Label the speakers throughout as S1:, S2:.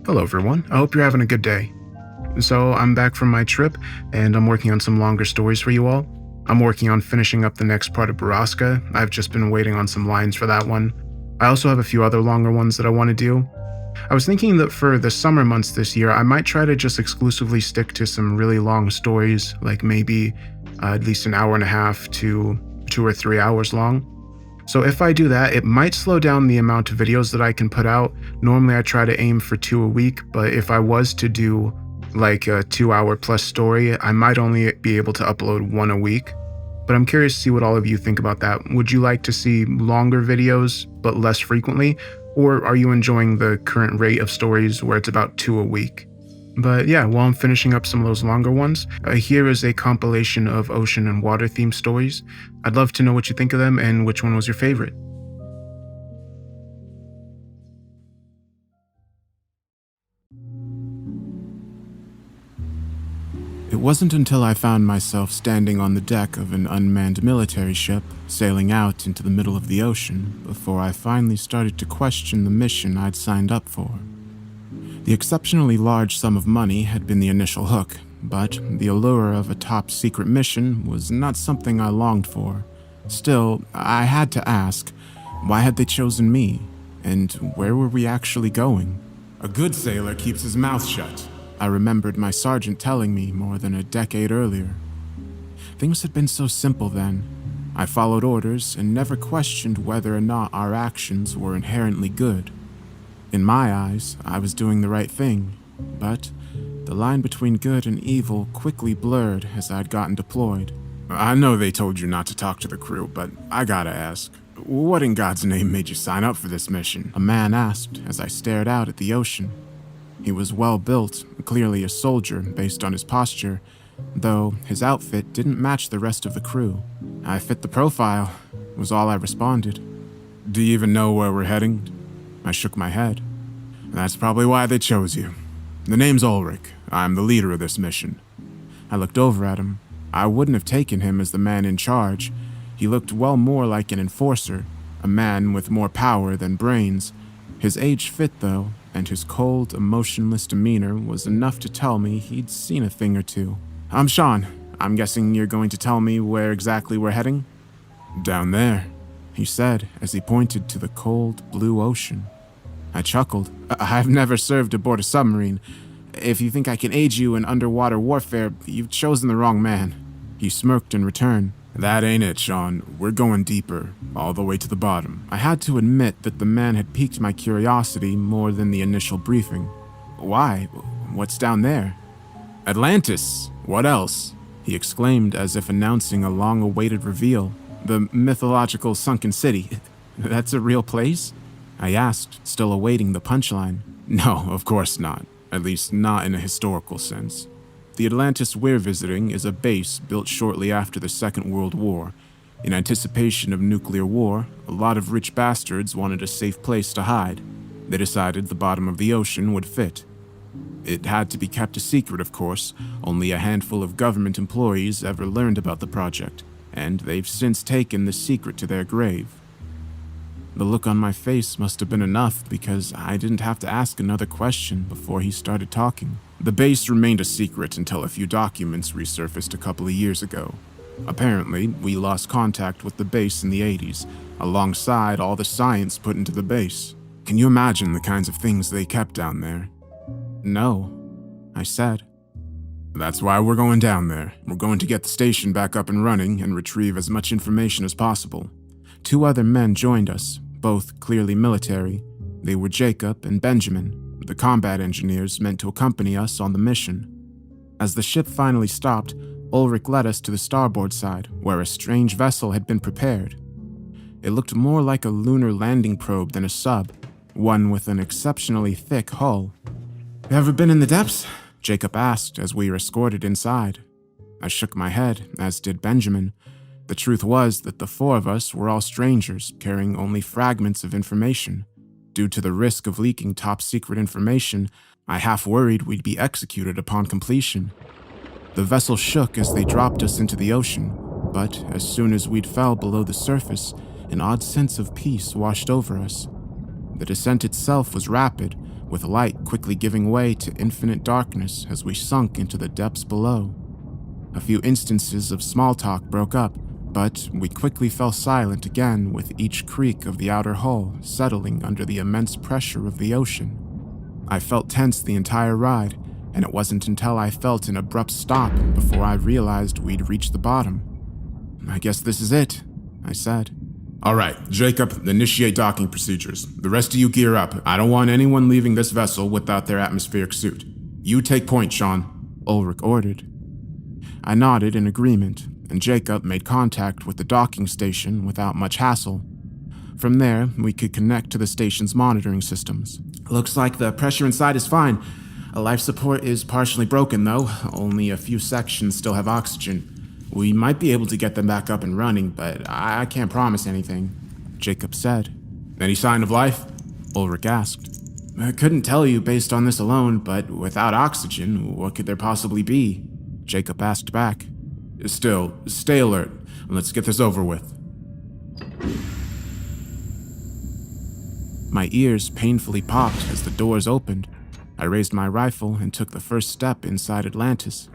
S1: Hello everyone, I hope you're having a good day. So I'm back from my trip, and I'm working on some longer stories for you all. I'm working on finishing up the next part of Baraska. I've just been waiting on some lines for that one. I also have a few other longer ones that I want to do. I was thinking that for the summer months this year, I might try to just exclusively stick to some really long stories, like maybe at least an hour and a half to 2 or 3 hours long. So if I do that, it might slow down the amount of videos that I can put out. Normally I try to aim for 2 a week, but if I was to do like a 2-hour plus story, I might only be able to upload 1 a week. But I'm curious to see what all of you think about that. Would you like to see longer videos, but less frequently? Or are you enjoying the current rate of stories where it's about 2 a week? But yeah, while I'm finishing up some of those longer ones, here is a compilation of ocean and water themed stories. I'd love to know what you think of them and which one was your favorite.
S2: It wasn't until I found myself standing on the deck of an unmanned military ship, sailing out into the middle of the ocean, before I finally started to question the mission I'd signed up for. The exceptionally large sum of money had been the initial hook, but the allure of a top-secret mission was not something I longed for. Still, I had to ask, why had they chosen me? And where were we actually going? A good sailor keeps his mouth shut, I remembered my sergeant telling me more than a decade earlier. Things had been so simple then. I followed orders and never questioned whether or not our actions were inherently good. In my eyes, I was doing the right thing, but the line between good and evil quickly blurred as I'd gotten deployed. I know they told you not to talk to the crew, but I gotta ask, what in God's name made you sign up for this mission? A man asked as I stared out at the ocean. He was well built, clearly a soldier based on his posture, though his outfit didn't match the rest of the crew. I fit the profile, was all I responded. Do you even know where we're heading? I shook my head. That's probably why they chose you. The name's Ulrich. I'm the leader of this mission. I looked over at him. I wouldn't have taken him as the man in charge. He looked well more like an enforcer, a man with more power than brains. His age fit, though, and his cold, emotionless demeanor was enough to tell me he'd seen a thing or two. I'm Sean. I'm guessing you're going to tell me where exactly we're heading? Down there, he said as he pointed to the cold, blue ocean. I chuckled. I've never served aboard a submarine. If you think I can aid you in underwater warfare, you've chosen the wrong man. He smirked in return. That ain't it, Sean. We're going deeper, all the way to the bottom. I had to admit that the man had piqued my curiosity more than the initial briefing. Why? What's down there? Atlantis. What else? He exclaimed as if announcing a long-awaited reveal. The mythological sunken city. That's a real place? I asked, still awaiting the punchline. No, of course not. At least not in a historical sense. The Atlantis we're visiting is a base built shortly after the Second World War. In anticipation of nuclear war, a lot of rich bastards wanted a safe place to hide. They decided the bottom of the ocean would fit. It had to be kept a secret, of course. Only a handful of government employees ever learned about the project, and they've since taken the secret to their grave. The look on my face must have been enough because I didn't have to ask another question before he started talking. The base remained a secret until a few documents resurfaced a couple of years ago. Apparently, we lost contact with the base in the 80s, alongside all the science put into the base. Can you imagine the kinds of things they kept down there? No, I said. That's why we're going down there. We're going to get the station back up and running and retrieve as much information as possible. 2 other men joined us, both clearly military. They were Jacob and Benjamin, the combat engineers meant to accompany us on the mission. As the ship finally stopped, Ulrich led us to the starboard side, where a strange vessel had been prepared. It looked more like a lunar landing probe than a sub, one with an exceptionally thick hull. Ever been in the depths? Jacob asked as we were escorted inside. I shook my head, as did Benjamin. The truth was that the 4 of us were all strangers, carrying only fragments of information. Due to the risk of leaking top-secret information, I half worried we'd be executed upon completion. The vessel shook as they dropped us into the ocean, but as soon as we'd fell below the surface, an odd sense of peace washed over us. The descent itself was rapid, with light quickly giving way to infinite darkness as we sunk into the depths below. A few instances of small talk broke up, but we quickly fell silent again with each creak of the outer hull settling under the immense pressure of the ocean. I felt tense the entire ride, and it wasn't until I felt an abrupt stop before I realized we'd reached the bottom. "I guess this is it," I said. "All right, Jacob, initiate docking procedures. The rest of you gear up. I don't want anyone leaving this vessel without their atmospheric suit. You take point, Sean," Ulrich ordered. I nodded in agreement, and Jacob made contact with the docking station without much hassle. From there, we could connect to the station's monitoring systems. "Looks like the pressure inside is fine. Life support is partially broken, though. Only a few sections still have oxygen. We might be able to get them back up and running, but I can't promise anything," Jacob said. "Any sign of life?" Ulrich asked. "I couldn't tell you based on this alone, but without oxygen, what could there possibly be?" Jacob asked back. "Still, stay alert. Let's get this over with." My ears painfully popped as the doors opened. I raised my rifle and took the first step inside Atlantis.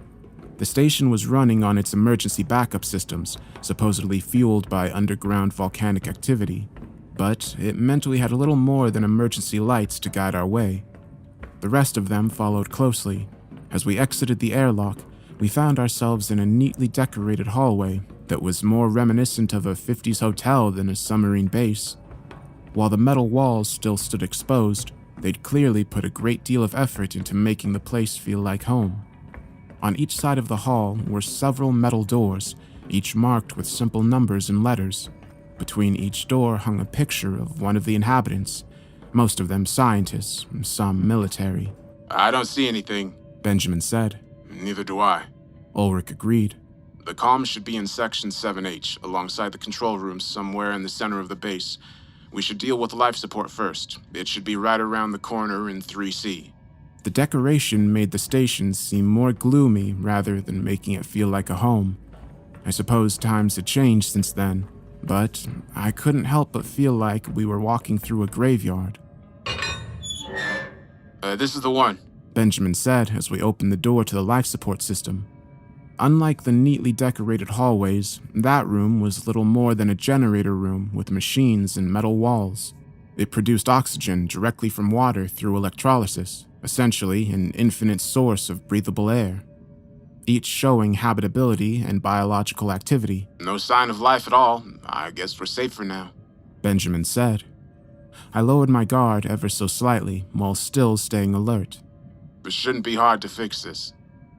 S2: The station was running on its emergency backup systems, supposedly fueled by underground volcanic activity, but it meant we had a little more than emergency lights to guide our way. The rest of them followed closely. As we exited the airlock, we found ourselves in a neatly decorated hallway that was more reminiscent of a 50s hotel than a submarine base. While the metal walls still stood exposed, they'd clearly put a great deal of effort into making the place feel like home. On each side of the hall were several metal doors, each marked with simple numbers and letters. Between each door hung a picture of one of the inhabitants, most of them scientists, some military.
S3: "I don't see anything,"
S2: Benjamin said.
S3: "Neither do I."
S2: Ulrich agreed.
S3: "The comms should be in Section 7H, alongside the control room somewhere in the center of the base. We should deal with life support first. It should be right around the corner in 3C.
S2: The decoration made the station seem more gloomy rather than making it feel like a home. I suppose times had changed since then, but I couldn't help but feel like we were walking through a graveyard.
S3: This is the one,"
S2: Benjamin said as we opened the door to the life support system. Unlike the neatly decorated hallways, that room was little more than a generator room with machines and metal walls. It produced oxygen directly from water through electrolysis, essentially an infinite source of breathable air, each showing habitability and biological activity.
S3: "No sign of life at all. I guess we're safe for now,"
S2: Benjamin said. I lowered my guard ever so slightly while still staying alert.
S3: "It shouldn't be hard to fix this,"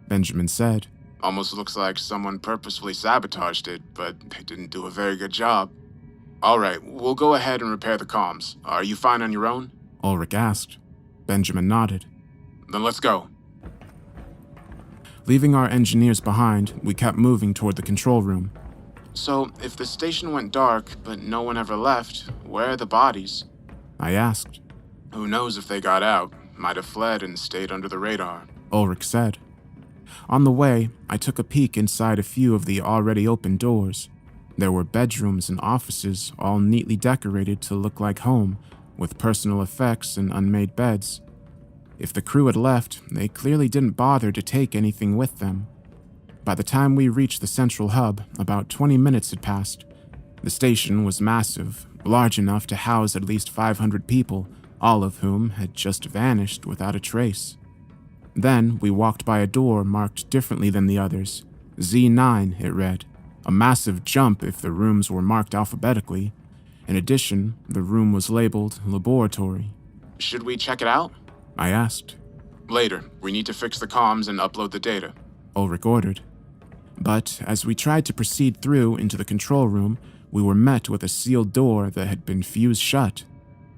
S2: Benjamin said.
S3: "Almost looks like someone purposefully sabotaged it, but they didn't do a very good job." "All right, we'll go ahead and repair the comms. Are you fine on your own?"
S2: Ulrich asked. Benjamin nodded.
S3: "Then let's go."
S2: Leaving our engineers behind, we kept moving toward the control room.
S3: "So, if the station went dark, but no one ever left, where are the bodies?"
S2: I asked.
S3: "Who knows if they got out? Might have fled and stayed under the radar."
S2: Ulrich said. On the way, I took a peek inside a few of the already open doors. There were bedrooms and offices, all neatly decorated to look like home, with personal effects and unmade beds. If the crew had left, they clearly didn't bother to take anything with them. By the time we reached the central hub, about 20 minutes had passed. The station was massive, large enough to house at least 500 people, all of whom had just vanished without a trace. Then we walked by a door marked differently than the others. Z9, it read. A massive jump if the rooms were marked alphabetically. In addition, the room was labeled laboratory.
S3: "Should we check it out?"
S2: I asked.
S3: "Later. We need to fix the comms and upload the data."
S2: Ulrich ordered. But as we tried to proceed through into the control room, we were met with a sealed door that had been fused shut.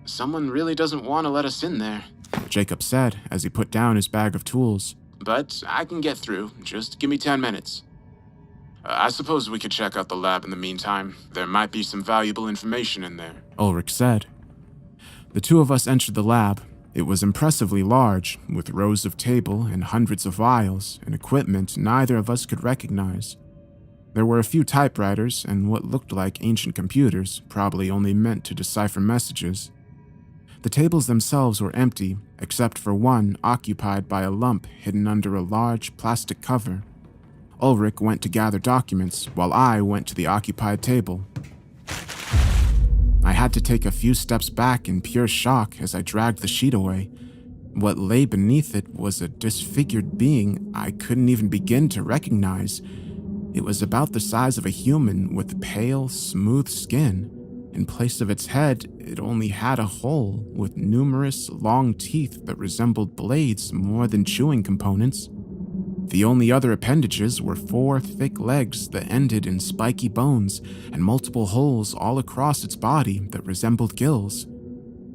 S3: "Someone really doesn't want to let us in there,"
S2: Jacob said as he put down his bag of tools.
S3: "But I can get through. Just give me 10 minutes. I suppose we could check out the lab in the meantime. There might be some valuable information in there."
S2: Ulrich said. The two of us entered the lab. It was impressively large, with rows of table and hundreds of vials and equipment neither of us could recognize. There were a few typewriters and what looked like ancient computers, probably only meant to decipher messages. The tables themselves were empty, except for one occupied by a lump hidden under a large plastic cover. Ulrich went to gather documents, while I went to the occupied table. I had to take a few steps back in pure shock as I dragged the sheet away. What lay beneath it was a disfigured being I couldn't even begin to recognize. It was about the size of a human with pale, smooth skin. In place of its head, it only had a hole with numerous long teeth that resembled blades more than chewing components. The only other appendages were 4 thick legs that ended in spiky bones and multiple holes all across its body that resembled gills.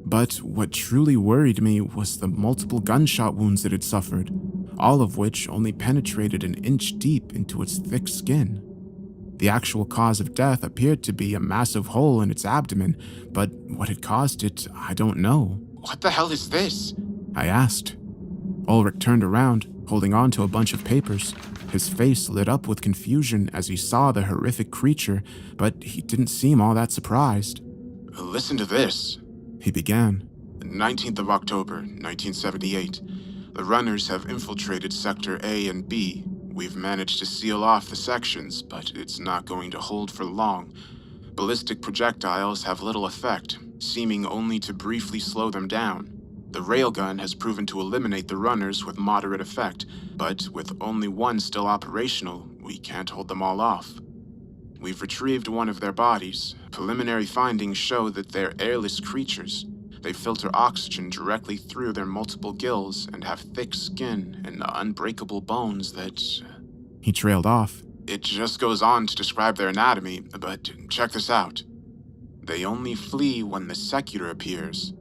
S2: But what truly worried me was the multiple gunshot wounds it had suffered, all of which only penetrated an inch deep into its thick skin. The actual cause of death appeared to be a massive hole in its abdomen, but what had caused it, I don't know.
S3: What the hell is this?
S2: I asked. Ulrich turned around, holding on to a bunch of papers. His face lit up with confusion as he saw the horrific creature, but he didn't seem all that surprised.
S3: Listen to this.
S2: He began.
S3: 19th of October, 1978. The runners have infiltrated Sector A and B. We've managed to seal off the sections, but it's not going to hold for long. Ballistic projectiles have little effect, seeming only to briefly slow them down. The railgun has proven to eliminate the runners with moderate effect, but with only one still operational, we can't hold them all off. We've retrieved one of their bodies. Preliminary findings show that they're airless creatures. They filter oxygen directly through their multiple gills and have thick skin and unbreakable bones that...
S2: He trailed off.
S3: It just goes on to describe their anatomy, but check this out. They only flee when the Secutor appears.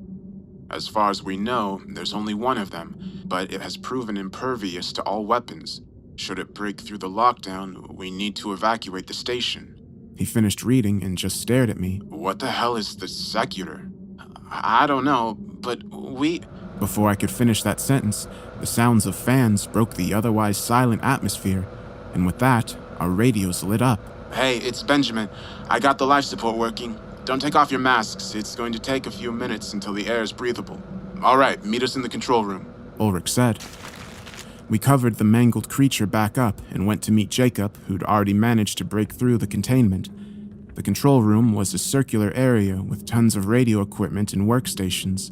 S3: As far as we know, there's only one of them, but it has proven impervious to all weapons. Should it break through the lockdown, we need to evacuate the station.
S2: He finished reading and just stared at me.
S3: What the hell is the Secutor? I don't know, but we...
S2: Before I could finish that sentence, the sounds of fans broke the otherwise silent atmosphere, and with that, our radios lit up.
S3: Hey, it's Benjamin. I got the life support working. Don't take off your masks. It's going to take a few minutes until the air is breathable. All right, meet us in the control room.
S2: Ulrich said. We covered the mangled creature back up and went to meet Jacob, who'd already managed to break through the containment. The control room was a circular area with tons of radio equipment and workstations.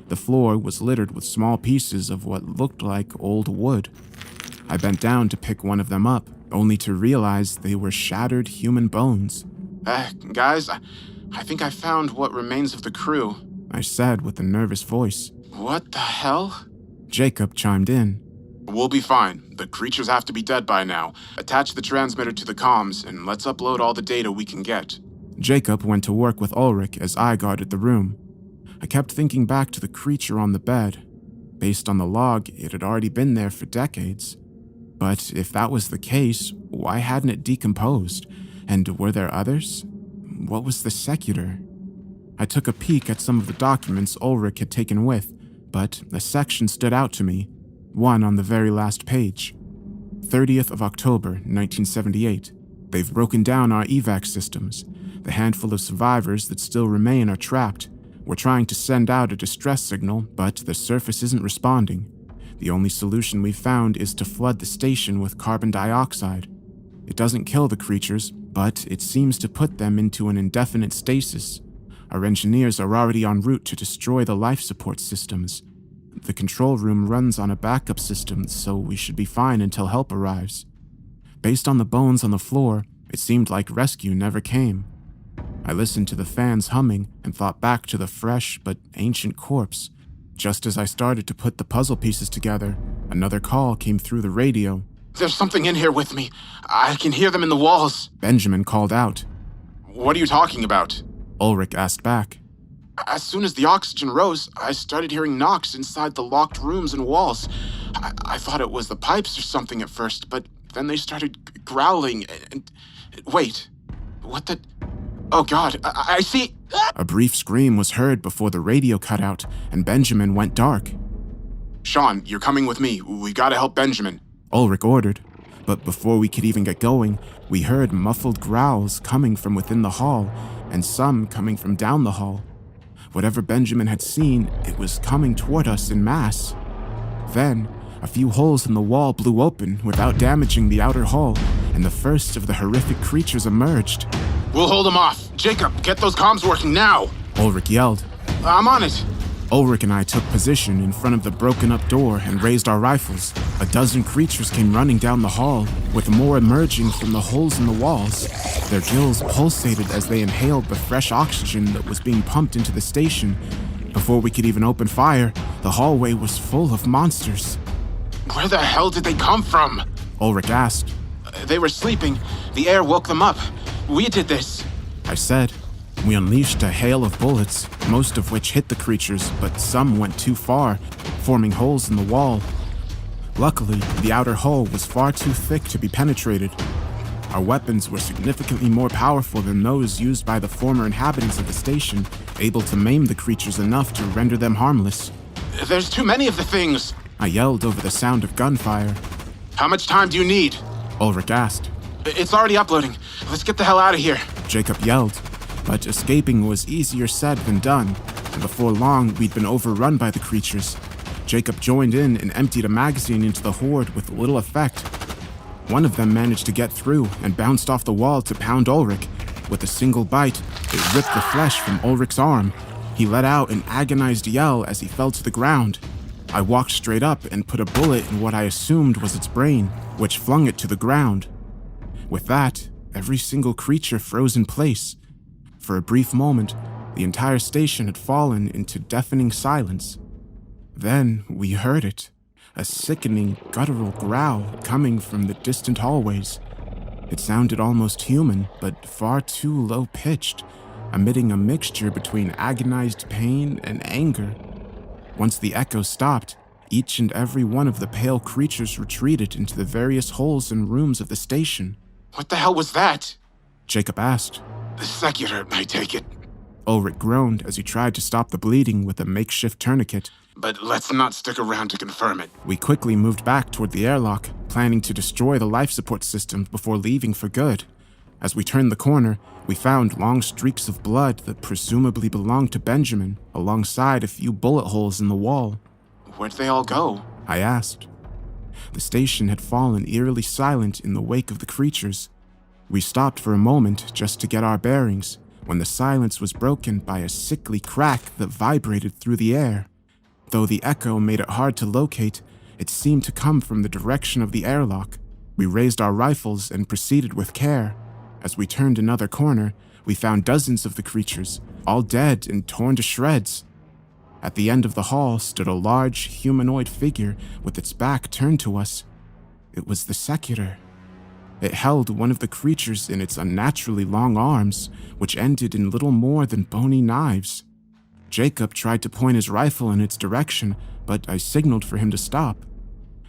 S2: The floor was littered with small pieces of what looked like old wood. I bent down to pick one of them up, only to realize they were shattered human bones.
S3: Guys, I think I found what remains of the crew,
S2: I said with a nervous voice.
S3: What the hell?
S2: Jacob chimed in.
S3: We'll be fine. The creatures have to be dead by now. Attach the transmitter to the comms, and let's upload all the data we can get.
S2: Jacob went to work with Ulrich as I guarded the room. I kept thinking back to the creature on the bed. Based on the log, it had already been there for decades. But if that was the case, why hadn't it decomposed? And were there others? What was the Secutor? I took a peek at some of the documents Ulrich had taken with, but a section stood out to me. One on the very last page. 30th of October, 1978. They've broken down our evac systems. The handful of survivors that still remain are trapped. We're trying to send out a distress signal, but the surface isn't responding. The only solution we've found is to flood the station with carbon dioxide. It doesn't kill the creatures, but it seems to put them into an indefinite stasis. Our engineers are already en route to destroy the life support systems. The control room runs on a backup system, so we should be fine until help arrives. Based on the bones on the floor, it seemed like rescue never came. I listened to the fans humming and thought back to the fresh but ancient corpse. Just as I started to put the puzzle pieces together, another call came through the radio.
S3: There's something in here with me. I can hear them in the walls.
S2: Benjamin called out.
S3: What are you talking about?
S2: Ulrich asked back.
S3: As soon as the oxygen rose, I started hearing knocks inside the locked rooms and walls. I thought it was the pipes or something at first, but then they started growling and... Wait, what the... Oh God, I see...
S2: A brief scream was heard before the radio cut out, and Benjamin went dark.
S3: Sean, you're coming with me. We gotta help Benjamin.
S2: Ulrich ordered, but before we could even get going, we heard muffled growls coming from within the hall, and some coming from down the hall. Whatever Benjamin had seen, it was coming toward us in mass. Then, a few holes in the wall blew open without damaging the outer hull, and the first of the horrific creatures emerged.
S3: We'll hold them off. Jacob, get those comms working now.
S2: Ulrich yelled.
S3: I'm on it.
S2: Ulrich and I took position in front of the broken-up door and raised our rifles. A dozen creatures came running down the hall, with more emerging from the holes in the walls. Their gills pulsated as they inhaled the fresh oxygen that was being pumped into the station. Before we could even open fire, the hallway was full of monsters.
S3: Where the hell did they come from?
S2: Ulrich asked.
S3: They were sleeping. The air woke them up. We did this.
S2: I said. We unleashed a hail of bullets, most of which hit the creatures, but some went too far, forming holes in the wall. Luckily, the outer hull was far too thick to be penetrated. Our weapons were significantly more powerful than those used by the former inhabitants of the station, able to maim the creatures enough to render them harmless.
S3: There's too many of the things.
S2: I yelled over the sound of gunfire.
S3: How much time do you need?
S2: Ulrich asked.
S3: It's already uploading. Let's get the hell out of here.
S2: Jacob yelled. But escaping was easier said than done, and before long we'd been overrun by the creatures. Jacob joined in and emptied a magazine into the horde with little effect. One of them managed to get through and bounced off the wall to pound Ulrich. With a single bite, it ripped the flesh from Ulrich's arm. He let out an agonized yell as he fell to the ground. I walked straight up and put a bullet in what I assumed was its brain, which flung it to the ground. With that, every single creature froze in place. For a brief moment, the entire station had fallen into deafening silence. Then we heard it, a sickening, guttural growl coming from the distant hallways. It sounded almost human, but far too low-pitched, emitting a mixture between agonized pain and anger. Once the echo stopped, each and every one of the pale creatures retreated into the various holes and rooms of the station.
S3: What the hell was that?
S2: Jacob asked.
S3: The secular, I take it.
S2: Ulrich groaned as he tried to stop the bleeding with a makeshift tourniquet.
S3: But let's not stick around to confirm it.
S2: We quickly moved back toward the airlock, planning to destroy the life support systems before leaving for good. As we turned the corner, we found long streaks of blood that presumably belonged to Benjamin, alongside a few bullet holes in the wall.
S3: Where'd they all go?
S2: I asked. The station had fallen eerily silent in the wake of the creatures. We stopped for a moment just to get our bearings, when the silence was broken by a sickly crack that vibrated through the air. Though the echo made it hard to locate, it seemed to come from the direction of the airlock. We raised our rifles and proceeded with care. As we turned another corner, we found dozens of the creatures, all dead and torn to shreds. At the end of the hall stood a large humanoid figure with its back turned to us. It was the secular. It held one of the creatures in its unnaturally long arms, which ended in little more than bony knives. Jacob tried to point his rifle in its direction, but I signaled for him to stop.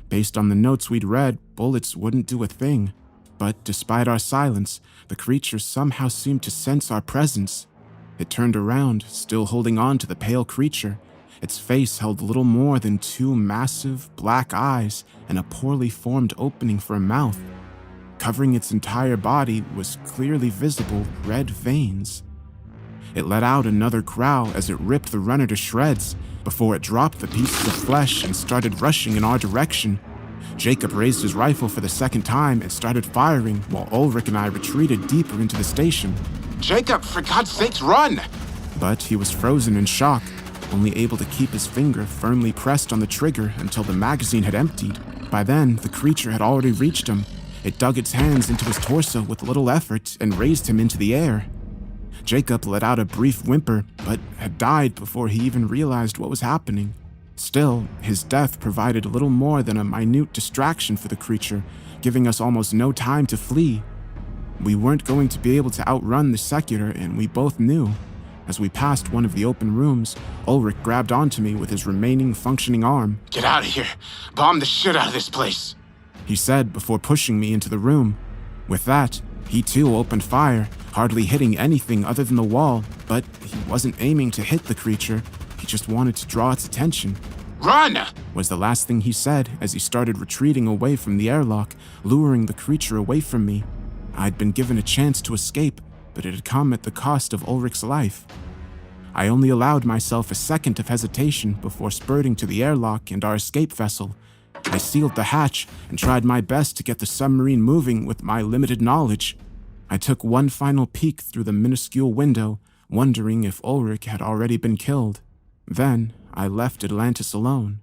S2: Based on the notes we'd read, bullets wouldn't do a thing. But despite our silence, the creature somehow seemed to sense our presence. It turned around, still holding on to the pale creature. Its face held little more than two massive, black eyes and a poorly formed opening for a mouth. Covering its entire body was clearly visible red veins. It let out another growl as it ripped the runner to shreds before it dropped the pieces of flesh and started rushing in our direction. Jacob raised his rifle for the second time and started firing while Ulrich and I retreated deeper into the station.
S3: Jacob, for God's sakes, run!
S2: But he was frozen in shock, only able to keep his finger firmly pressed on the trigger until the magazine had emptied. By then, the creature had already reached him. It dug its hands into his torso with little effort and raised him into the air. Jacob let out a brief whimper, but had died before he even realized what was happening. Still, his death provided little more than a minute distraction for the creature, giving us almost no time to flee. We weren't going to be able to outrun the secular, and we both knew. As we passed one of the open rooms, Ulrich grabbed onto me with his remaining functioning arm.
S3: Get out of here. Bomb the shit out of this place.
S2: He said before pushing me into the room. With that, he too opened fire, hardly hitting anything other than the wall, but he wasn't aiming to hit the creature. He just wanted to draw its attention.
S3: Run!
S2: Was the last thing he said as he started retreating away from the airlock, luring the creature away from me. I'd been given a chance to escape, but it had come at the cost of Ulrich's life. I only allowed myself a second of hesitation before spurting to the airlock and our escape vessel. I sealed the hatch and tried my best to get the submarine moving with my limited knowledge. I took one final peek through the minuscule window, wondering if Ulrich had already been killed. Then I left Atlantis alone.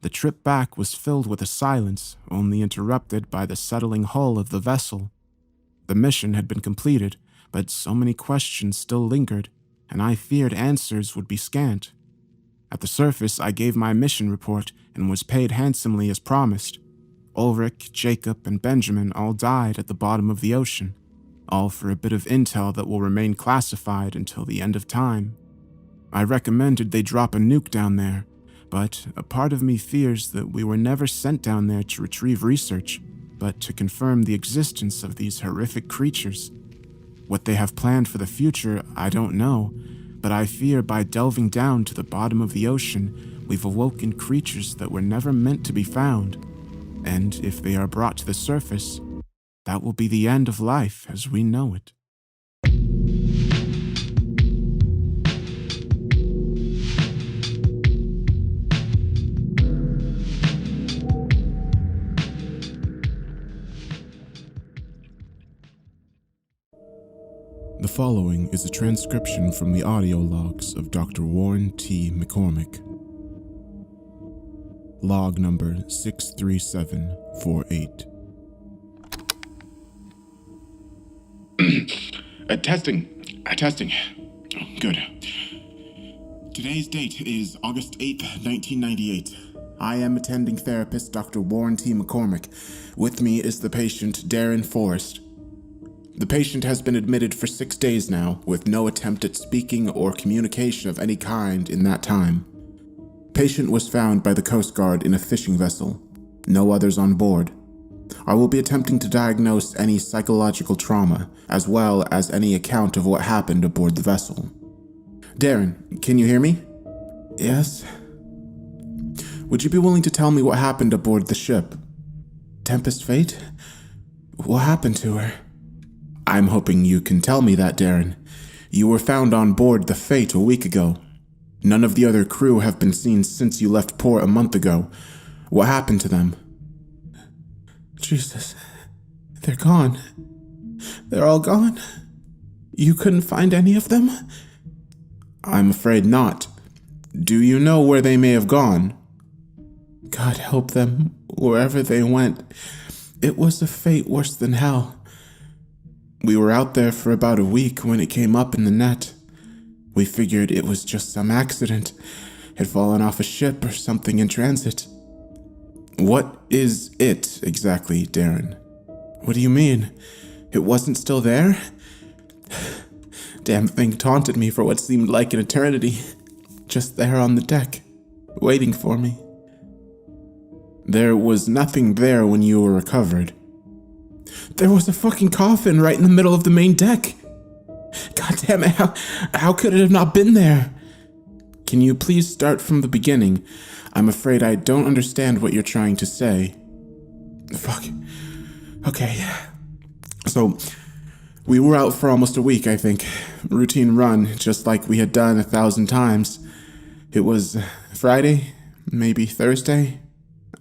S2: The trip back was filled with a silence, only interrupted by the settling hull of the vessel. The mission had been completed, but so many questions still lingered, and I feared answers would be scant. At the surface, I gave my mission report and was paid handsomely as promised. Ulrich, Jacob, and Benjamin all died at the bottom of the ocean, all for a bit of intel that will remain classified until the end of time. I recommended they drop a nuke down there, but a part of me fears that we were never sent down there to retrieve research, but to confirm the existence of these horrific creatures. What they have planned for the future, I don't know, but I fear by delving down to the bottom of the ocean, we've awoken creatures that were never meant to be found. And if they are brought to the surface, that will be the end of life as we know it. The following is a transcription from the audio logs of Dr. Warren T. McCormick. Log number 63748.
S3: Testing. Good. Today's date is August 8th, 1998.
S2: I am attending therapist Dr. Warren T. McCormick. With me is the patient Darren Forrest. The patient has been admitted for 6 days now, with no attempt at speaking or communication of any kind in that time. Patient was found by the Coast Guard in a fishing vessel. No others on board. I will be attempting to diagnose any psychological trauma, as well as any account of what happened aboard the vessel. Darren, can you hear me? Yes. Would you be willing to tell me what happened aboard the ship? Tempest Fate? What happened to her? I'm hoping you can tell me that, Darren. You were found on board the Fate a week ago. None of the other crew have been seen since you left port a month ago. What happened to them? Jesus. They're gone. They're all gone? You couldn't find any of them? I'm afraid not. Do you know where they may have gone? God help them, wherever they went. It was a fate worse than hell. We were out there for about a week when it came up in the net. We figured it was just some accident, had fallen off a ship or something in transit. What is it exactly, Darren? What do you mean? It wasn't still there? Damn thing taunted me for what seemed like an eternity. Just there on the deck, waiting for me. There was nothing there when you were recovered. There was a fucking coffin right in the middle of the main deck. God damn it, how could it have not been there? Can you please start from the beginning? I'm afraid I don't understand what you're trying to say. Fuck. Okay. So, we were out for almost a week, I think. Routine run, just like we had done 1,000 times. It was Friday, maybe Thursday?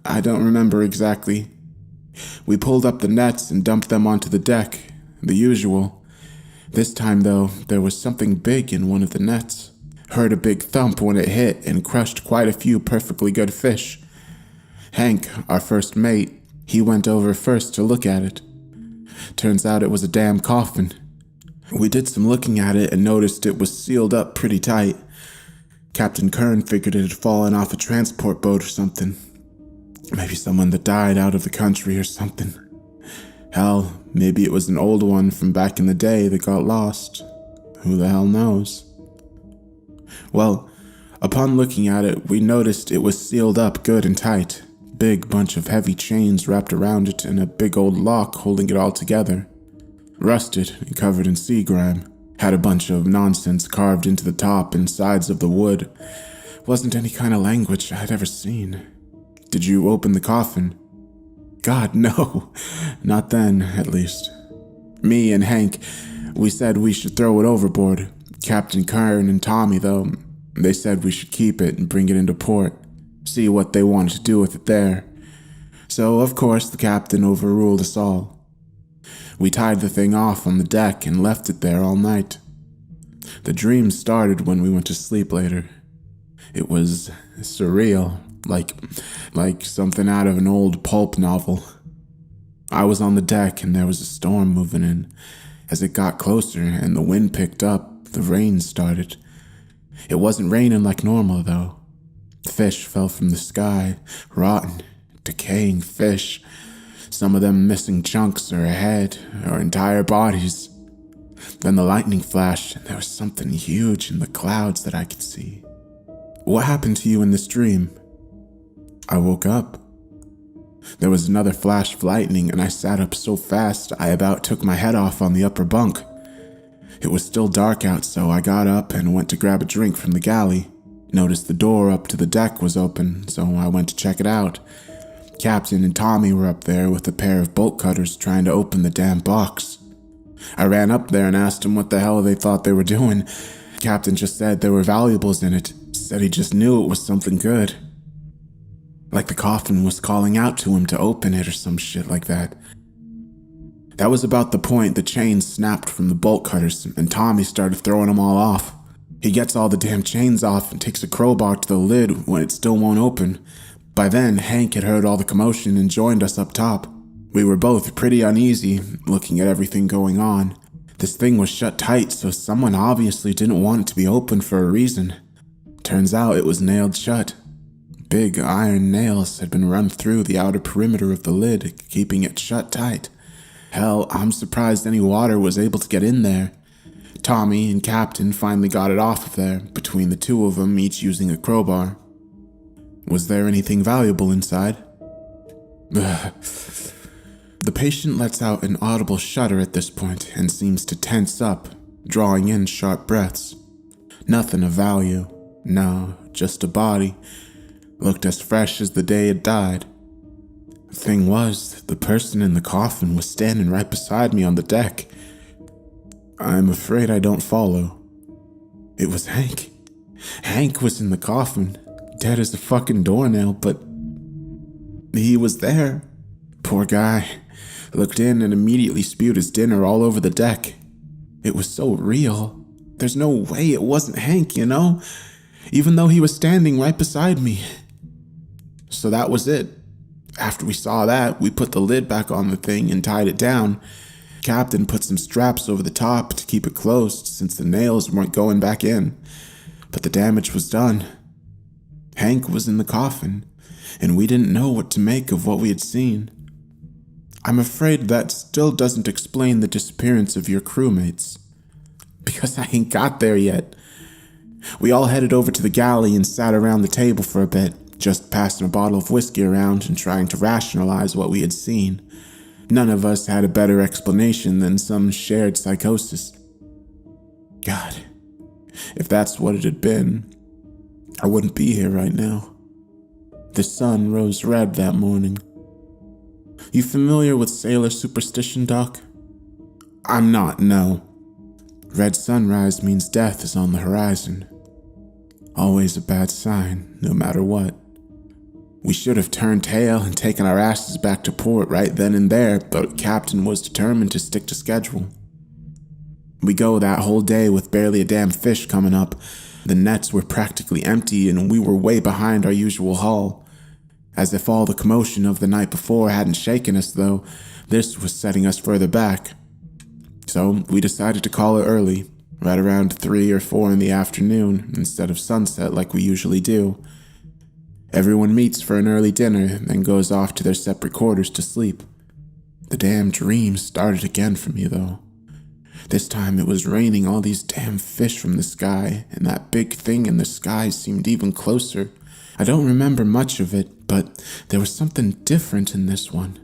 S2: I don't remember exactly. We pulled up the nets and dumped them onto the deck, the usual. This time, though, there was something big in one of the nets. Heard a big thump when it hit and crushed quite a few perfectly good fish. Hank, our first mate, he went over first to look at it. Turns out it was a damn coffin. We did some looking at it and noticed it was sealed up pretty tight. Captain Kern figured it had fallen off a transport boat or something. Maybe someone that died out of the country or something. Hell, maybe it was an old one from back in the day that got lost. Who the hell knows? Well, upon looking at it, we noticed it was sealed up good and tight. Big bunch of heavy chains wrapped around it and a big old lock holding it all together. Rusted and covered in sea grime. Had a bunch of nonsense carved into the top and sides of the wood. Wasn't any kind of language I'd ever seen. Did you open the coffin? God, no. Not then, at least. Me and Hank, we said we should throw it overboard. Captain Kern and Tommy, though, they said we should keep it and bring it into port, see what they wanted to do with it there. So, of course, the captain overruled us all. We tied the thing off on the deck and left it there all night. The dream started when we went to sleep later. It was surreal, like something out of an old pulp novel. I was on the deck and there was a storm moving in. As it got closer and the wind picked up, the rain started. It wasn't raining like normal, though. Fish fell from the sky, rotten, decaying fish. Some of them missing chunks or a head or entire bodies. Then the lightning flashed and there was something huge in the clouds that I could see. What happened to you in this dream? I woke up. There was another flash of lightning and I sat up so fast I about took my head off on the upper bunk. It was still dark out, so I got up and went to grab a drink from the galley. Noticed the door up to the deck was open, so I went to check it out. Captain and Tommy were up there with a pair of bolt cutters trying to open the damn box. I ran up there and asked them what the hell they thought they were doing. Captain just said there were valuables in it, said he just knew it was something good. Like the coffin was calling out to him to open it or some shit like that. That was about the point the chains snapped from the bolt cutters and Tommy started throwing them all off. He gets all the damn chains off and takes a crowbar to the lid when it still won't open. By then, Hank had heard all the commotion and joined us up top. We were both pretty uneasy, looking at everything going on. This thing was shut tight, so someone obviously didn't want it to be open for a reason. Turns out it was nailed shut. Big iron nails had been run through the outer perimeter of the lid, keeping it shut tight. Hell, I'm surprised any water was able to get in there. Tommy and Captain finally got it off of there, between the two of them each using a crowbar. Was there anything valuable inside? The patient lets out an audible shudder at this point and seems to tense up, drawing in sharp breaths. Nothing of value. No, just a body. Looked as fresh as the day it died. The thing was, the person in the coffin was standing right beside me on the deck. I'm afraid I don't follow. It was Hank. Hank was in the coffin, dead as a fucking doornail, but he was there. Poor guy. Looked in and immediately spewed his dinner all over the deck. It was so real. There's no way it wasn't Hank, you know? Even though he was standing right beside me. So that was it. After we saw that, we put the lid back on the thing and tied it down. Captain put some straps over the top to keep it closed since the nails weren't going back in. But the damage was done. Hank was in the coffin, and we didn't know what to make of what we had seen. I'm afraid that still doesn't explain the disappearance of your crewmates. Because I ain't got there yet. We all headed over to the galley and sat around the table for a bit, just passing a bottle of whiskey around and trying to rationalize what we had seen. None of us had a better explanation than some shared psychosis. God, if that's what it had been, I wouldn't be here right now. The sun rose red that morning. You familiar with sailor superstition, Doc? I'm not, no. Red sunrise means death is on the horizon. Always a bad sign, no matter what. We should have turned tail and taken our asses back to port right then and there, but Captain was determined to stick to schedule. We go that whole day with barely a damn fish coming up. The nets were practically empty and we were way behind our usual haul. As if all the commotion of the night before hadn't shaken us, though, this was setting us further back. So we decided to call it early, right around 3 or 4 in the afternoon, instead of sunset like we usually do. Everyone meets for an early dinner, then goes off to their separate quarters to sleep. The damn dream started again for me, though. This time it was raining all these damn fish from the sky, and that big thing in the sky seemed even closer. I don't remember much of it, but there was something different in this one.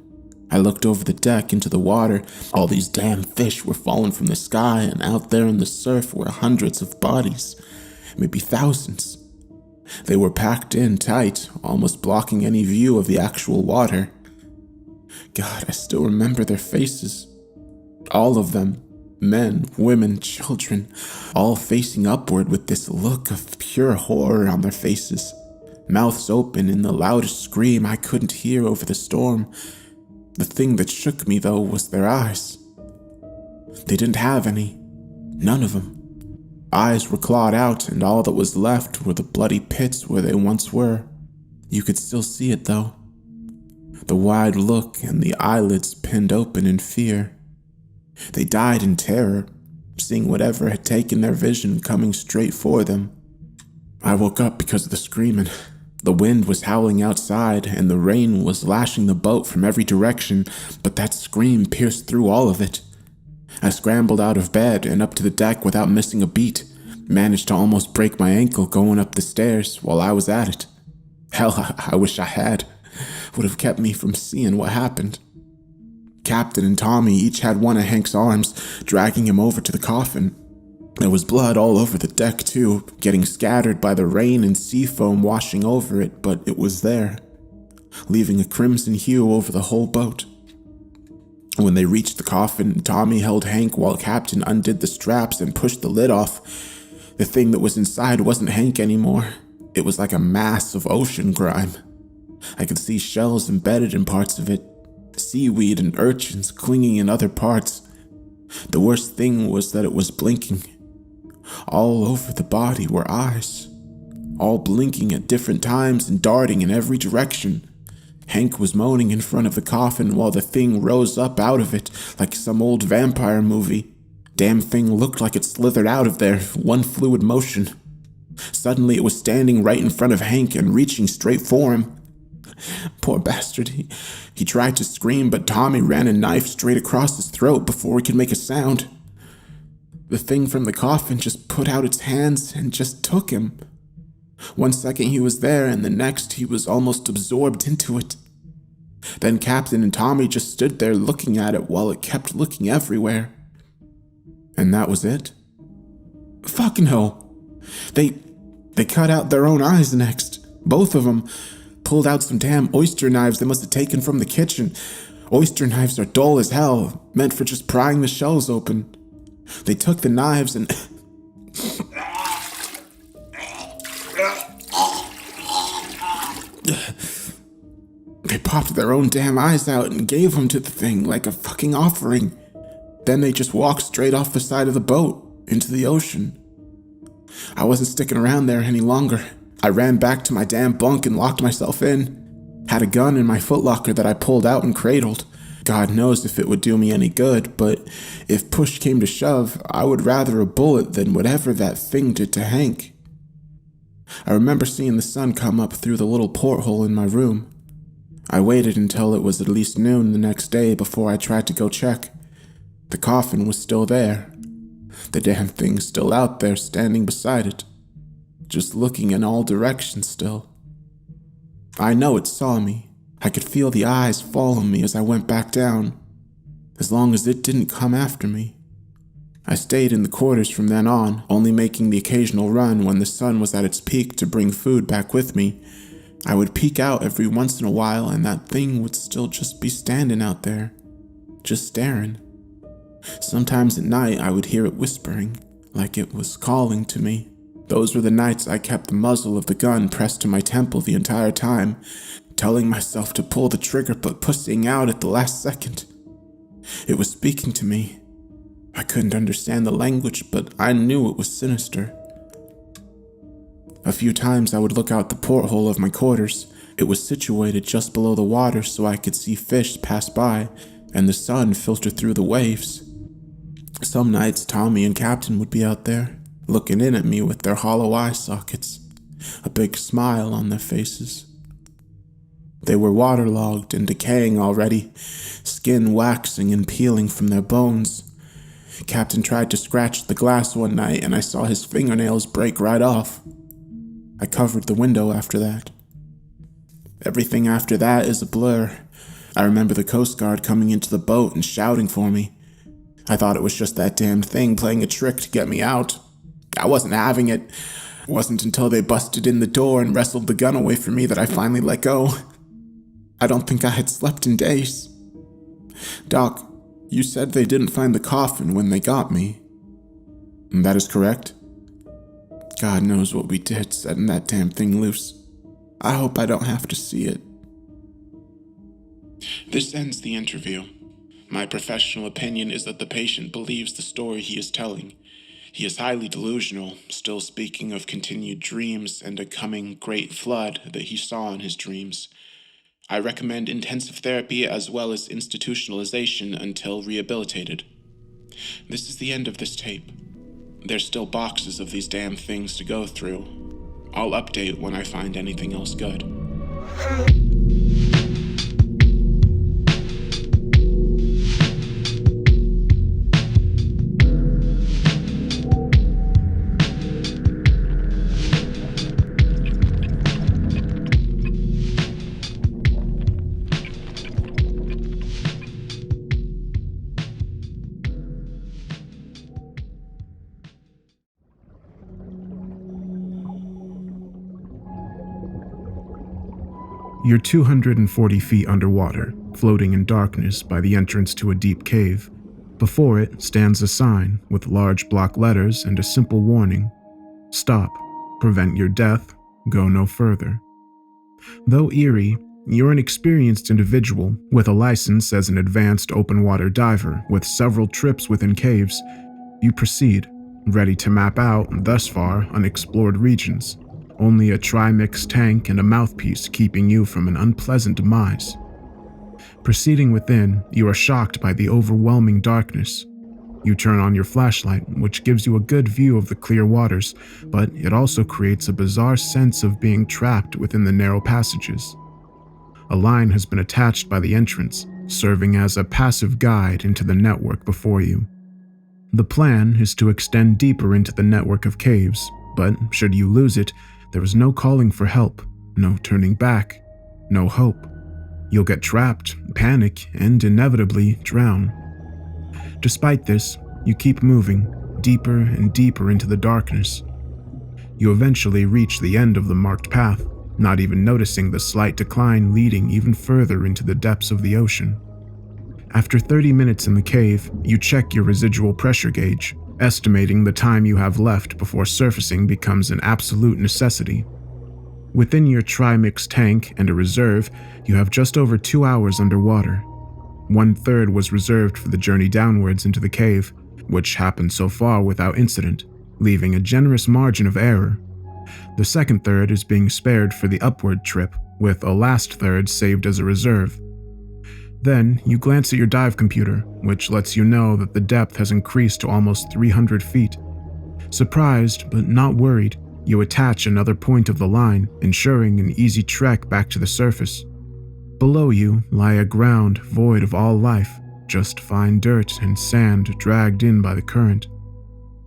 S2: I looked over the deck into the water. All these damn fish were falling from the sky, and out there in the surf were hundreds of bodies, maybe thousands. They were packed in tight, almost blocking any view of the actual water. God, I still remember their faces. All of them. Men, women, children, all facing upward with this look of pure horror on their faces. Mouths open in the loudest scream I couldn't hear over the storm. The thing that shook me, though, was their eyes. They didn't have any. None of them. Eyes were clawed out, and all that was left were the bloody pits where they once were. You could still see it, though. The wide look and the eyelids pinned open in fear. They died in terror, seeing whatever had taken their vision coming straight for them. I woke up because of the screaming. The wind was howling outside, and the rain was lashing the boat from every direction, but that scream pierced through all of it. I scrambled out of bed and up to the deck without missing a beat, managed to almost break my ankle going up the stairs while I was at it. Hell, I wish I had. Would have kept me from seeing what happened. Captain and Tommy each had one of Hank's arms, dragging him over to the coffin. There was blood all over the deck too, getting scattered by the rain and sea foam washing over it, but it was there, leaving a crimson hue over the whole boat. When they reached the coffin, Tommy held Hank while Captain undid the straps and pushed the lid off. The thing that was inside wasn't Hank anymore. It was like a mass of ocean grime. I could see shells embedded in parts of it, seaweed and urchins clinging in other parts. The worst thing was that it was blinking. All over the body were eyes, all blinking at different times and darting in every direction. Hank was moaning in front of the coffin while the thing rose up out of it like some old vampire movie. Damn thing looked like it slithered out of there, one fluid motion. Suddenly it was standing right in front of Hank and reaching straight for him. Poor bastard, he tried to scream, but Tommy ran a knife straight across his throat before he could make a sound. The thing from the coffin just put out its hands and just took him. 1 second he was there, and the next he was almost absorbed into it. Then Captain and Tommy just stood there looking at it while it kept looking everywhere. And that was it. Fucking hell. They cut out their own eyes next. Both of them. Pulled out some damn oyster knives they must have taken from the kitchen. Oyster knives are dull as hell, meant for just prying the shells open. They took the knives and... They popped their own damn eyes out and gave them to the thing like a fucking offering. Then they just walked straight off the side of the boat into the ocean. I wasn't sticking around there any longer. I ran back to my damn bunk and locked myself in. Had a gun in my footlocker that I pulled out and cradled. God knows if it would do me any good, but if push came to shove, I would rather a bullet than whatever that thing did to Hank. I remember seeing the sun come up through the little porthole in my room. I waited until it was at least noon the next day before I tried to go check. The coffin was still there. The damn thing still out there standing beside it. Just looking in all directions still. I know it saw me. I could feel the eyes follow me as I went back down, as long as it didn't come after me. I stayed in the quarters from then on, only making the occasional run when the sun was at its peak to bring food back with me. I would peek out every once in a while and that thing would still just be standing out there, just staring. Sometimes at night I would hear it whispering, like it was calling to me. Those were the nights I kept the muzzle of the gun pressed to my temple the entire time, telling myself to pull the trigger but pussying out at the last second. It was speaking to me. I couldn't understand the language, but I knew it was sinister. A few times I would look out the porthole of my quarters. It was situated just below the water so I could see fish pass by and the sun filter through the waves. Some nights Tommy and Captain would be out there, looking in at me with their hollow eye sockets, a big smile on their faces. They were waterlogged and decaying already, skin waxing and peeling from their bones. Captain tried to scratch the glass one night and I saw his fingernails break right off. I covered the window after that. Everything after that is a blur. I remember the Coast Guard coming into the boat and shouting for me. I thought it was just that damned thing playing a trick to get me out. I wasn't having it. It wasn't until they busted in the door and wrestled the gun away from me that I finally let go. I don't think I had slept in days. Doc, You said they didn't find the coffin when they got me. That is correct? God knows what we did setting that damn thing loose. I hope I don't have to see it.
S3: This ends the interview. My professional opinion is that the patient believes the story he is telling. He is highly delusional, still speaking of continued dreams and a coming great flood that he saw in his dreams. I recommend intensive therapy as well as institutionalization until rehabilitated. This is the end of this tape. There's still boxes of these damn things to go through. I'll update when I find anything else good.
S1: You're 240 feet underwater, floating in darkness by the entrance to a deep cave. Before it stands a sign with large block letters and a simple warning: "Stop. Prevent your death. Go no further." Though eerie, you're an experienced individual with a license as an advanced open water diver with several trips within caves. You proceed, ready to map out, thus far, unexplored regions. Only a trimix tank and a mouthpiece keeping you from an unpleasant demise. Proceeding within, you are shocked by the overwhelming darkness. You turn on your flashlight, which gives you a good view of the clear waters, but it also creates a bizarre sense of being trapped within the narrow passages. A line has been attached by the entrance, serving as a passive guide into the network before you. The plan is to extend deeper into the network of caves, but should you lose it, there is no calling for help, no turning back, no hope. You'll get trapped, panic, and inevitably drown. Despite this, you keep moving, deeper and deeper into the darkness. You eventually reach the end of the marked path, not even noticing the slight decline leading even further into the depths of the ocean. After 30 minutes in the cave, you check your residual pressure gauge, estimating the time you have left before surfacing becomes an absolute necessity. Within your trimix tank and a reserve, you have just over 2 hours underwater. 1/3 was reserved for the journey downwards into the cave, which happened so far without incident, leaving a generous margin of error. The second third is being spared for the upward trip, with a last third saved as a reserve. Then, you glance at your dive computer, which lets you know that the depth has increased to almost 300 feet. Surprised, but not worried, you attach another point of the line, ensuring an easy trek back to the surface. Below you lie a ground void of all life, just fine dirt and sand dragged in by the current.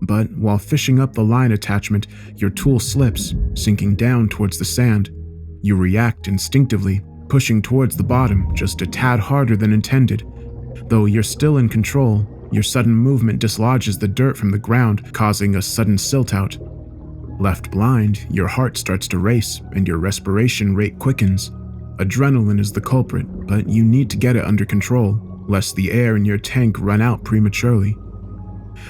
S1: But while fishing up the line attachment, your tool slips, sinking down towards the sand. You react instinctively, pushing towards the bottom just a tad harder than intended. Though you're still in control, your sudden movement dislodges the dirt from the ground, causing a sudden silt out. Left blind, your heart starts to race and your respiration rate quickens. Adrenaline is the culprit, but you need to get it under control, lest the air in your tank run out prematurely.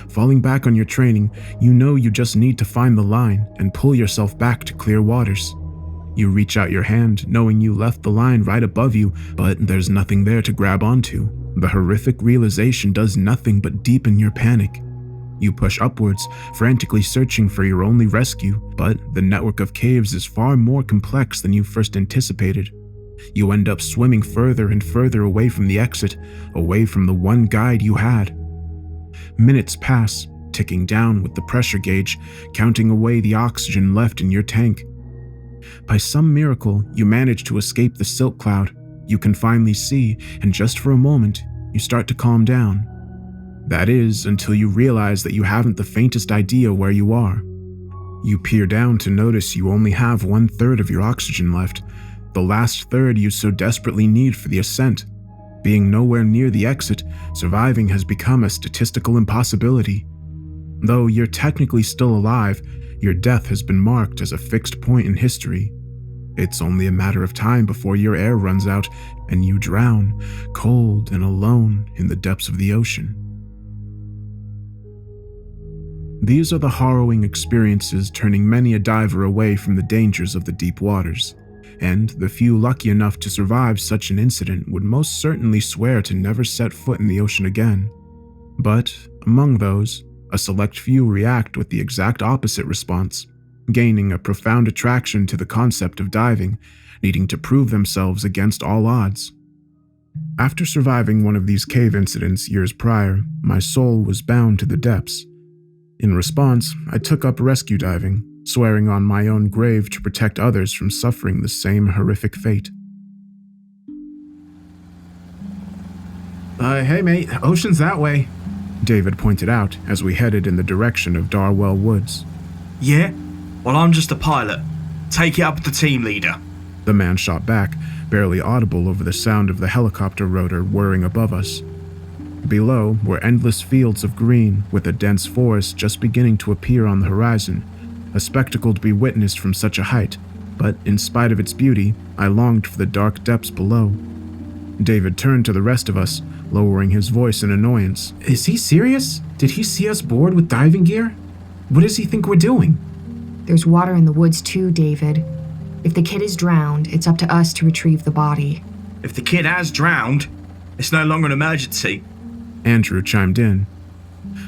S1: Falling back on your training, you know you just need to find the line and pull yourself back to clear waters. You reach out your hand, knowing you left the line right above you, but there's nothing there to grab onto. The horrific realization does nothing but deepen your panic. You push upwards, frantically searching for your only rescue, but the network of caves is far more complex than you first anticipated. You end up swimming further and further away from the exit, away from the one guide you had. Minutes pass, ticking down with the pressure gauge, counting away the oxygen left in your tank. By some miracle, you manage to escape the silt cloud. You can finally see, and just for a moment, you start to calm down. That is, until you realize that you haven't the faintest idea where you are. You peer down to notice you only have 1/3 of your oxygen left, the last third you so desperately need for the ascent. Being nowhere near the exit, surviving has become a statistical impossibility. Though you're technically still alive, your death has been marked as a fixed point in history.
S2: It's only a matter of time before your air runs out and you drown, cold and alone in the depths of the ocean. These are the harrowing experiences turning many a diver away from the dangers of the deep waters, and the few lucky enough to survive such an incident would most certainly swear to never set foot in the ocean again. But among those, a select few react with the exact opposite response, gaining a profound attraction to the concept of diving, needing to prove themselves against all odds. After surviving one of these cave incidents years prior, my soul was bound to the depths. In response, I took up rescue diving, swearing on my own grave to protect others from suffering the same horrific fate.
S1: Hey mate, ocean's that way,
S2: David pointed out as we headed in the direction of Darwell Woods.
S4: Yeah? Well, I'm just a pilot. Take it up with the team leader.
S2: The man shot back, barely audible over the sound of the helicopter rotor whirring above us. Below were endless fields of green, with a dense forest just beginning to appear on the horizon, a spectacle to be witnessed from such a height, but in spite of its beauty, I longed for the dark depths below. David turned to the rest of us, lowering his voice in annoyance.
S1: Is he serious? Did he see us bored with diving gear? What does he think we're doing?
S5: There's water in the woods too, David. If the kid is drowned, it's up to us to retrieve the body.
S4: If the kid has drowned, it's no longer an emergency.
S2: Andrew chimed in.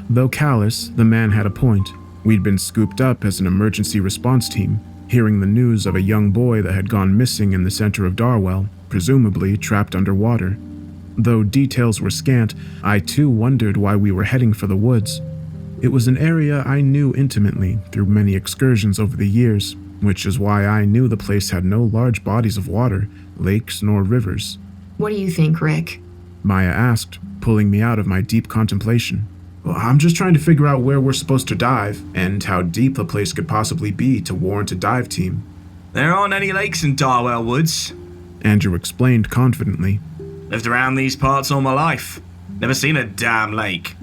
S2: Though callous, the man had a point. We'd been scooped up as an emergency response team, hearing the news of a young boy that had gone missing in the center of Darwell, presumably trapped underwater. Though details were scant, I too wondered why we were heading for the woods. It was an area I knew intimately through many excursions over the years, which is why I knew the place had no large bodies of water, lakes nor rivers.
S5: What do you think, Rick?
S2: Maya asked, pulling me out of my deep contemplation.
S1: Well, I'm just trying to figure out where we're supposed to dive, and how deep the place could possibly be to warrant a dive team.
S4: There aren't any lakes in Darwell Woods,
S2: Andrew explained confidently.
S4: Lived around these parts all my life. Never seen a damn lake.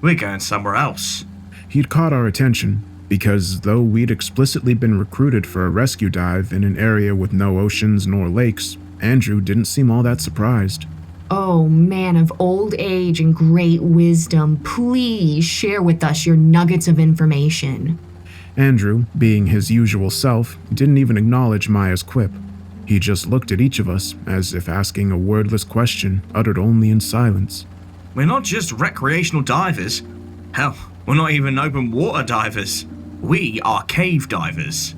S4: We're going somewhere else.
S2: He'd caught our attention, because though we'd explicitly been recruited for a rescue dive in an area with no oceans nor lakes, Andrew didn't seem all that surprised.
S5: Oh, man of old age and great wisdom, please share with us your nuggets of information.
S2: Andrew, being his usual self, didn't even acknowledge Maya's quip. He just looked at each of us, as if asking a wordless question uttered only in silence.
S4: We're not just recreational divers. Hell, we're not even open water divers. We are cave divers.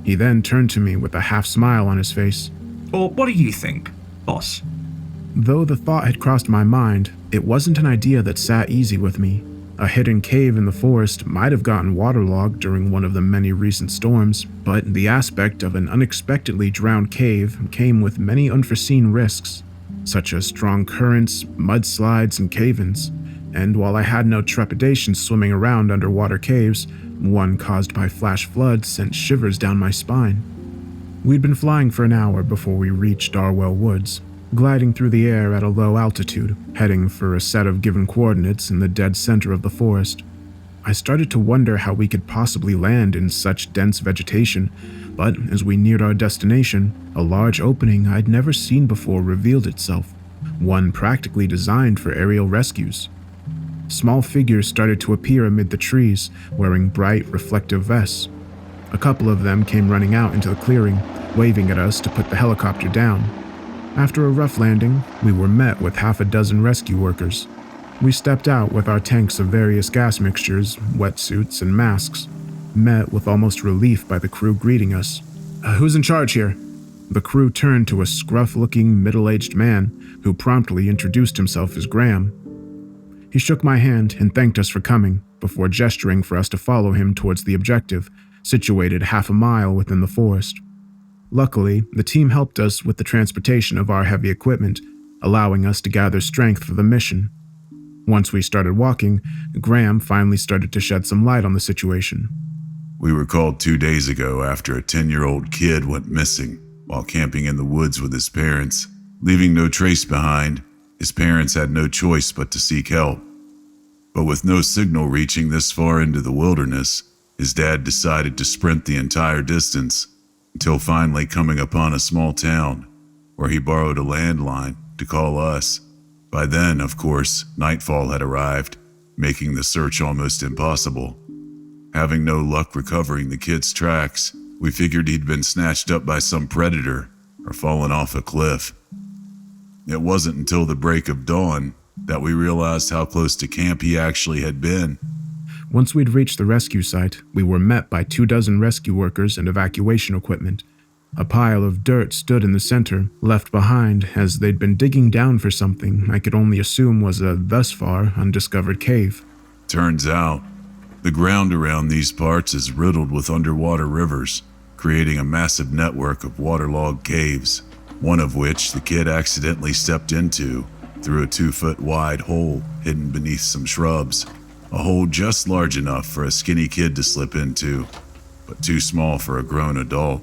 S2: He then turned to me with a half smile on his face.
S4: Or what do you think, boss?
S2: Though the thought had crossed my mind, it wasn't an idea that sat easy with me. A hidden cave in the forest might have gotten waterlogged during one of the many recent storms, but the aspect of an unexpectedly drowned cave came with many unforeseen risks, such as strong currents, mudslides, and cave-ins. And while I had no trepidation swimming around underwater caves, one caused by flash floods sent shivers down my spine. We'd been flying for an hour before we reached Darwell Woods, gliding through the air at a low altitude, heading for a set of given coordinates in the dead center of the forest. I started to wonder how we could possibly land in such dense vegetation, but as we neared our destination, a large opening I'd never seen before revealed itself, one practically designed for aerial rescues. Small figures started to appear amid the trees, wearing bright, reflective vests. A couple of them came running out into the clearing, waving at us to put the helicopter down. After a rough landing, we were met with half a dozen rescue workers. We stepped out with our tanks of various gas mixtures, wetsuits, and masks, met with almost relief by the crew greeting us.
S1: Who's in charge here?
S2: The crew turned to a scruff-looking, middle-aged man who promptly introduced himself as Graham. He shook my hand and thanked us for coming, before gesturing for us to follow him towards the objective, situated half a mile within the forest. Luckily, the team helped us with the transportation of our heavy equipment, allowing us to gather strength for the mission. Once we started walking, Graham finally started to shed some light on the situation.
S6: We were called 2 days ago after a 10-year-old kid went missing while camping in the woods with his parents. Leaving no trace behind, his parents had no choice but to seek help. But with no signal reaching this far into the wilderness, his dad decided to sprint the entire distance. until finally coming upon a small town where he borrowed a landline to call us. By then, of course, nightfall had arrived, making the search almost impossible. Having no luck recovering the kid's tracks, we figured he'd been snatched up by some predator or fallen off a cliff. It wasn't until the break of dawn that we realized how close to camp he actually had been.
S1: Once we'd reached the rescue site, we were met by 24 rescue workers and evacuation equipment. A pile of dirt stood in the center, left behind as they'd been digging down for something I could only assume was a thus far undiscovered cave.
S6: Turns out, the ground around these parts is riddled with underwater rivers, creating a massive network of waterlogged caves, one of which the kid accidentally stepped into through a 2-foot-wide hole hidden beneath some shrubs. A hole just large enough for a skinny kid to slip into, but too small for a grown adult.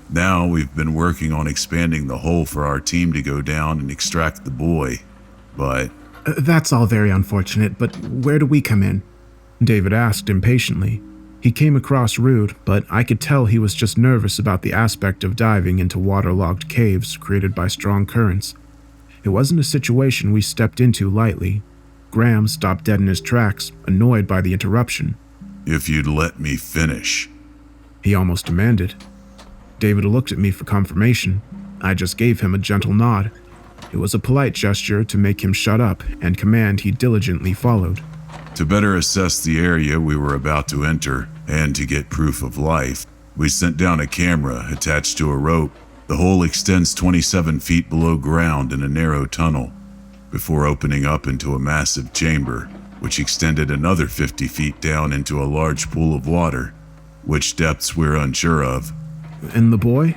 S6: Now we've been working on expanding the hole for our team to go down and extract the boy, but...
S1: That's all very unfortunate, but where do we come in? David asked impatiently. He came across rude, but I could tell he was just nervous about the aspect of diving into waterlogged caves created by strong currents. It wasn't a situation we stepped into lightly. Graham stopped dead in his tracks, annoyed by the interruption.
S6: If you'd let me finish,
S1: he almost demanded. David looked at me for confirmation. I just gave him a gentle nod. It was a polite gesture to make him shut up, and command he diligently followed.
S6: To better assess the area we were about to enter, and to get proof of life, we sent down a camera attached to a rope. The hole extends 27 feet below ground in a narrow tunnel, before opening up into a massive chamber, which extended another 50 feet down into a large pool of water, which depths we're unsure of.
S1: And the boy?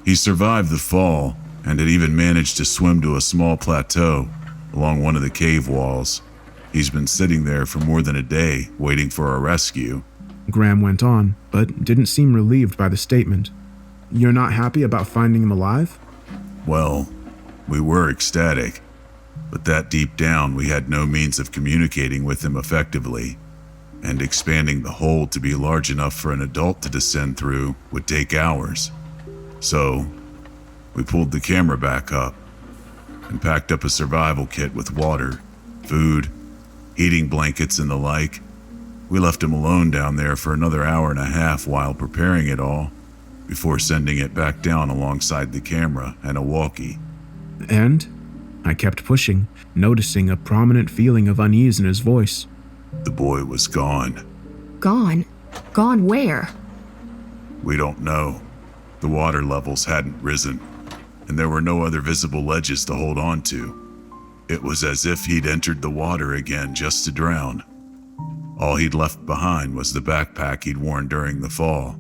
S6: He survived the fall, and had even managed to swim to a small plateau along one of the cave walls. He's been sitting there for more than a day, waiting for our rescue.
S1: Graham went on, but didn't seem relieved by the statement. You're not happy about finding him alive?
S6: Well, we were ecstatic, but that deep down we had no means of communicating with him effectively, and expanding the hole to be large enough for an adult to descend through would take hours. So, we pulled the camera back up and packed up a survival kit with water, food, heating blankets, and the like. We left him alone down there for another hour and a half while preparing it all, before sending it back down alongside the camera and a walkie.
S1: And? I kept pushing, noticing a prominent feeling of unease in his voice.
S6: The boy was gone.
S5: Gone? Gone where?
S6: We don't know. The water levels hadn't risen, and there were no other visible ledges to hold on to. It was as if he'd entered the water again just to drown. All he'd left behind was the backpack he'd worn during the fall.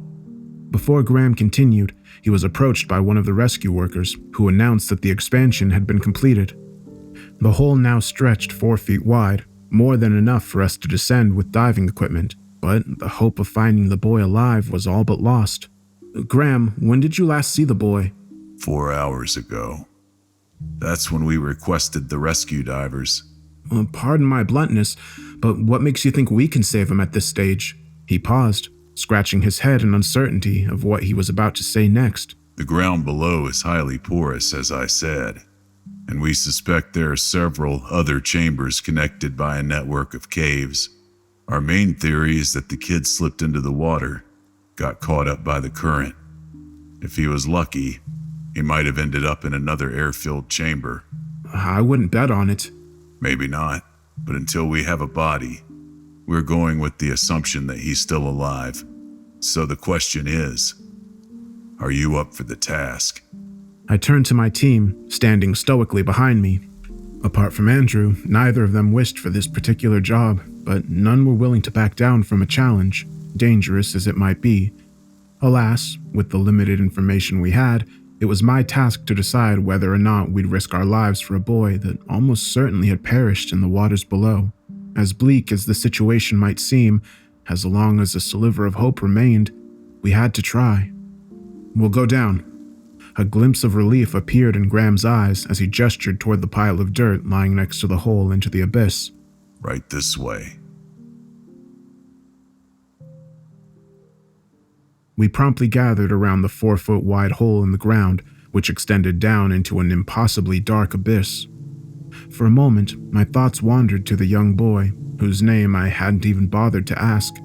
S1: Before Graham continued, he was approached by one of the rescue workers, who announced that the expansion had been completed. The hole now stretched 4 feet wide, more than enough for us to descend with diving equipment, but the hope of finding the boy alive was all but lost. Graham, when did you last see the boy?
S6: 4 hours ago. That's when we requested the rescue divers.
S1: Pardon my bluntness, but what makes you think we can save him at this stage? He paused, scratching his head in uncertainty of what he was about to say next.
S6: The ground below is highly porous, as I said, and we suspect there are several other chambers connected by a network of caves. Our main theory is that the kid slipped into the water, got caught up by the current. If he was lucky, he might have ended up in another air-filled chamber.
S1: I wouldn't bet on it.
S6: Maybe not, but until we have a body, we're going with the assumption that he's still alive. So the question is, are you up for the task?
S1: I turned to my team, standing stoically behind me. Apart from Andrew, neither of them wished for this particular job, but none were willing to back down from a challenge, dangerous as it might be. Alas, with the limited information we had, it was my task to decide whether or not we'd risk our lives for a boy that almost certainly had perished in the waters below. As bleak as the situation might seem, as long as a sliver of hope remained, we had to try. We'll go down. A glimpse of relief appeared in Graham's eyes as he gestured toward the pile of dirt lying next to the hole into the abyss.
S6: Right this way.
S1: We promptly gathered around the 4-foot wide hole in the ground, which extended down into an impossibly dark abyss. For a moment, my thoughts wandered to the young boy, whose name I hadn't even bothered to ask.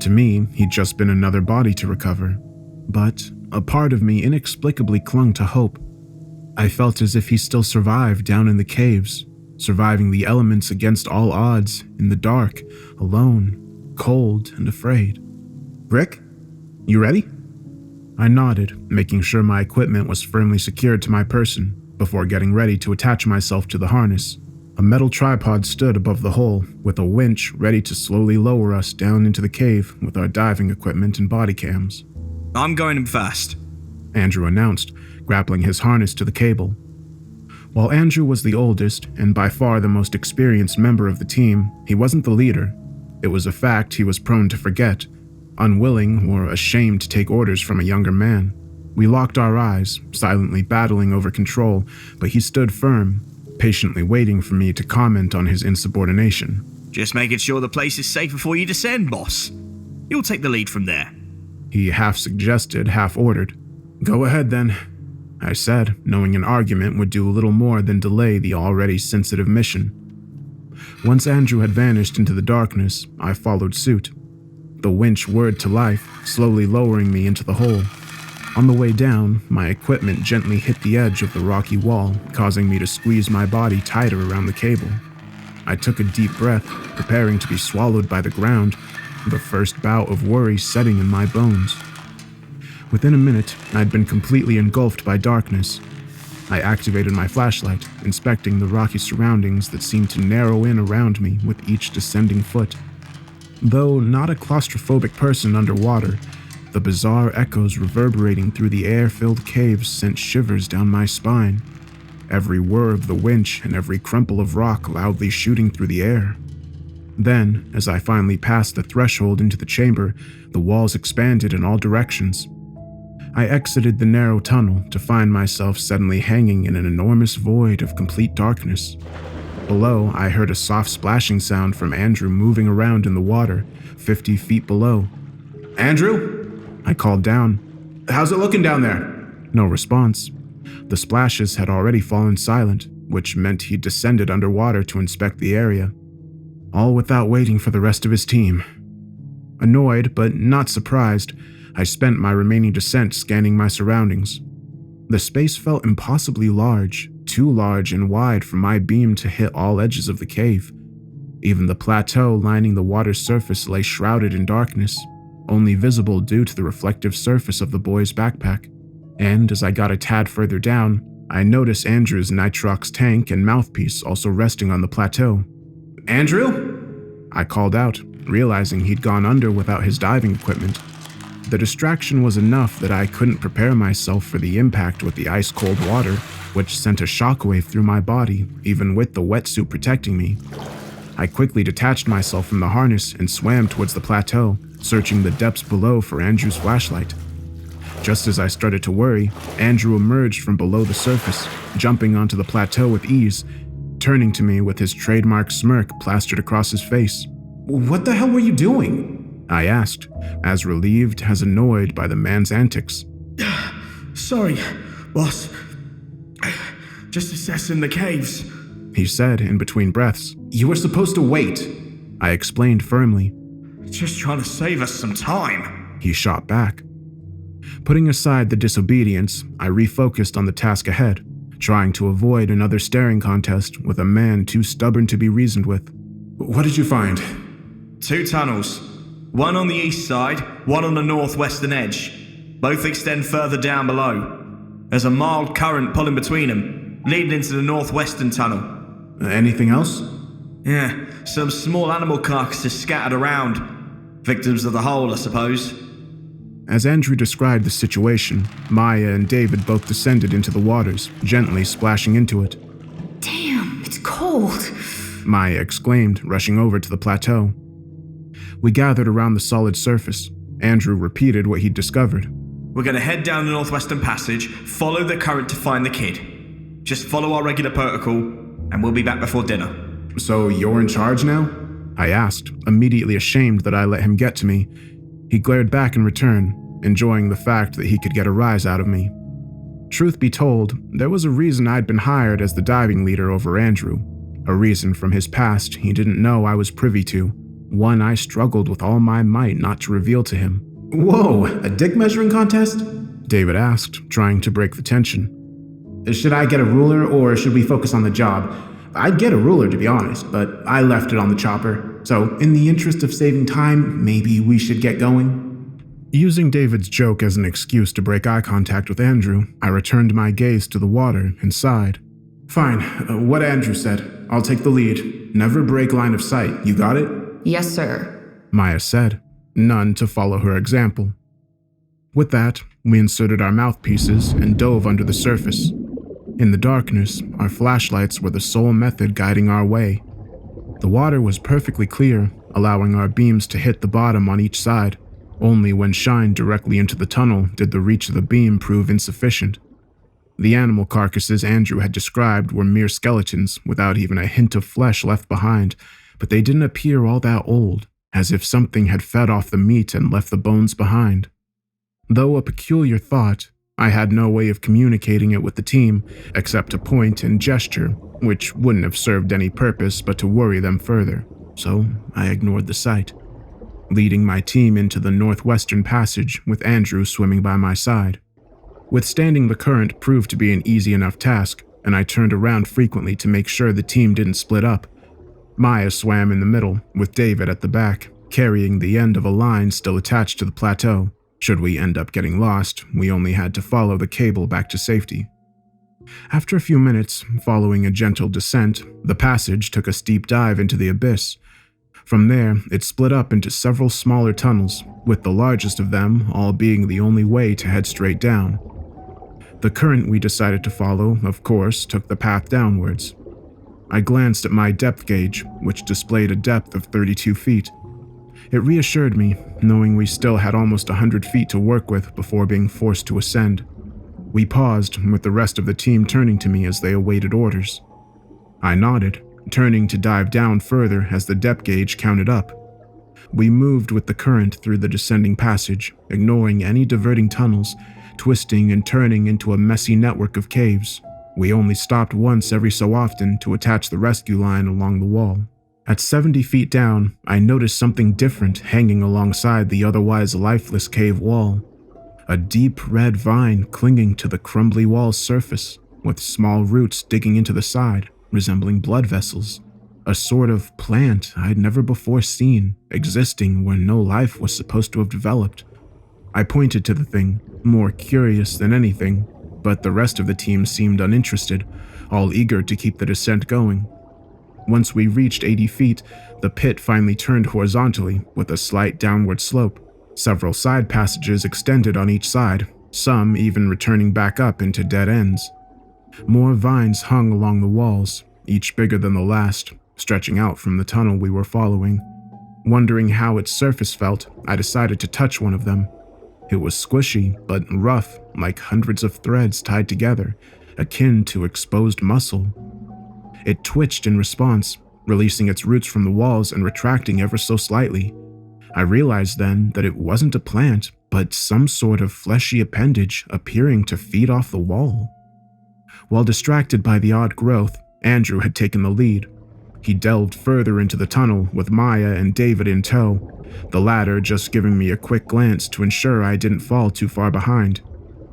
S1: To me, he'd just been another body to recover, but a part of me inexplicably clung to hope. I felt as if he still survived down in the caves, surviving the elements against all odds, in the dark, alone, cold, and afraid. "Rick, you ready?" I nodded, making sure my equipment was firmly secured to my person, before getting ready to attach myself to the harness. A metal tripod stood above the hole, with a winch ready to slowly lower us down into the cave with our diving equipment and body cams.
S4: I'm going in first,
S1: Andrew announced, grappling his harness to the cable. While Andrew was the oldest and by far the most experienced member of the team, he wasn't the leader. It was a fact he was prone to forget, unwilling or ashamed to take orders from a younger man. We locked our eyes, silently battling over control, but he stood firm, patiently waiting for me to comment on his insubordination.
S4: Just making sure the place is safe before you descend, boss. You'll take the lead from there.
S1: He half suggested, half ordered. "Go ahead then," I said, knowing an argument would do little more than delay the already sensitive mission. Once Andrew had vanished into the darkness, I followed suit. The winch whirred to life, slowly lowering me into the hole. On the way down, my equipment gently hit the edge of the rocky wall, causing me to squeeze my body tighter around the cable. I took a deep breath, preparing to be swallowed by the ground, the first bout of worry setting in my bones. Within a minute, I'd been completely engulfed by darkness. I activated my flashlight, inspecting the rocky surroundings that seemed to narrow in around me with each descending foot. Though not a claustrophobic person underwater, the bizarre echoes reverberating through the air-filled caves sent shivers down my spine, every whir of the winch and every crumple of rock loudly shooting through the air. Then, as I finally passed the threshold into the chamber, the walls expanded in all directions. I exited the narrow tunnel to find myself suddenly hanging in an enormous void of complete darkness. Below, I heard a soft splashing sound from Andrew moving around in the water, 50 feet below. "Andrew?" I called down. "How's it looking down there?" No response. The splashes had already fallen silent, which meant he'd descended underwater to inspect the area, all without waiting for the rest of his team. Annoyed, but not surprised, I spent my remaining descent scanning my surroundings. The space felt impossibly large, too large and wide for my beam to hit all edges of the cave. Even the plateau lining the water's surface lay shrouded in darkness, only visible due to the reflective surface of the boy's backpack. And as I got a tad further down, I noticed Andrew's nitrox tank and mouthpiece also resting on the plateau. "Andrew?" I called out, realizing he'd gone under without his diving equipment. The distraction was enough that I couldn't prepare myself for the impact with the ice-cold water, which sent a shockwave through my body, even with the wetsuit protecting me. I quickly detached myself from the harness and swam towards the plateau, searching the depths below for Andrew's flashlight. Just as I started to worry, Andrew emerged from below the surface, jumping onto the plateau with ease, turning to me with his trademark smirk plastered across his face. "What the hell were you doing?" I asked, as relieved as annoyed by the man's antics.
S4: Sorry, boss. Just assessing the caves,
S1: he said in between breaths. "You were supposed to wait," I explained firmly.
S4: Just trying to save us some time,
S1: he shot back. Putting aside the disobedience, I refocused on the task ahead, trying to avoid another staring contest with a man too stubborn to be reasoned with. "What did you find?"
S4: 2 tunnels. One on the east side, one on the northwestern edge. Both extend further down below. There's a mild current pulling between them, leading into the northwestern tunnel.
S1: Anything else?
S4: Yeah, some small animal carcasses scattered around. Victims of the hole, I suppose.
S1: As Andrew described the situation, Maya and David both descended into the waters, gently splashing into it.
S5: Damn, it's cold.
S1: Maya exclaimed, rushing over to the plateau. We gathered around the solid surface. Andrew repeated what he'd discovered.
S4: We're going to head down the northwestern passage, follow the current to find the kid. Just follow our regular protocol, and we'll be back before dinner.
S1: So you're in charge now? I asked, immediately ashamed that I let him get to me. He glared back in return, enjoying the fact that he could get a rise out of me. Truth be told, there was a reason I'd been hired as the diving leader over Andrew, a reason from his past he didn't know I was privy to, one I struggled with all my might not to reveal to him.
S7: Whoa, a dick measuring contest?
S1: David asked, trying to break the tension.
S7: Should I get a ruler or should we focus on the job? I'd get a ruler to be honest, but I left it on the chopper. So in the interest of saving time, maybe we should get going?
S1: Using David's joke as an excuse to break eye contact with Andrew, I returned my gaze to the water and sighed.
S7: Fine, what Andrew said. I'll take the lead. Never break line of sight, you got it?
S5: Yes, sir.
S1: Maya said, none to follow her example. With that, we inserted our mouthpieces and dove under the surface. In the darkness, our flashlights were the sole method guiding our way. The water was perfectly clear, allowing our beams to hit the bottom on each side. Only when shined directly into the tunnel did the reach of the beam prove insufficient. The animal carcasses Andrew had described were mere skeletons without even a hint of flesh left behind, but they didn't appear all that old, as if something had fed off the meat and left the bones behind. Though a peculiar thought, I had no way of communicating it with the team, except to point and gesture, which wouldn't have served any purpose but to worry them further, so I ignored the sight, leading my team into the northwestern passage with Andrew swimming by my side. Withstanding the current proved to be an easy enough task, and I turned around frequently to make sure the team didn't split up. Maya swam in the middle, with David at the back, carrying the end of a line still attached to the plateau. Should we end up getting lost, we only had to follow the cable back to safety. After a few minutes, following a gentle descent, the passage took a steep dive into the abyss. From there, it split up into several smaller tunnels, with the largest of them all being the only way to head straight down. The current we decided to follow, of course, took the path downwards. I glanced at my depth gauge, which displayed a depth of 32 feet. It reassured me, knowing we still had almost 100 feet to work with before being forced to ascend. We paused, with the rest of the team turning to me as they awaited orders. I nodded, turning to dive down further as the depth gauge counted up. We moved with the current through the descending passage, ignoring any diverting tunnels, twisting and turning into a messy network of caves. We only stopped once every so often to attach the rescue line along the wall. At 70 feet down, I noticed something different hanging alongside the otherwise lifeless cave wall. A deep red vine clinging to the crumbly wall's surface, with small roots digging into the side, resembling blood vessels. A sort of plant I'd never before seen, existing where no life was supposed to have developed. I pointed to the thing, more curious than anything, but the rest of the team seemed uninterested, all eager to keep the descent going. Once we reached 80 feet, the pit finally turned horizontally with a slight downward slope. Several side passages extended on each side, some even returning back up into dead ends. More vines hung along the walls, each bigger than the last, stretching out from the tunnel we were following. Wondering how its surface felt, I decided to touch one of them. It was squishy, but rough, like hundreds of threads tied together, akin to exposed muscle. It twitched in response, releasing its roots from the walls and retracting ever so slightly. I realized then that it wasn't a plant, but some sort of fleshy appendage appearing to feed off the wall. While distracted by the odd growth, Andrew had taken the lead. He delved further into the tunnel with Maya and David in tow, the latter just giving me a quick glance to ensure I didn't fall too far behind.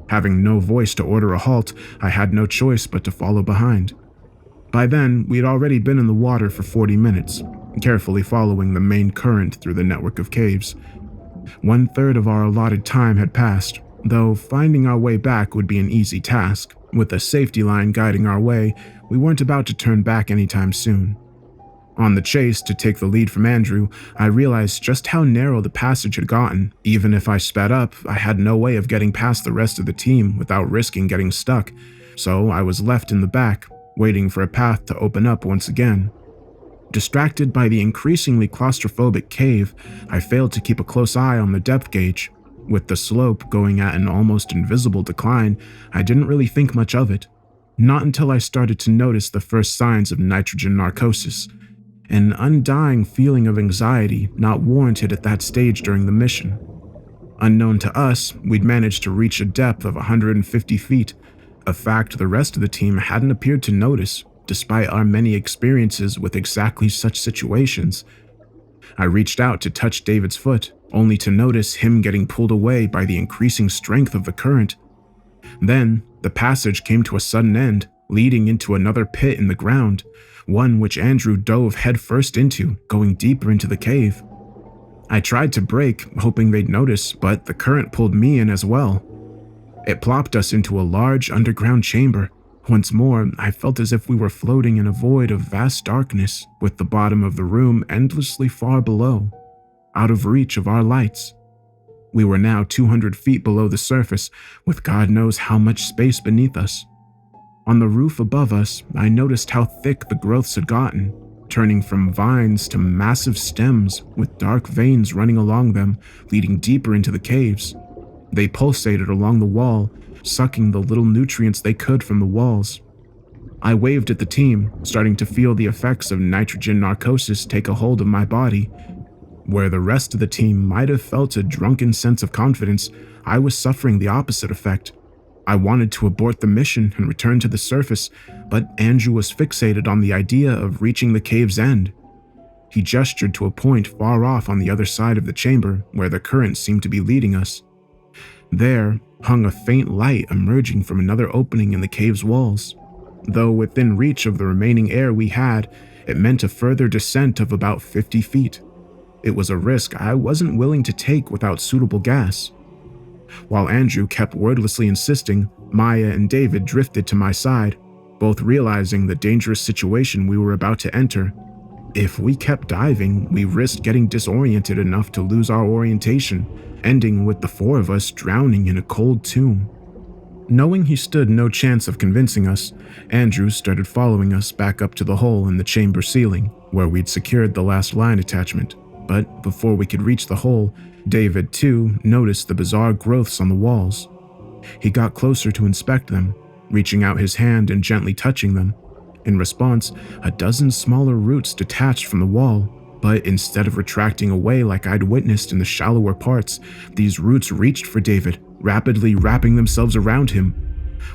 S1: Having no voice to order a halt, I had no choice but to follow behind. By then, we'd already been in the water for 40 minutes, carefully following the main current through the network of caves. 1/3 of our allotted time had passed, though finding our way back would be an easy task. With a safety line guiding our way, we weren't about to turn back anytime soon. On the chase to take the lead from Andrew, I realized just how narrow the passage had gotten. Even if I sped up, I had no way of getting past the rest of the team without risking getting stuck, so I was left in the back, waiting for a path to open up once again. Distracted by the increasingly claustrophobic cave, I failed to keep a close eye on the depth gauge. With the slope going at an almost invisible decline, I didn't really think much of it. Not until I started to notice the first signs of nitrogen narcosis, an undying feeling of anxiety not warranted at that stage during the mission. Unknown to us, we'd managed to reach a depth of 150 feet, a fact the rest of the team hadn't appeared to notice, despite our many experiences with exactly such situations. I reached out to touch David's foot, only to notice him getting pulled away by the increasing strength of the current. Then, the passage came to a sudden end, leading into another pit in the ground, one which Andrew dove headfirst into, going deeper into the cave. I tried to brake, hoping they'd notice, but the current pulled me in as well. It plopped us into a large underground chamber. Once more, I felt as if we were floating in a void of vast darkness, with the bottom of the room endlessly far below, out of reach of our lights. We were now 200 feet below the surface, with God knows how much space beneath us. On the roof above us, I noticed how thick the growths had gotten, turning from vines to massive stems with dark veins running along them, leading deeper into the caves. They pulsated along the wall, sucking the little nutrients they could from the walls. I waved at the team, starting to feel the effects of nitrogen narcosis take a hold of my body. Where the rest of the team might have felt a drunken sense of confidence, I was suffering the opposite effect. I wanted to abort the mission and return to the surface, but Andrew was fixated on the idea of reaching the cave's end. He gestured to a point far off on the other side of the chamber where the current seemed to be leading us. There hung a faint light emerging from another opening in the cave's walls. Though within reach of the remaining air we had, it meant a further descent of about 50 feet. It was a risk I wasn't willing to take without suitable gas. While Andrew kept wordlessly insisting, Maya and David drifted to my side, both realizing the dangerous situation we were about to enter. If we kept diving, we risked getting disoriented enough to lose our orientation, ending with the four of us drowning in a cold tomb. Knowing he stood no chance of convincing us, Andrew started following us back up to the hole in the chamber ceiling, where we'd secured the last line attachment. But before we could reach the hole, David, too, noticed the bizarre growths on the walls. He got closer to inspect them, reaching out his hand and gently touching them. In response, a dozen smaller roots detached from the wall, but instead of retracting away like I'd witnessed in the shallower parts, these roots reached for David, rapidly wrapping themselves around him.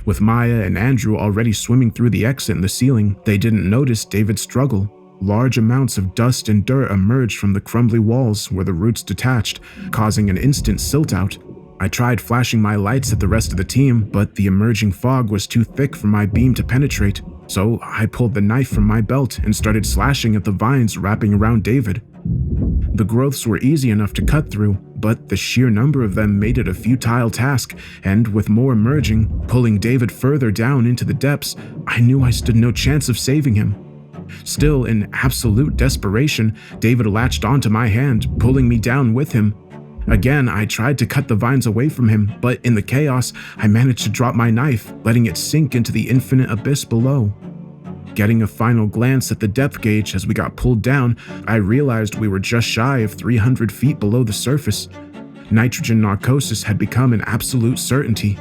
S1: With Maya and Andrew already swimming through the exit in the ceiling, they didn't notice David's struggle. Large amounts of dust and dirt emerged from the crumbly walls where the roots detached, causing an instant silt-out. I tried flashing my lights at the rest of the team, but the emerging fog was too thick for my beam to penetrate, so I pulled the knife from my belt and started slashing at the vines wrapping around David. The growths were easy enough to cut through, but the sheer number of them made it a futile task, and with more emerging, pulling David further down into the depths, I knew I stood no chance of saving him. Still, in absolute desperation, David latched onto my hand, pulling me down with him. Again, I tried to cut the vines away from him, but in the chaos, I managed to drop my knife, letting it sink into the infinite abyss below. Getting a final glance at the depth gauge as we got pulled down, I realized we were just shy of 300 feet below the surface. Nitrogen narcosis had become an absolute certainty.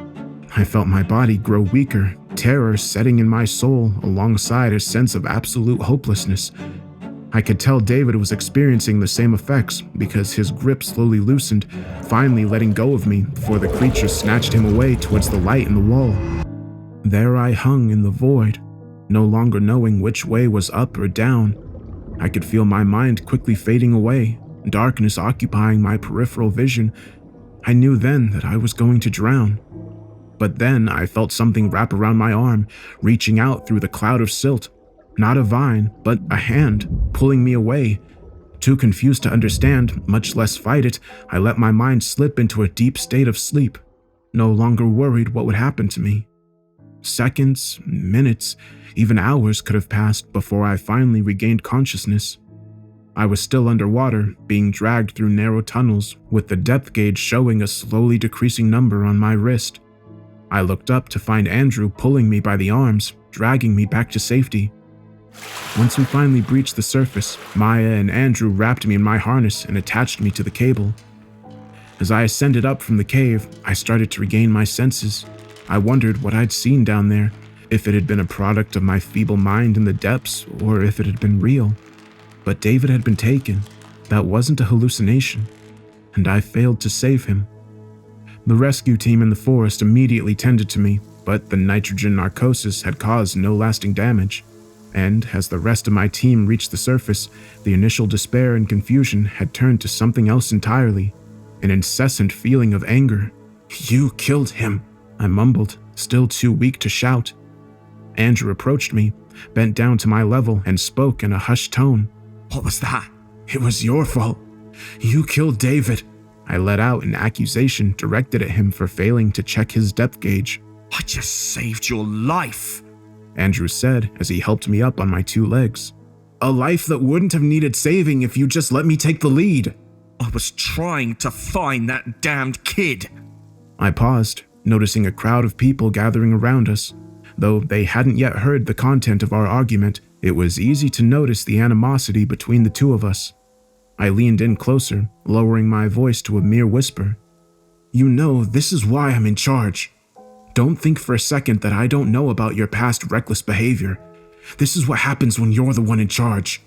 S1: I felt my body grow weaker, terror setting in my soul alongside a sense of absolute hopelessness. I could tell David was experiencing the same effects because his grip slowly loosened, finally letting go of me before the creature snatched him away towards the light in the wall. There I hung in the void, no longer knowing which way was up or down. I could feel my mind quickly fading away, darkness occupying my peripheral vision. I knew then that I was going to drown. But then I felt something wrap around my arm, reaching out through the cloud of silt. Not a vine, but a hand, pulling me away. Too confused to understand, much less fight it, I let my mind slip into a deep state of sleep, no longer worried what would happen to me. Seconds, minutes, even hours could have passed before I finally regained consciousness. I was still underwater, being dragged through narrow tunnels, with the depth gauge showing a slowly decreasing number on my wrist. I looked up to find Andrew pulling me by the arms, dragging me back to safety. Once we finally breached the surface, Maya and Andrew wrapped me in my harness and attached me to the cable. As I ascended up from the cave, I started to regain my senses. I wondered what I'd seen down there, if it had been a product of my feeble mind in the depths, or if it had been real. But David had been taken. That wasn't a hallucination, and I failed to save him. The rescue team in the forest immediately tended to me, but the nitrogen narcosis had caused no lasting damage. And as the rest of my team reached the surface, the initial despair and confusion had turned to something else entirely, an incessant feeling of anger. "You killed him," I mumbled, still too weak to shout. Andrew approached me, bent down to my level, and spoke in a hushed tone.
S4: What was that?
S1: "It was your fault. You killed David." I let out an accusation directed at him for failing to check his depth gauge.
S4: I just saved your life,
S1: Andrew said as he helped me up on my 2 legs. "A life that wouldn't have needed saving if you just let me take the lead."
S4: I was trying to find that damned kid.
S1: I paused, noticing a crowd of people gathering around us. Though they hadn't yet heard the content of our argument, it was easy to notice the animosity between the two of us. I leaned in closer, lowering my voice to a mere whisper. "You know, this is why I'm in charge. Don't think for a second that I don't know about your past reckless behavior. This is what happens when you're the one in charge."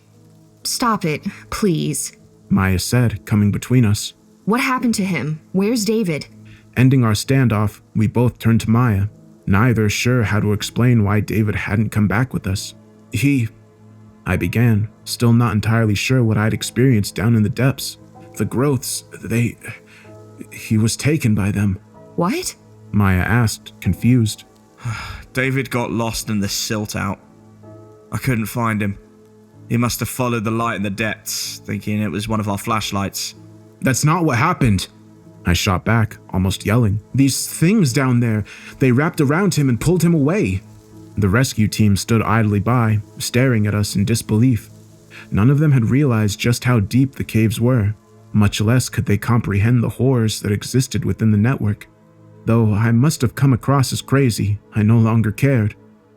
S5: Stop it, please.
S1: Maya said, coming between us.
S5: What happened to him? Where's David?
S1: Ending our standoff, we both turned to Maya, neither sure how to explain why David hadn't come back with us. I began, still not entirely sure what I'd experienced down in the depths. The growths, he was taken by them.
S5: What?
S1: Maya asked, confused.
S4: David got lost in the silt out. I couldn't find him. He must have followed the light in the depths, thinking it was one of our flashlights.
S1: That's not what happened. I shot back, almost yelling. These things down there, they wrapped around him and pulled him away. The rescue team stood idly by, staring at us in disbelief. None of them had realized just how deep the caves were, much less could they comprehend the horrors that existed within the network. Though I must have come across as crazy, I no longer cared.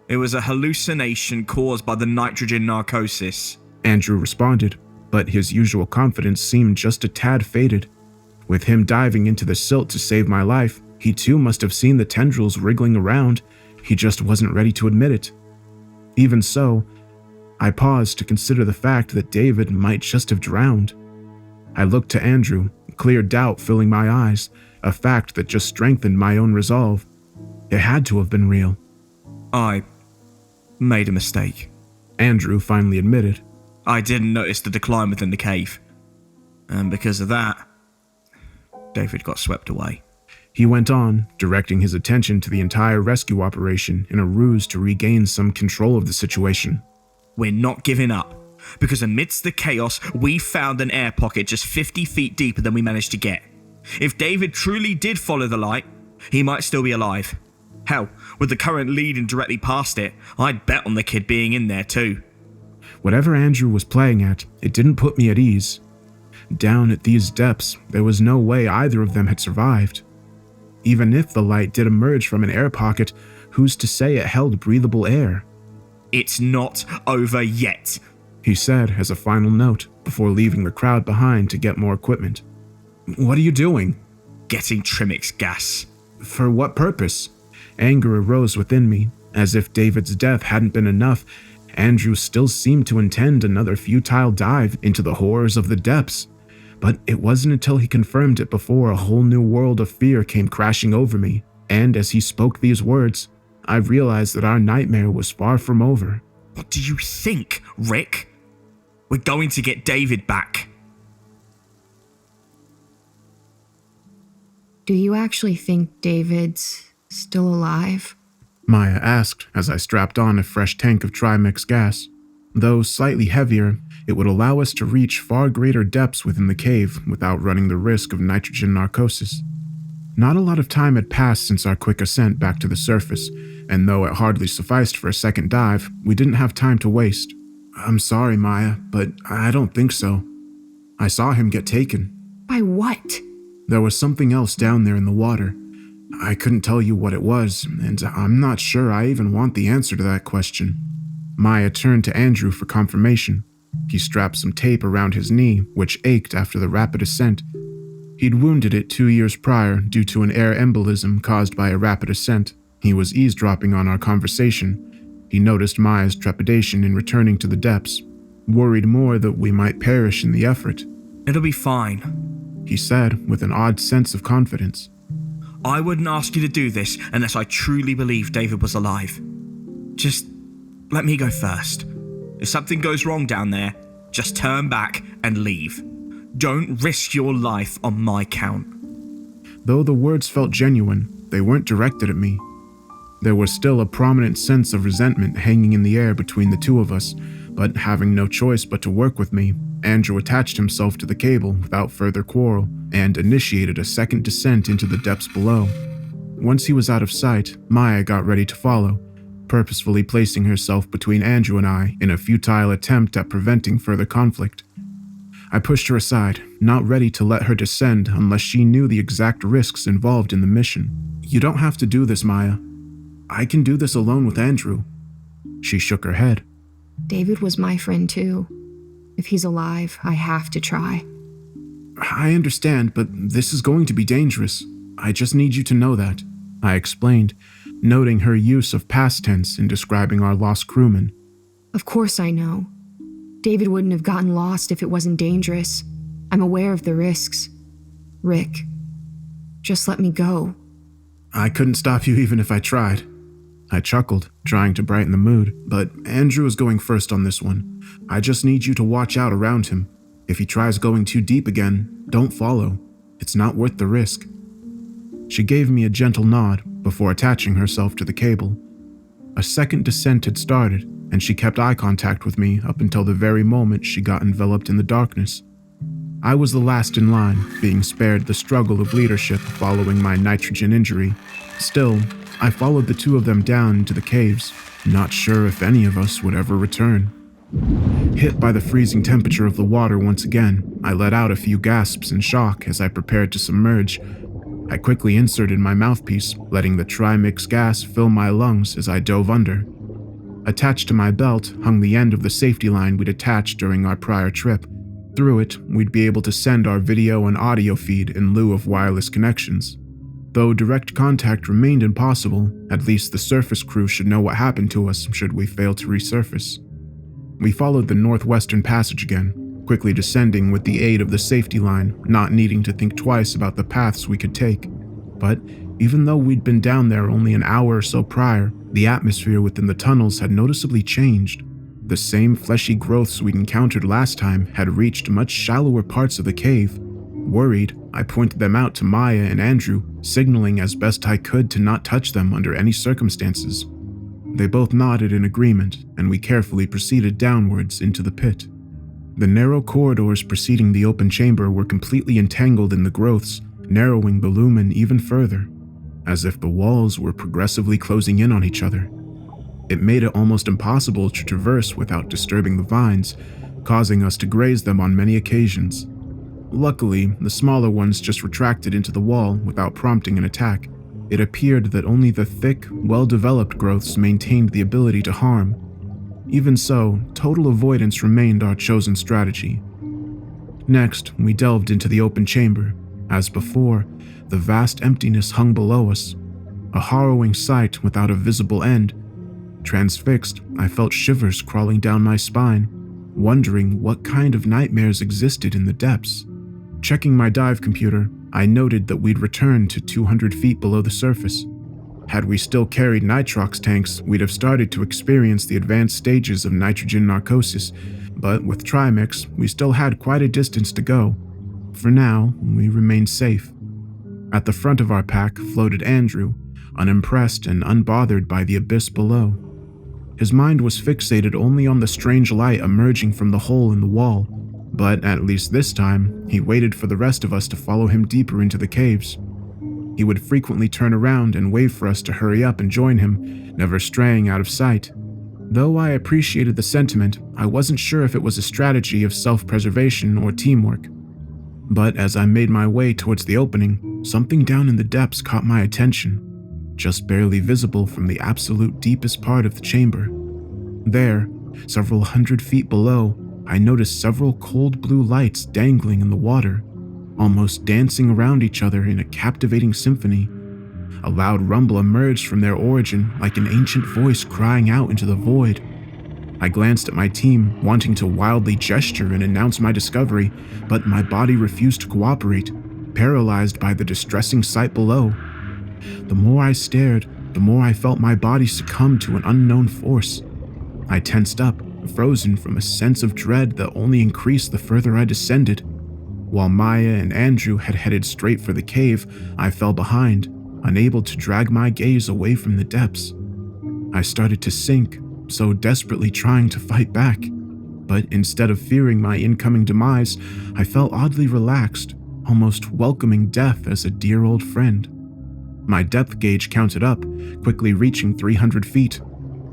S4: It was a hallucination caused by the nitrogen narcosis,
S1: Andrew responded, but his usual confidence seemed just a tad faded. With him diving into the silt to save my life, he too must have seen the tendrils wriggling around. He just wasn't ready to admit it. Even so, I paused to consider the fact that David might just have drowned. I looked to Andrew, clear doubt filling my eyes, a fact that just strengthened my own resolve. It had to have been real.
S4: I made a mistake.
S1: Andrew finally admitted.
S4: I didn't notice the decline within the cave. And because of that, David got swept away.
S1: He went on, directing his attention to the entire rescue operation in a ruse to regain some control of the situation.
S4: We're not giving up, because amidst the chaos, we found an air pocket just 50 feet deeper than we managed to get. If David truly did follow the light, he might still be alive. Hell, with the current leading directly past it, I'd bet on the kid being in there too.
S1: Whatever Andrew was playing at, it didn't put me at ease. Down at these depths, there was no way either of them had survived. Even if the light did emerge from an air pocket, who's to say it held breathable air?
S4: It's not over yet,
S1: he said as a final note before leaving the crowd behind to get more equipment. What are you doing?
S4: Getting Trimix gas.
S1: For what purpose? Anger arose within me. As if David's death hadn't been enough, Andrew still seemed to intend another futile dive into the horrors of the depths. But it wasn't until he confirmed it before a whole new world of fear came crashing over me, and as he spoke these words, I realized that our nightmare was far from over.
S4: What do you think, Rick? We're going to get David back.
S5: Do you actually think David's still alive?
S1: Maya asked as I strapped on a fresh tank of Trimix gas. Though slightly heavier, it would allow us to reach far greater depths within the cave without running the risk of nitrogen narcosis. Not a lot of time had passed since our quick ascent back to the surface, and though it hardly sufficed for a second dive, we didn't have time to waste. I'm sorry, Maya, but I don't think so. I saw him get taken.
S5: By what?
S1: There was something else down there in the water. I couldn't tell you what it was, and I'm not sure I even want the answer to that question. Maya turned to Andrew for confirmation. He strapped some tape around his knee, which ached after the rapid ascent. He'd wounded it 2 years prior due to an air embolism caused by a rapid ascent. He was eavesdropping on our conversation. He noticed Maya's trepidation in returning to the depths, worried more that we might perish in the effort.
S4: It'll be fine,
S1: he said with an odd sense of confidence.
S4: I wouldn't ask you to do this unless I truly believed David was alive. Just let me go first. If something goes wrong down there, just turn back and leave. Don't risk your life on my count.
S1: Though the words felt genuine, they weren't directed at me. There was still a prominent sense of resentment hanging in the air between the two of us, but having no choice but to work with me, Andrew attached himself to the cable without further quarrel and initiated a second descent into the depths below. Once he was out of sight, Maya got ready to follow, purposefully placing herself between Andrew and I in a futile attempt at preventing further conflict. I pushed her aside, not ready to let her descend unless she knew the exact risks involved in the mission. "You don't have to do this, Maya. I can do this alone with Andrew." She shook her head.
S5: David was my friend too. If he's alive, I have to try.
S1: "I understand, but this is going to be dangerous. I just need you to know that," I explained, noting her use of past tense in describing our lost crewman.
S5: Of course I know. David wouldn't have gotten lost if it wasn't dangerous. I'm aware of the risks. Rick, just let me go.
S1: "I couldn't stop you even if I tried." I chuckled, trying to brighten the mood, but Andrew is going first on this one. I just need you to watch out around him. If he tries going too deep again, don't follow. It's not worth the risk. She gave me a gentle nod before attaching herself to the cable. A second descent had started, and she kept eye contact with me up until the very moment she got enveloped in the darkness. I was the last in line, being spared the struggle of leadership following my nitrogen injury. Still, I followed the two of them down into the caves, not sure if any of us would ever return. Hit by the freezing temperature of the water once again, I let out a few gasps in shock as I prepared to submerge. I quickly inserted my mouthpiece, letting the trimix gas fill my lungs as I dove under. Attached to my belt hung the end of the safety line we'd attached during our prior trip. Through it, we'd be able to send our video and audio feed in lieu of wireless connections. Though direct contact remained impossible, at least the surface crew should know what happened to us should we fail to resurface. We followed the northwestern passage again, quickly descending with the aid of the safety line, not needing to think twice about the paths we could take. But even though we'd been down there only an hour or so prior, the atmosphere within the tunnels had noticeably changed. The same fleshy growths we'd encountered last time had reached much shallower parts of the cave. Worried, I pointed them out to Maya and Andrew, signaling as best I could to not touch them under any circumstances. They both nodded in agreement, and we carefully proceeded downwards into the pit. The narrow corridors preceding the open chamber were completely entangled in the growths, narrowing the lumen even further, as if the walls were progressively closing in on each other. It made it almost impossible to traverse without disturbing the vines, causing us to graze them on many occasions. Luckily, the smaller ones just retracted into the wall without prompting an attack. It appeared that only the thick, well-developed growths maintained the ability to harm. Even so, total avoidance remained our chosen strategy. Next, we delved into the open chamber. As before, the vast emptiness hung below us, a harrowing sight without a visible end. Transfixed, I felt shivers crawling down my spine, wondering what kind of nightmares existed in the depths. Checking my dive computer, I noted that we'd returned to 200 feet below the surface. Had we still carried nitrox tanks, we'd have started to experience the advanced stages of nitrogen narcosis, but with Trimix, we still had quite a distance to go. For now, we remained safe. At the front of our pack floated Andrew, unimpressed and unbothered by the abyss below. His mind was fixated only on the strange light emerging from the hole in the wall, but at least this time, he waited for the rest of us to follow him deeper into the caves. He would frequently turn around and wave for us to hurry up and join him, never straying out of sight. Though I appreciated the sentiment, I wasn't sure if it was a strategy of self-preservation or teamwork. But as I made my way towards the opening, something down in the depths caught my attention, just barely visible from the absolute deepest part of the chamber. There, several hundred feet below, I noticed several cold blue lights dangling in the water, almost dancing around each other in a captivating symphony. A loud rumble emerged from their origin like an ancient voice crying out into the void. I glanced at my team, wanting to wildly gesture and announce my discovery, but my body refused to cooperate, paralyzed by the distressing sight below.
S7: the more I stared, the more I felt my body succumb to an unknown force. I tensed up, frozen from a sense of dread that only increased the further I descended. While Maya and Andrew had headed straight for the cave, I fell behind, unable to drag my gaze away from the depths. I started to sink, so desperately trying to fight back. But instead of fearing my incoming demise, I felt oddly relaxed, almost welcoming death as a dear old friend. My depth gauge counted up, quickly reaching 300 feet,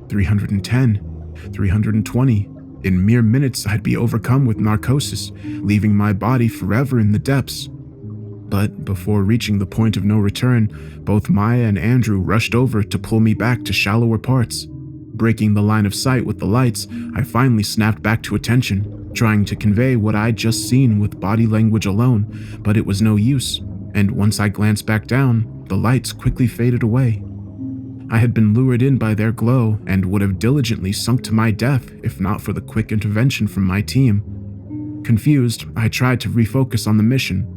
S7: 310, 320. In mere minutes, I'd be overcome with narcosis, leaving my body forever in the depths. But before reaching the point of no return, both Maya and Andrew rushed over to pull me back to shallower parts. Breaking the line of sight with the lights, I finally snapped back to attention, trying to convey what I'd just seen with body language alone, but it was no use, and once I glanced back down, the lights quickly faded away. I had been lured in by their glow and would have diligently sunk to my death if not for the quick intervention from my team. Confused, I tried to refocus on the mission.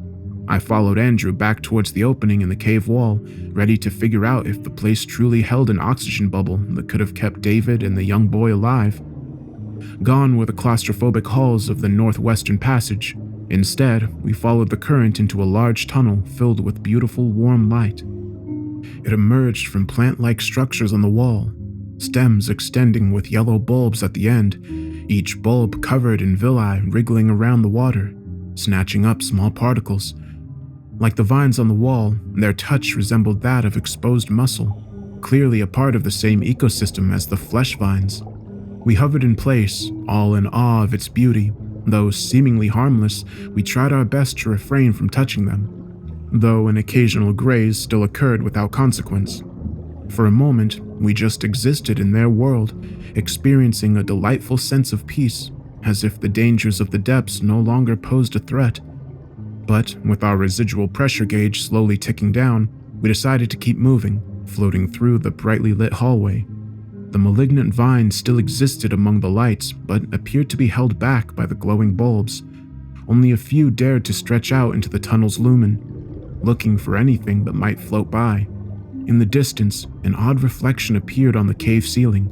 S7: I followed Andrew back towards the opening in the cave wall, ready to figure out if the place truly held an oxygen bubble that could have kept David and the young boy alive. Gone were the claustrophobic halls of the northwestern passage. Instead, we followed the current into a large tunnel filled with beautiful warm light. It emerged from plant-like structures on the wall, stems extending with yellow bulbs at the end, each bulb covered in villi wriggling around the water, snatching up small particles. Like the vines on the wall, their touch resembled that of exposed muscle, clearly a part of the same ecosystem as the flesh vines. We hovered in place, all in awe of its beauty. Though seemingly harmless, we tried our best to refrain from touching them, though an occasional graze still occurred without consequence. For a moment, we just existed in their world, experiencing a delightful sense of peace, as if the dangers of the depths no longer posed a threat. But with our residual pressure gauge slowly ticking down, we decided to keep moving, floating through the brightly lit hallway. The malignant vine still existed among the lights, but appeared to be held back by the glowing bulbs. Only a few dared to stretch out into the tunnel's lumen, looking for anything that might float by. In the distance, an odd reflection appeared on the cave ceiling,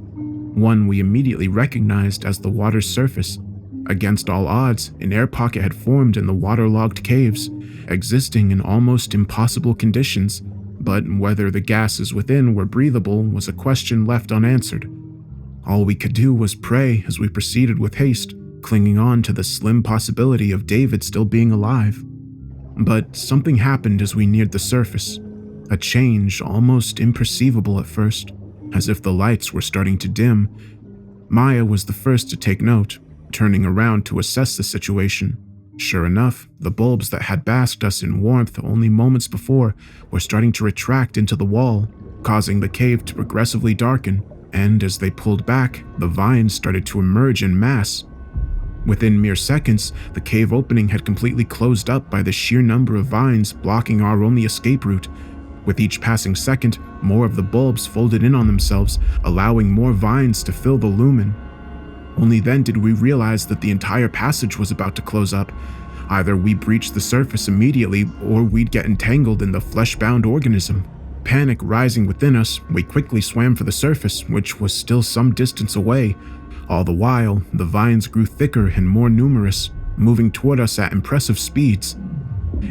S7: one we immediately recognized as the water's surface. Against all odds, an air pocket had formed in the waterlogged caves, existing in almost impossible conditions, but whether the gases within were breathable was a question left unanswered. All we could do was pray as we proceeded with haste, clinging on to the slim possibility of David still being alive. But something happened as we neared the surface, a change almost imperceivable at first, as if the lights were starting to dim. Maya was the first to take note, turning around to assess the situation. Sure enough, the bulbs that had basked us in warmth only moments before were starting to retract into the wall, causing the cave to progressively darken, and as they pulled back, the vines started to emerge en masse. Within mere seconds, the cave opening had completely closed up by the sheer number of vines blocking our only escape route. With each passing second, more of the bulbs folded in on themselves, allowing more vines to fill the lumen. Only then did we realize that the entire passage was about to close up. Either we breached the surface immediately, or we'd get entangled in the flesh-bound organism. Panic rising within us, we quickly swam for the surface, which was still some distance away. All the while, the vines grew thicker and more numerous, moving toward us at impressive speeds.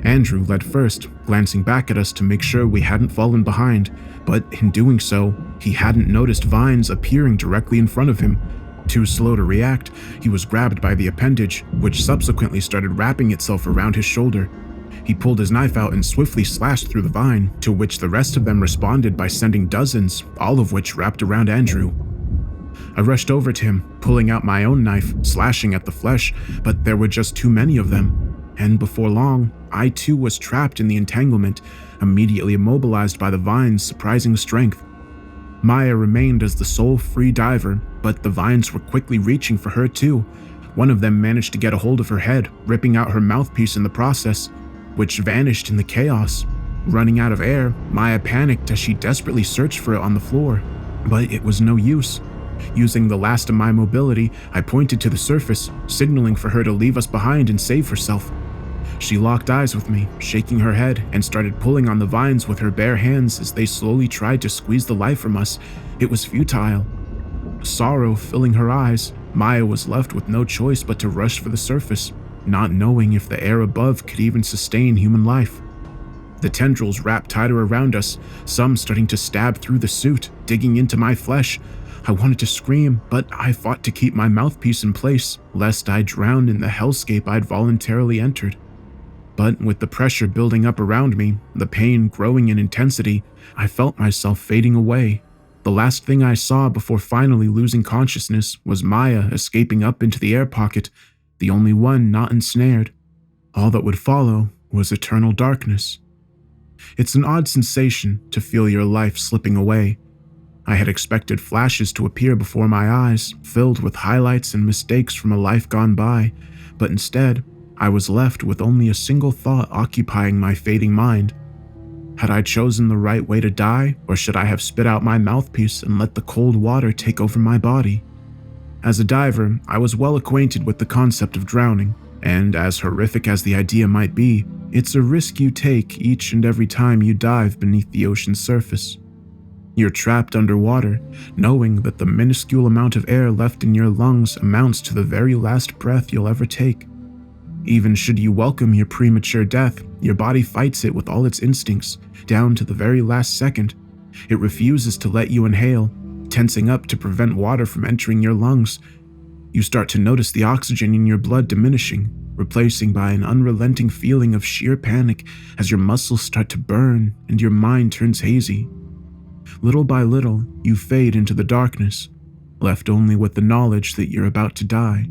S7: Andrew led first, glancing back at us to make sure we hadn't fallen behind, but in doing so, he hadn't noticed vines appearing directly in front of him. Too slow to react, he was grabbed by the appendage, which subsequently started wrapping itself around his shoulder. He pulled his knife out and swiftly slashed through the vine, to which the rest of them responded by sending dozens, all of which wrapped around Andrew. I rushed over to him, pulling out my own knife, slashing at the flesh, but there were just too many of them. And before long, I too was trapped in the entanglement, immediately immobilized by the vine's surprising strength. Maya remained as the sole free diver, but the vines were quickly reaching for her too. One of them managed to get a hold of her head, ripping out her mouthpiece in the process, which vanished in the chaos. Running out of air, Maya panicked as she desperately searched for it on the floor, but it was no use. Using the last of my mobility, I pointed to the surface, signaling for her to leave us behind and save herself. She locked eyes with me, shaking her head, and started pulling on the vines with her bare hands as they slowly tried to squeeze the life from us. It was futile. Sorrow filling her eyes, Maya was left with no choice but to rush for the surface, not knowing if the air above could even sustain human life. The tendrils wrapped tighter around us, some starting to stab through the suit, digging into my flesh. I wanted to scream, but I fought to keep my mouthpiece in place, lest I drown in the hellscape I'd voluntarily entered. But with the pressure building up around me, the pain growing in intensity, I felt myself fading away. The last thing I saw before finally losing consciousness was Maya escaping up into the air pocket, the only one not ensnared. All that would follow was eternal darkness. It's an odd sensation to feel your life slipping away. I had expected flashes to appear before my eyes, filled with highlights and mistakes from a life gone by, but instead, I was left with only a single thought occupying my fading mind. Had I chosen the right way to die, or should I have spit out my mouthpiece and let the cold water take over my body? As a diver, I was well acquainted with the concept of drowning, and as horrific as the idea might be, it's a risk you take each and every time you dive beneath the ocean's surface. You're trapped underwater, knowing that the minuscule amount of air left in your lungs amounts to the very last breath you'll ever take. Even should you welcome your premature death, your body fights it with all its instincts, down to the very last second. It refuses to let you inhale, tensing up to prevent water from entering your lungs. You start to notice the oxygen in your blood diminishing, replacing by an unrelenting feeling of sheer panic as your muscles start to burn and your mind turns hazy. Little by little, you fade into the darkness, left only with the knowledge that you're about to die.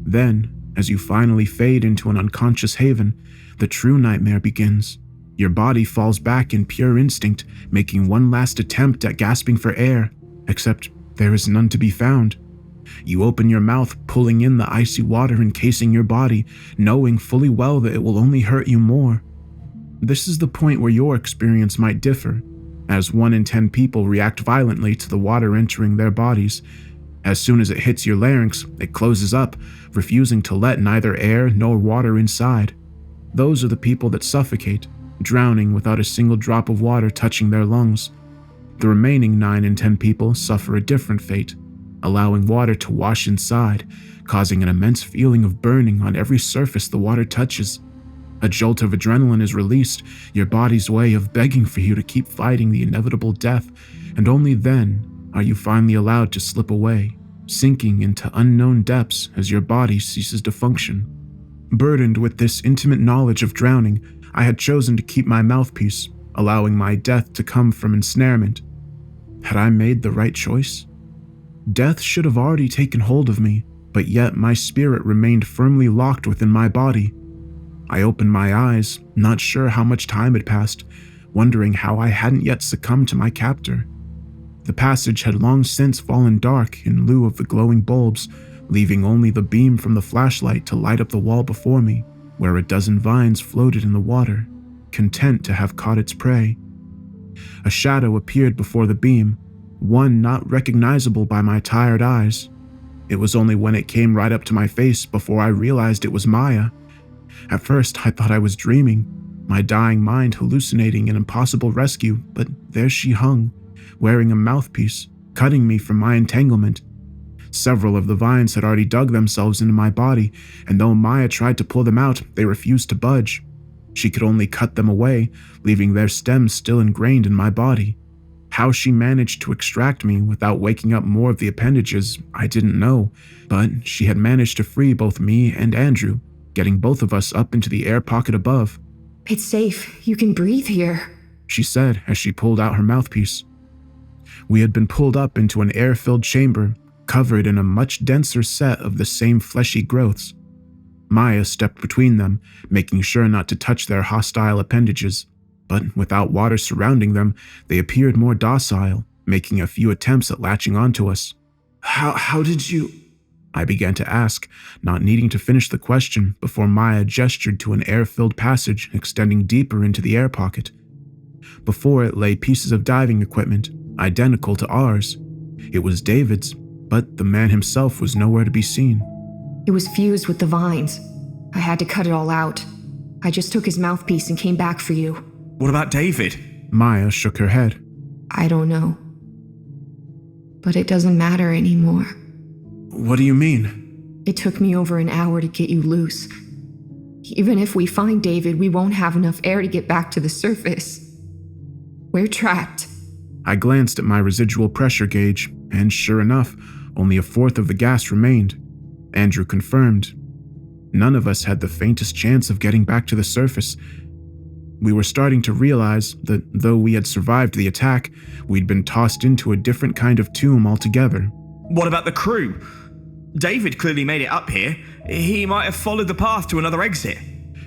S7: Then, as you finally fade into an unconscious haven, the true nightmare begins. Your body falls back in pure instinct, making one last attempt at gasping for air, except there is none to be found. You open your mouth, pulling in the icy water encasing your body, knowing fully well that it will only hurt you more. This is the point where your experience might differ, as 1 in 10 people react violently to the water entering their bodies. As soon as it hits your larynx, it closes up, refusing to let neither air nor water inside. Those are the people that suffocate, drowning without a single drop of water touching their lungs. The remaining 9 in 10 people suffer a different fate, allowing water to wash inside, causing an immense feeling of burning on every surface the water touches. A jolt of adrenaline is released, your body's way of begging for you to keep fighting the inevitable death, and only then are you finally allowed to slip away, sinking into unknown depths as your body ceases to function. Burdened with this intimate knowledge of drowning, I had chosen to keep my mouthpiece, allowing my death to come from ensnarement. Had I made the right choice? Death should have already taken hold of me, but yet my spirit remained firmly locked within my body. I opened my eyes, not sure how much time had passed, wondering how I hadn't yet succumbed to my captor. The passage had long since fallen dark in lieu of the glowing bulbs, leaving only the beam from the flashlight to light up the wall before me, where a dozen vines floated in the water, content to have caught its prey. A shadow appeared before the beam, one not recognizable by my tired eyes. It was only when it came right up to my face before I realized it was Maya. At first, I thought I was dreaming, my dying mind hallucinating an impossible rescue, but there she hung, wearing a mouthpiece, cutting me from my entanglement. Several of the vines had already dug themselves into my body, and though Maya tried to pull them out, they refused to budge. She could only cut them away, leaving their stems still ingrained in my body. How she managed to extract me without waking up more of the appendages, I didn't know, but she had managed to free both me and Andrew, getting both of us up into the air pocket above.
S5: It's safe. You can breathe here,
S7: she said as she pulled out her mouthpiece. We had been pulled up into an air-filled chamber, covered in a much denser set of the same fleshy growths. Maya stepped between them, making sure not to touch their hostile appendages, but without water surrounding them, they appeared more docile, making a few attempts at latching onto us. How did you... I began to ask, not needing to finish the question before Maya gestured to an air-filled passage extending deeper into the air pocket. Before it lay pieces of diving equipment, identical to ours. It was David's, but the man himself was nowhere to be seen.
S5: It was fused with the vines. I had to cut it all out. I just took his mouthpiece and came back for you.
S4: What about David?
S7: Maya shook her head.
S5: I don't know. But it doesn't matter anymore.
S7: What do you mean?
S5: It took me over an hour to get you loose. Even if we find David, we won't have enough air to get back to the surface. We're trapped.
S7: I glanced at my residual pressure gauge, and sure enough, only a fourth of the gas remained. Andrew confirmed. None of us had the faintest chance of getting back to the surface. We were starting to realize that though we had survived the attack, we'd been tossed into a different kind of tomb altogether.
S4: What about the crew? David clearly made it up here. He might have followed the path to another exit.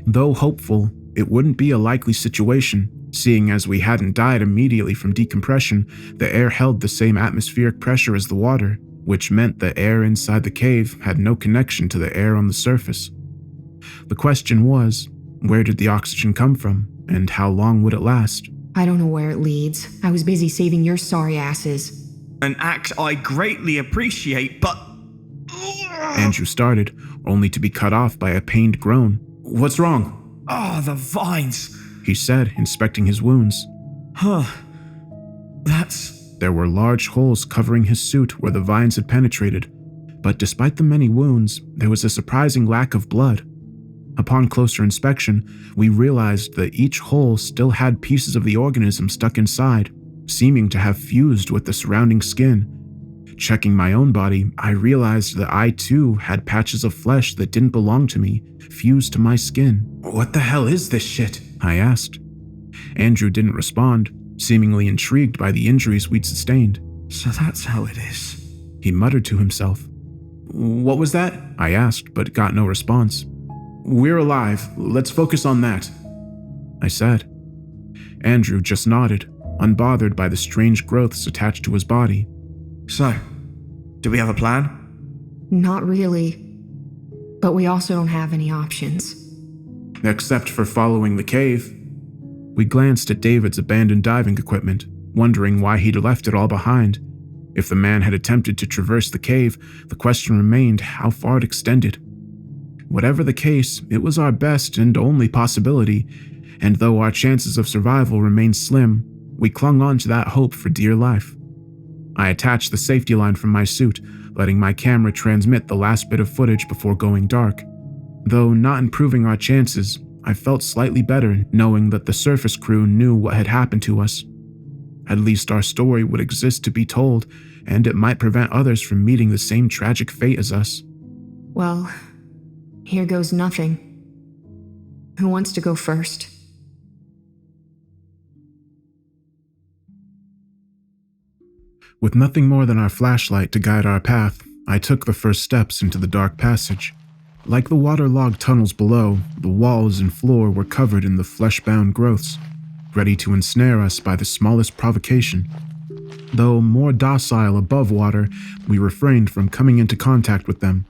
S7: Though hopeful, it wouldn't be a likely situation, seeing as we hadn't died immediately from decompression. The air held the same atmospheric pressure as the water, which meant the air inside the cave had no connection to the air on the surface. The question was, where did the oxygen come from, and how long would it last?
S5: I don't know where it leads. I was busy saving your sorry asses.
S4: An act I greatly appreciate, but...
S7: Andrew started, only to be cut off by a pained groan. What's wrong?
S4: Oh, the vines.
S7: He said, inspecting his wounds.
S4: Huh. That's...
S7: There were large holes covering his suit where the vines had penetrated, but despite the many wounds, there was a surprising lack of blood. Upon closer inspection, we realized that each hole still had pieces of the organism stuck inside, seeming to have fused with the surrounding skin. Checking my own body, I realized that I too had patches of flesh that didn't belong to me, fused to my skin. What the hell is this shit? I asked. Andrew didn't respond, seemingly intrigued by the injuries we'd sustained.
S4: So that's how it is.
S7: He muttered to himself. What was that? I asked, but got no response. We're alive. Let's focus on that, I said. Andrew just nodded, unbothered by the strange growths attached to his body.
S4: So, do we have a plan?
S5: Not really. But we also don't have any options.
S7: Except for following the cave. We glanced at David's abandoned diving equipment, wondering why he'd left it all behind. If the man had attempted to traverse the cave, the question remained how far it extended. Whatever the case, it was our best and only possibility, and though our chances of survival remained slim, we clung on to that hope for dear life. I attached the safety line from my suit, letting my camera transmit the last bit of footage before going dark. Though not improving our chances, I felt slightly better knowing that the surface crew knew what had happened to us. At least our story would exist to be told, and it might prevent others from meeting the same tragic fate as us.
S5: Well, here goes nothing. Who wants to go first?
S7: With nothing more than our flashlight to guide our path, I took the first steps into the dark passage. Like the waterlogged tunnels below, the walls and floor were covered in the flesh-bound growths, ready to ensnare us by the smallest provocation. Though more docile above water, we refrained from coming into contact with them.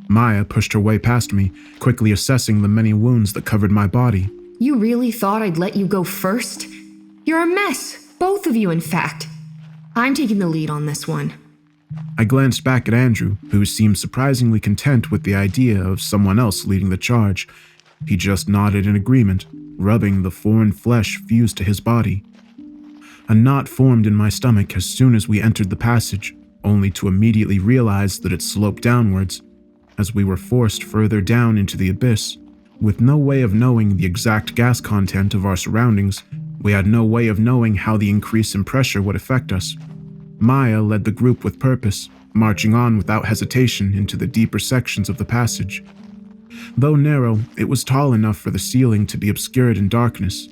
S7: Maya pushed her way past me, quickly assessing the many wounds that covered my body.
S5: You really thought I'd let you go first? You're a mess, both of you in fact. I'm taking the lead on this one.
S7: I glanced back at Andrew, who seemed surprisingly content with the idea of someone else leading the charge. He just nodded in agreement, rubbing the foreign flesh fused to his body. A knot formed in my stomach as soon as we entered the passage, only to immediately realize that it sloped downwards, as we were forced further down into the abyss. With no way of knowing the exact gas content of our surroundings, we had no way of knowing how the increase in pressure would affect us. Maya led the group with purpose, marching on without hesitation into the deeper sections of the passage. Though narrow, it was tall enough for the ceiling to be obscured in darkness.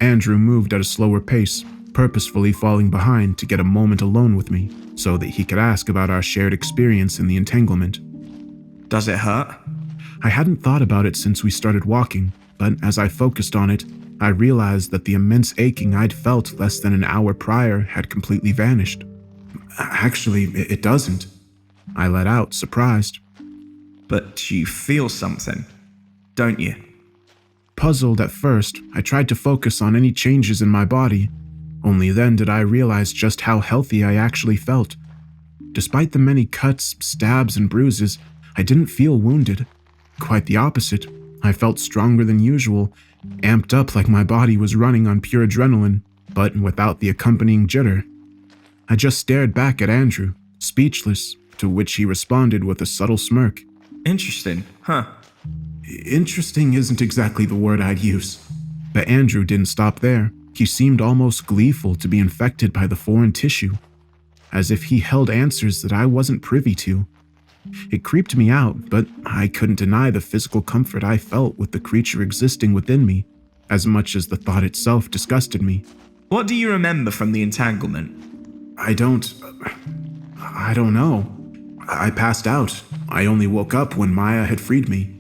S7: Andrew moved at a slower pace, purposefully falling behind to get a moment alone with me, so that he could ask about our shared experience in the entanglement.
S4: Does it hurt?
S7: I hadn't thought about it since we started walking, but as I focused on it, I realized that the immense aching I'd felt less than an hour prior had completely vanished. Actually, it doesn't, I let out, surprised.
S4: But you feel something, don't you?
S7: Puzzled at first, I tried to focus on any changes in my body. Only then did I realize just how healthy I actually felt. Despite the many cuts, stabs, and bruises, I didn't feel wounded. Quite the opposite. I felt stronger than usual, amped up like my body was running on pure adrenaline, but without the accompanying jitter. I just stared back at Andrew, speechless, to which he responded with a subtle smirk.
S4: Interesting, huh?
S7: Interesting isn't exactly the word I'd use. But Andrew didn't stop there. He seemed almost gleeful to be infected by the foreign tissue, as if he held answers that I wasn't privy to. It creeped me out, but I couldn't deny the physical comfort I felt with the creature existing within me, as much as the thought itself disgusted me.
S4: What do you remember from the entanglement?
S7: I don't know. I passed out. I only woke up when Maya had freed me.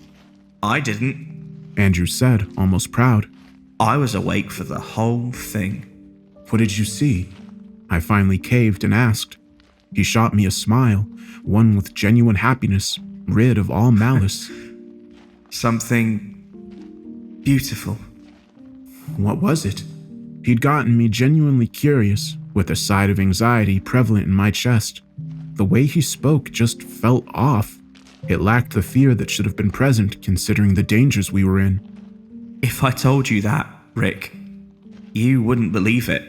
S4: I didn't.
S7: Andrew said, almost proud.
S4: I was awake for the whole thing.
S7: What did you see? I finally caved and asked. He shot me a smile, one with genuine happiness, rid of all malice.
S4: Something beautiful.
S7: What was it? He'd gotten me genuinely curious, with a side of anxiety prevalent in my chest. The way he spoke just felt off. It lacked the fear that should have been present considering the dangers we were in.
S4: If I told you that, Rick, you wouldn't believe it.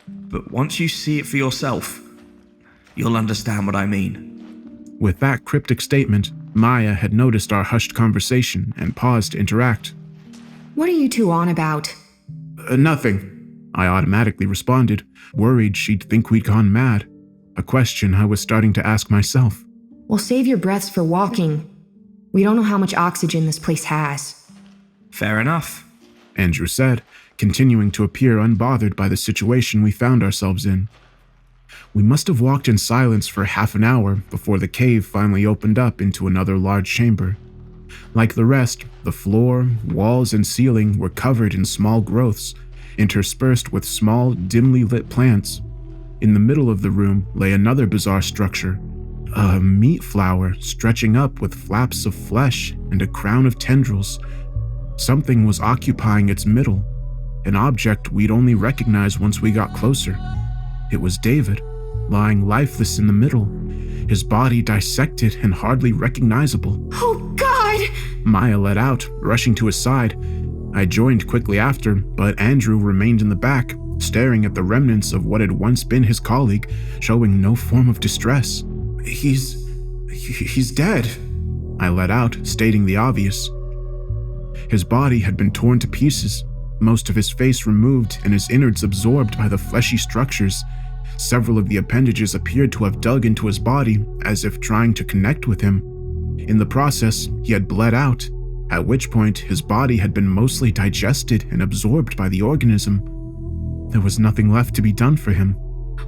S4: But once you see it for yourself, you'll understand what I mean.
S7: With that cryptic statement, Maya had noticed our hushed conversation and paused to interact.
S5: What are you two on about?
S7: Nothing, I automatically responded, worried she'd think we'd gone mad. A question I was starting to ask myself.
S5: Well, save your breaths for walking. We don't know how much oxygen this place has.
S4: Fair enough,
S7: Andrew said, continuing to appear unbothered by the situation we found ourselves in. We must have walked in silence for half an hour before the cave finally opened up into another large chamber. Like the rest, the floor, walls, and ceiling were covered in small growths, interspersed with small, dimly lit plants. In the middle of the room lay another bizarre structure, a meat flower stretching up with flaps of flesh and a crown of tendrils. Something was occupying its middle, an object we'd only recognize once we got closer. It was David, lying lifeless in the middle, his body dissected and hardly recognizable.
S5: Oh, God!
S7: Maya let out, rushing to his side. I joined quickly after, but Andrew remained in the back, staring at the remnants of what had once been his colleague, showing no form of distress. He's dead, I let out, stating the obvious. His body had been torn to pieces, most of his face removed and his innards absorbed by the fleshy structures. Several of the appendages appeared to have dug into his body as if trying to connect with him. In the process, he had bled out, at which point his body had been mostly digested and absorbed by the organism. There was nothing left to be done for him.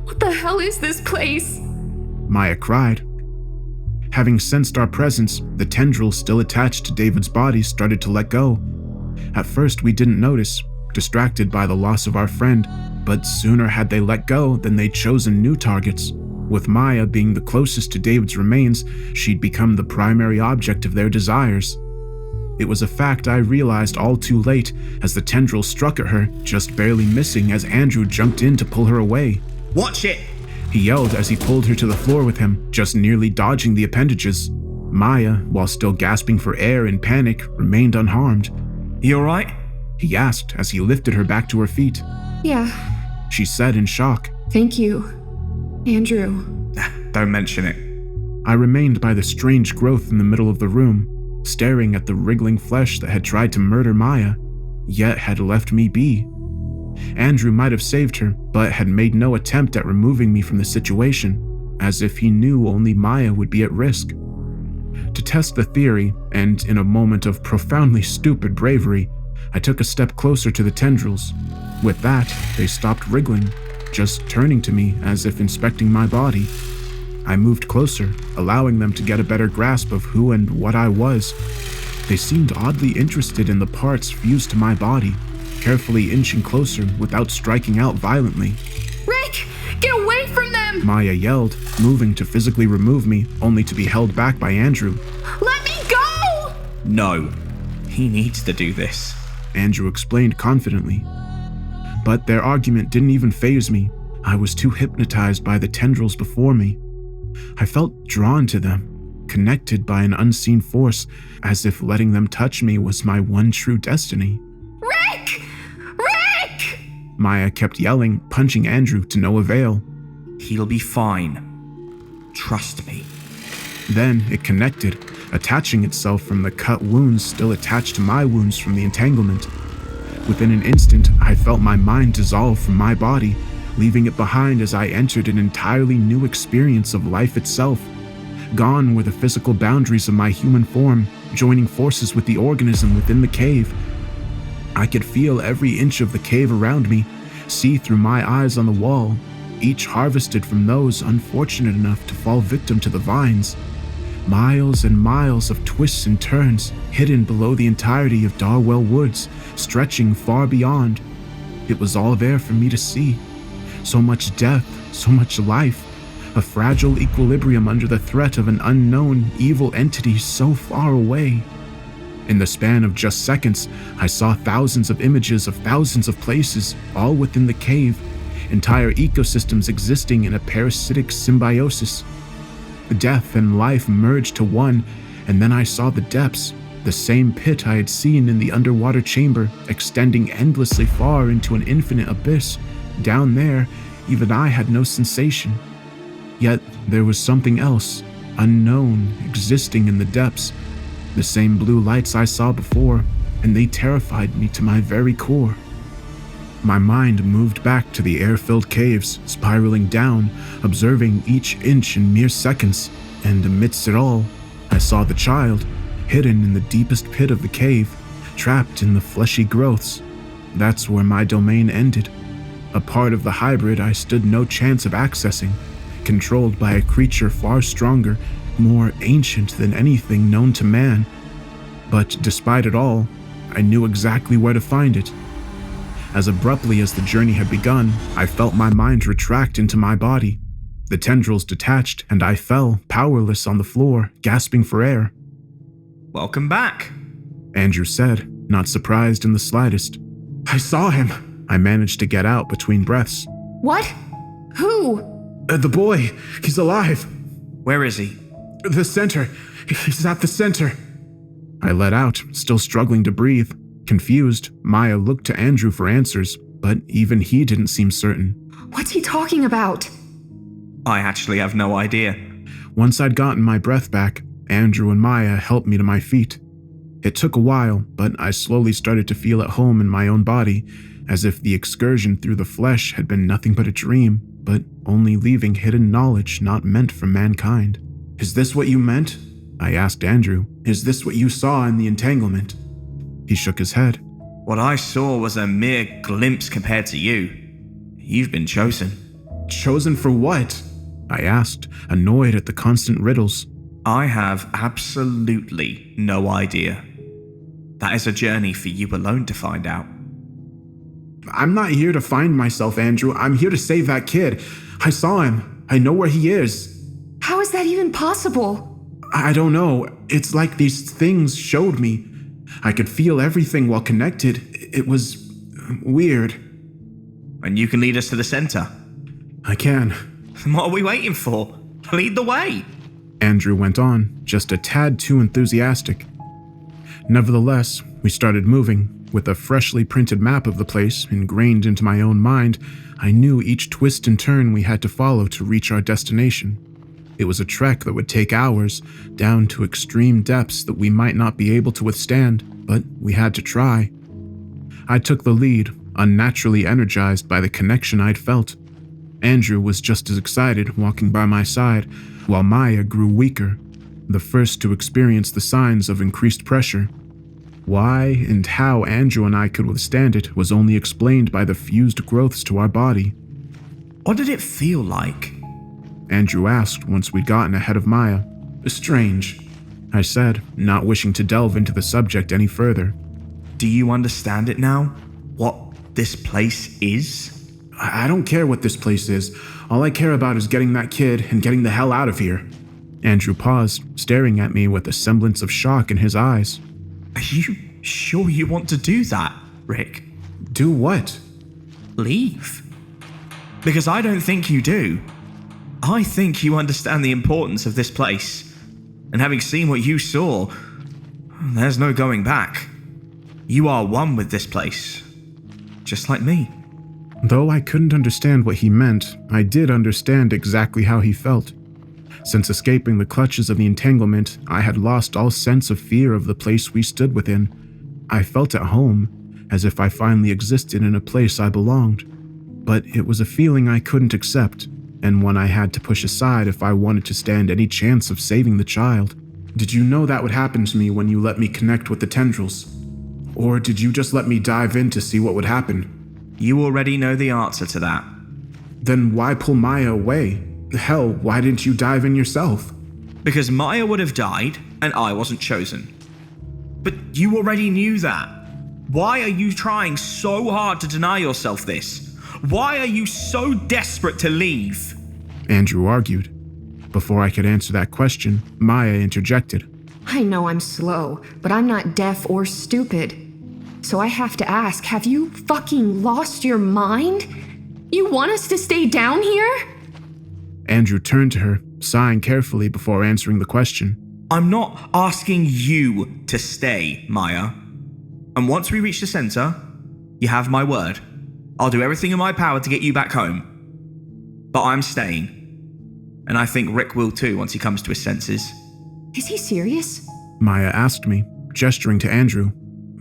S5: What the hell is this place?
S7: Maya cried. Having sensed our presence, the tendrils still attached to David's body started to let go. At first, we didn't notice, distracted by the loss of our friend, but sooner had they let go than they'd chosen new targets. With Maya being the closest to David's remains, she'd become the primary object of their desires. It was a fact I realized all too late as the tendril struck at her, just barely missing as Andrew jumped in to pull her away.
S4: Watch it!
S7: He yelled as he pulled her to the floor with him, just nearly dodging the appendages. Maya, while still gasping for air in panic, remained unharmed.
S4: You alright?
S7: He asked as he lifted her back to her feet.
S5: Yeah.
S7: She said in shock.
S5: Thank you, Andrew.
S4: Don't mention it.
S7: I remained by the strange growth in the middle of the room, staring at the wriggling flesh that had tried to murder Maya, yet had left me be. Andrew might have saved her, but had made no attempt at removing me from the situation, as if he knew only Maya would be at risk. To test the theory, and in a moment of profoundly stupid bravery, I took a step closer to the tendrils. With that, they stopped wriggling, just turning to me as if inspecting my body. I moved closer, allowing them to get a better grasp of who and what I was. They seemed oddly interested in the parts fused to my body, carefully inching closer without striking out violently.
S5: Rick, get away from them!
S7: Maya yelled, moving to physically remove me, only to be held back by Andrew.
S5: Let me go!
S4: No, he needs to do this,
S7: Andrew explained confidently. But their argument didn't even faze me. I was too hypnotized by the tendrils before me. I felt drawn to them, connected by an unseen force, as if letting them touch me was my one true destiny.
S5: Rick! Rick!
S7: Maya kept yelling, punching Andrew to no avail.
S4: He'll be fine. Trust me.
S7: Then it connected, attaching itself from the cut wounds still attached to my wounds from the entanglement. Within an instant, I felt my mind dissolve from my body, leaving it behind as I entered an entirely new experience of life itself. Gone were the physical boundaries of my human form, joining forces with the organism within the cave. I could feel every inch of the cave around me, see through my eyes on the wall, each harvested from those unfortunate enough to fall victim to the vines. Miles and miles of twists and turns, hidden below the entirety of Darwell Woods, stretching far beyond. It was all there for me to see. So much death, so much life, a fragile equilibrium under the threat of an unknown, evil entity so far away. In the span of just seconds, I saw thousands of images of thousands of places, all within the cave, entire ecosystems existing in a parasitic symbiosis. Death and life merged to one, and then I saw the depths, the same pit I had seen in the underwater chamber, extending endlessly far into an infinite abyss. Down there, even I had no sensation. Yet there was something else, unknown, existing in the depths. The same blue lights I saw before, and they terrified me to my very core. My mind moved back to the air-filled caves, spiraling down, observing each inch in mere seconds, and amidst it all, I saw the child, hidden in the deepest pit of the cave, trapped in the fleshy growths. That's where my domain ended. A part of the hybrid I stood no chance of accessing, controlled by a creature far stronger, more ancient than anything known to man. But despite it all, I knew exactly where to find it. As abruptly as the journey had begun, I felt my mind retract into my body. The tendrils detached, and I fell, powerless on the floor, gasping for air.
S4: Welcome back,
S7: Andrew said, not surprised in the slightest. I saw him, I managed to get out between breaths.
S5: What? Who?
S7: The boy, he's alive.
S4: Where is he?
S7: The center, he's at the center. I let out, still struggling to breathe. Confused, Maya looked to Andrew for answers, but even he didn't seem certain.
S5: What's he talking about?
S4: I actually have no idea.
S7: Once I'd gotten my breath back, Andrew and Maya helped me to my feet. It took a while, but I slowly started to feel at home in my own body, as if the excursion through the flesh had been nothing but a dream, but only leaving hidden knowledge not meant for mankind. Is this what you meant? I asked Andrew. Is this what you saw in the entanglement? He shook his head.
S4: What I saw was a mere glimpse compared to you. You've been chosen.
S7: Chosen for what? I asked, annoyed at the constant riddles.
S4: I have absolutely no idea. That is a journey for you alone to find out.
S7: I'm not here to find myself, Andrew. I'm here to save that kid. I saw him. I know where he is.
S5: How is that even possible?
S7: I don't know. It's like these things showed me. I could feel everything while connected. It was weird.
S4: And you can lead us to the center.
S7: I can.
S4: What are we waiting for? Lead the way.
S7: Andrew went on, just a tad too enthusiastic. Nevertheless, we started moving. With a freshly printed map of the place ingrained into my own mind, I knew each twist and turn we had to follow to reach our destination. It was a trek that would take hours, down to extreme depths that we might not be able to withstand, but we had to try. I took the lead, unnaturally energized by the connection I'd felt. Andrew was just as excited, walking by my side, while Maya grew weaker, the first to experience the signs of increased pressure. Why and how Andrew and I could withstand it was only explained by the fused growths to our body.
S4: What did it feel like?
S7: Andrew asked once we'd gotten ahead of Maya. Strange, I said, not wishing to delve into the subject any further.
S4: Do you understand it now? What this place is?
S7: I don't care what this place is. All I care about is getting that kid and getting the hell out of here. Andrew paused, staring at me with a semblance of shock in his eyes.
S4: Are you sure you want to do that, Rick?
S7: Do what?
S4: Leave. Because I don't think you do. I think you understand the importance of this place. And having seen what you saw, there's no going back. You are one with this place, just like me.
S7: Though I couldn't understand what he meant, I did understand exactly how he felt. Since escaping the clutches of the entanglement, I had lost all sense of fear of the place we stood within. I felt at home, as if I finally existed in a place I belonged. But it was a feeling I couldn't accept, and one I had to push aside if I wanted to stand any chance of saving the child. Did you know that would happen to me when you let me connect with the tendrils? Or did you just let me dive in to see what would happen?
S4: You already know the answer to that.
S7: Then why pull Maya away? Hell, why didn't you dive in yourself?
S4: Because Maya would have died, and I wasn't chosen. But you already knew that. Why are you trying so hard to deny yourself this? Why are you so desperate to leave?
S7: Andrew argued. Before I could answer that question, Maya interjected.
S5: I know I'm slow, but I'm not deaf or stupid. So I have to ask, have you fucking lost your mind? You want us to stay down here?
S7: Andrew turned to her, sighing carefully before answering the question.
S4: I'm not asking you to stay, Maya. And once we reach the center, you have my word. I'll do everything in my power to get you back home. But I'm staying. And I think Rick will too once he comes to his senses.
S5: Is he serious?
S7: Maya asked me, gesturing to Andrew.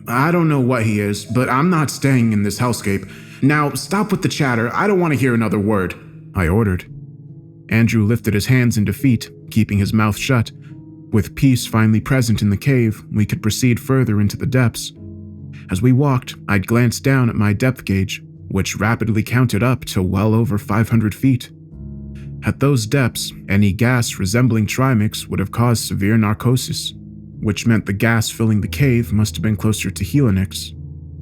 S7: I don't know what he is, but I'm not staying in this hellscape. Now, stop with the chatter. I don't want to hear another word, I ordered. Andrew lifted his hands in defeat, keeping his mouth shut. With peace finally present in the cave, we could proceed further into the depths. As we walked, I'd glanced down at my depth gauge, which rapidly counted up to well over 500 feet. At those depths, any gas resembling trimix would have caused severe narcosis, which meant the gas filling the cave must have been closer to Helix.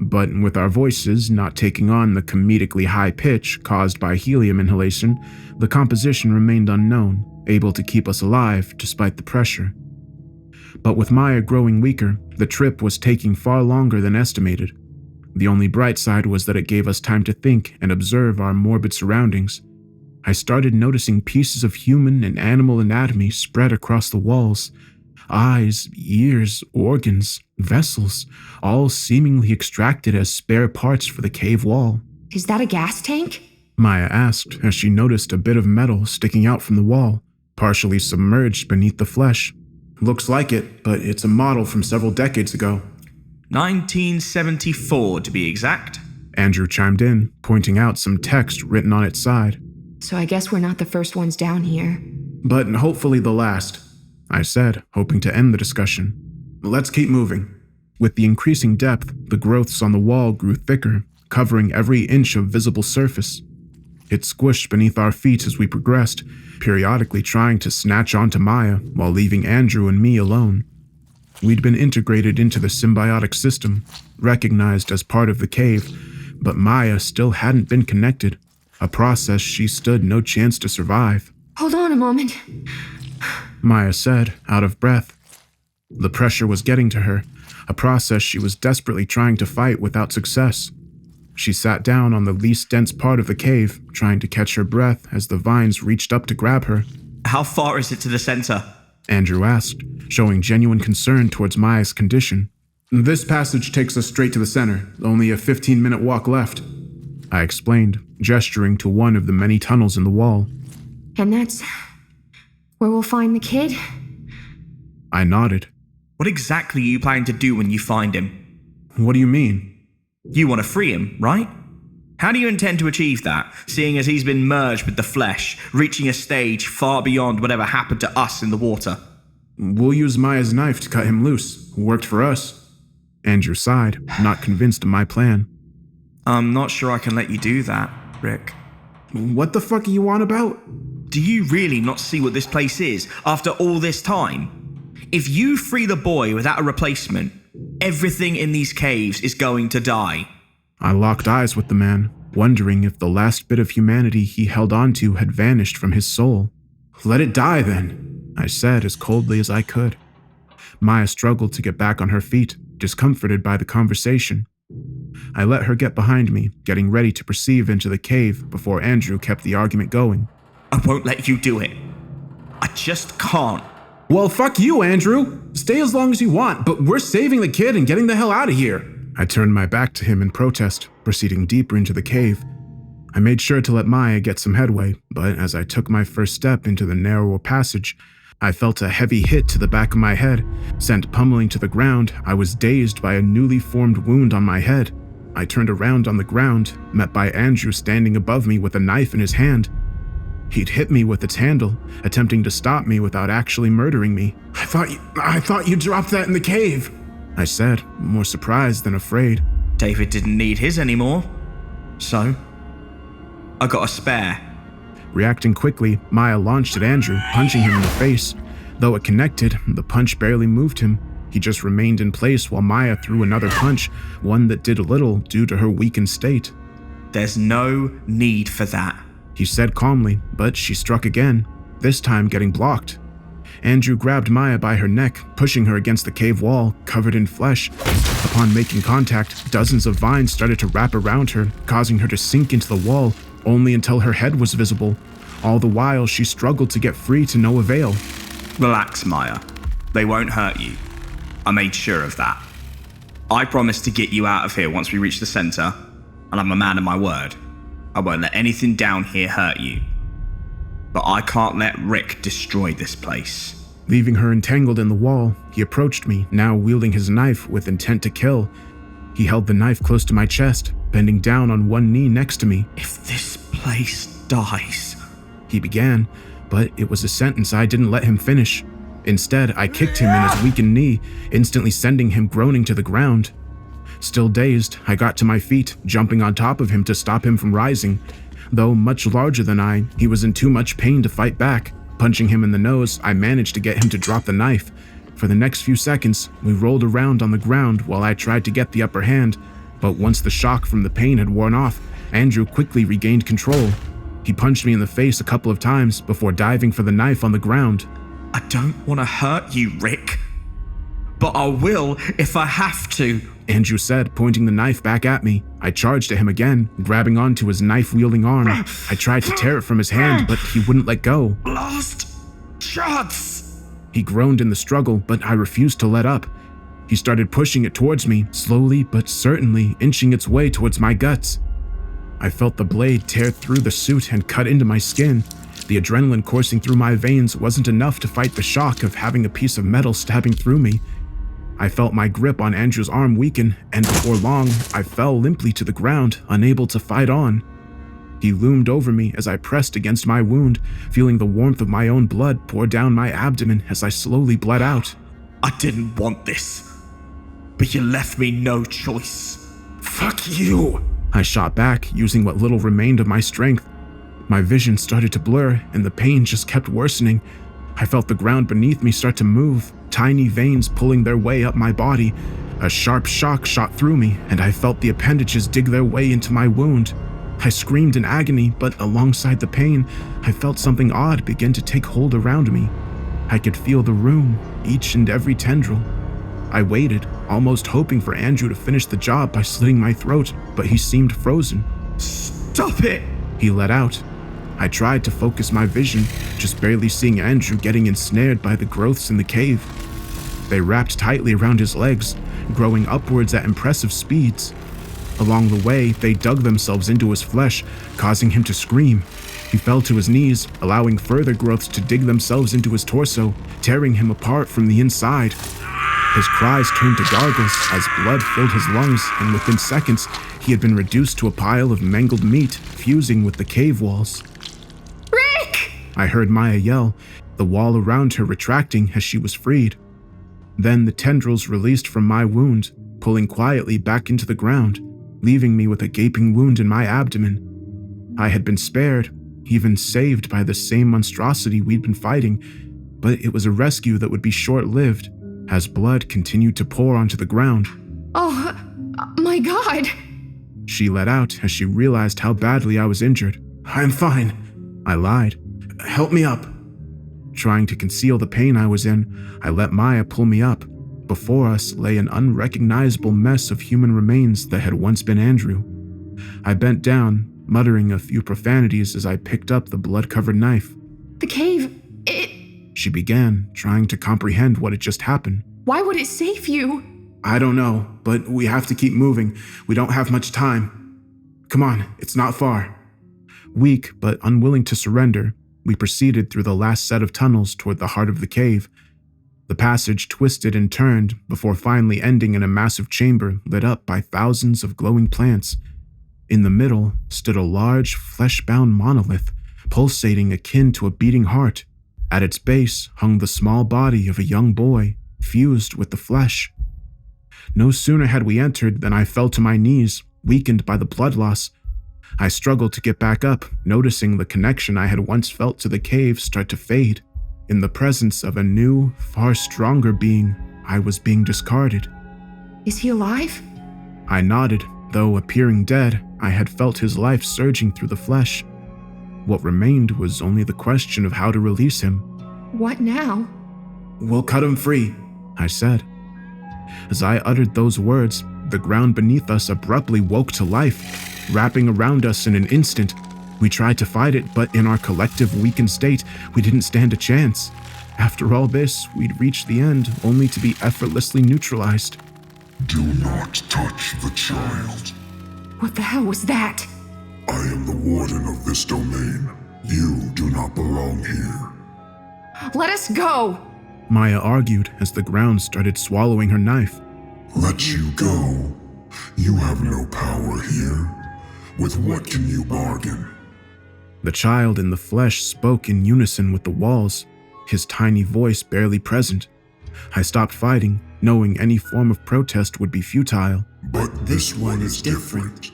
S7: But with our voices not taking on the comedically high pitch caused by helium inhalation, the composition remained unknown, able to keep us alive despite the pressure. But with Maya growing weaker, the trip was taking far longer than estimated. The only bright side was that it gave us time to think and observe our morbid surroundings. I started noticing pieces of human and animal anatomy spread across the walls. Eyes, ears, organs, vessels, all seemingly extracted as spare parts for the cave wall.
S5: Is that a gas tank?
S7: Maya asked as she noticed a bit of metal sticking out from the wall, partially submerged beneath the flesh. Looks like it, but it's a model from several decades ago.
S4: 1974 to be exact.
S7: Andrew chimed in, pointing out some text written on its side.
S5: So I guess we're not the first ones down here.
S7: But hopefully the last, I said, hoping to end the discussion. Let's keep moving. With the increasing depth, the growths on the wall grew thicker, covering every inch of visible surface. It squished beneath our feet as we progressed, periodically trying to snatch onto Maya while leaving Andrew and me alone. We'd been integrated into the symbiotic system, recognized as part of the cave, but Maya still hadn't been connected, a process she stood no chance to survive.
S5: Hold on a moment.
S7: Maya said, out of breath. The pressure was getting to her, a process she was desperately trying to fight without success. She sat down on the least dense part of the cave, trying to catch her breath as the vines reached up to grab her.
S4: How far is it to the center?
S7: Andrew asked, showing genuine concern towards Maya's condition. This passage takes us straight to the center, only a 15-minute walk left, I explained, gesturing to one of the many tunnels in the wall.
S5: And that's where we'll find the kid?
S7: I nodded.
S4: What exactly are you planning to do when you find him?
S7: What do you mean?
S4: You want to free him, right? How do you intend to achieve that, seeing as he's been merged with the flesh, reaching a stage far beyond whatever happened to us in the water?
S7: We'll use Maya's knife to cut him loose. Worked for us. Andrew sighed, not convinced of my plan.
S4: I'm not sure I can let you do that, Rick.
S7: What the fuck are you on about?
S4: Do you really not see what this place is after all this time? If you free the boy without a replacement, everything in these caves is going to die.
S7: I locked eyes with the man, wondering if the last bit of humanity he held onto had vanished from his soul. Let it die then, I said as coldly as I could. Maya struggled to get back on her feet, discomforted by the conversation. I let her get behind me, getting ready to proceed into the cave before Andrew kept the argument going.
S4: I won't let you do it. I just can't.
S7: Well, fuck you, Andrew. Stay as long as you want, but we're saving the kid and getting the hell out of here.
S1: I turned my back to him in protest, proceeding deeper into the cave. I made sure to let Maya get some headway, but as I took my first step into the narrower passage, I felt a heavy hit to the back of my head. Sent pummeling to the ground, I was dazed by a newly formed wound on my head. I turned around on the ground, met by Andrew standing above me with a knife in his hand. He'd hit me with its handle, attempting to stop me without actually murdering me.
S7: I thought you dropped that in the cave,
S1: I said, more surprised than afraid.
S4: David didn't need his anymore, so I got a spare.
S1: Reacting quickly, Maya launched at Andrew, punching him in the face. Though it connected, the punch barely moved him. He just remained in place while Maya threw another punch, one that did little due to her weakened state.
S4: There's no need for that,
S1: he said calmly, but she struck again, this time getting blocked. Andrew grabbed Maya by her neck, pushing her against the cave wall, covered in flesh. Upon making contact, dozens of vines started to wrap around her, causing her to sink into the wall, only until her head was visible. All the while, she struggled to get free to no avail.
S4: Relax, Maya. They won't hurt you. I made sure of that. I promised to get you out of here once we reach the center, and I'm a man of my word. I won't let anything down here hurt you. But I can't let Rick destroy this place.
S1: Leaving her entangled in the wall, he approached me, now wielding his knife with intent to kill. He held the knife close to my chest, bending down on one knee next to me.
S4: If this place dies,
S1: he began, but it was a sentence I didn't let him finish. Instead, I kicked him in his weakened knee, instantly sending him groaning to the ground. Still dazed, I got to my feet, jumping on top of him to stop him from rising. Though much larger than I, he was in too much pain to fight back. Punching him in the nose, I managed to get him to drop the knife. For the next few seconds, we rolled around on the ground while I tried to get the upper hand. But once the shock from the pain had worn off, Andrew quickly regained control. He punched me in the face a couple of times before diving for the knife on the ground.
S4: I don't want to hurt you, Rick, but I will if I have to,
S1: Andrew said, pointing the knife back at me. I charged at him again, grabbing onto his knife-wielding arm. I tried to tear it from his hand, but he wouldn't let go.
S4: Last chance!
S1: He groaned in the struggle, but I refused to let up. He started pushing it towards me, slowly but certainly inching its way towards my guts. I felt the blade tear through the suit and cut into my skin. The adrenaline coursing through my veins wasn't enough to fight the shock of having a piece of metal stabbing through me. I felt my grip on Andrew's arm weaken, and before long, I fell limply to the ground, unable to fight on. He loomed over me as I pressed against my wound, feeling the warmth of my own blood pour down my abdomen as I slowly bled out.
S4: I didn't want this, but you left me no choice.
S7: Fuck you,
S1: I shot back, using what little remained of my strength. My vision started to blur, and the pain just kept worsening. I felt the ground beneath me start to move, tiny veins pulling their way up my body. A sharp shock shot through me, and I felt the appendages dig their way into my wound. I screamed in agony, but alongside the pain, I felt something odd begin to take hold around me. I could feel the room, each and every tendril. I waited, almost hoping for Andrew to finish the job by slitting my throat, but he seemed frozen.
S4: Stop it!
S1: He let out. I tried to focus my vision, just barely seeing Andrew getting ensnared by the growths in the cave. They wrapped tightly around his legs, growing upwards at impressive speeds. Along the way, they dug themselves into his flesh, causing him to scream. He fell to his knees, allowing further growths to dig themselves into his torso, tearing him apart from the inside. His cries turned to gargles as blood filled his lungs, and within seconds, he had been reduced to a pile of mangled meat, fusing with the cave walls.
S5: Rick!
S1: I heard Maya yell, the wall around her retracting as she was freed. Then the tendrils released from my wound, pulling quietly back into the ground, leaving me with a gaping wound in my abdomen. I had been spared, even saved by the same monstrosity we'd been fighting, but it was a rescue that would be short-lived, as blood continued to pour onto the ground.
S5: Oh, my God!
S1: She let out as she realized how badly I was injured.
S7: I'm fine,
S1: I lied.
S7: Help me up.
S1: Trying to conceal the pain I was in, I let Maya pull me up. Before us lay an unrecognizable mess of human remains that had once been Andrew. I bent down, muttering a few profanities as I picked up the blood-covered knife.
S5: The cave,
S7: she began, trying to comprehend what had just happened.
S5: Why would it save you?
S7: I don't know, but we have to keep moving. We don't have much time. Come on, it's not far. Weak but unwilling to surrender, we proceeded through the last set of tunnels toward the heart of the cave. The passage twisted and turned before finally ending in a massive chamber lit up by thousands of glowing plants. In the middle stood a large, flesh-bound monolith, pulsating akin to a beating heart. At its base hung the small body of a young boy, fused with the flesh. No sooner had we entered than I fell to my knees, weakened by the blood loss. I struggled to get back up, noticing the connection I had once felt to the cave start to fade. In the presence of a new, far stronger being, I was being discarded.
S5: Is he alive?
S7: I nodded, though appearing dead, I had felt his life surging through the flesh. What remained was only the question of how to release him.
S5: What now?
S7: We'll cut him free, I said. As I uttered those words, the ground beneath us abruptly woke to life, wrapping around us in an instant. We tried to fight it, but in our collective weakened state, we didn't stand a chance. After all this, we'd reached the end, only to be effortlessly neutralized.
S8: Do not touch the child.
S5: What the hell was that?
S8: I am the warden of this domain. You do not belong here.
S5: Let us go!
S7: Maya argued as the ground started swallowing her knife.
S8: Let you go. You have no power here. With what can you bargain?
S7: The child in the flesh spoke in unison with the walls, his tiny voice barely present. I stopped fighting, knowing any form of protest would be futile.
S8: But this one is different.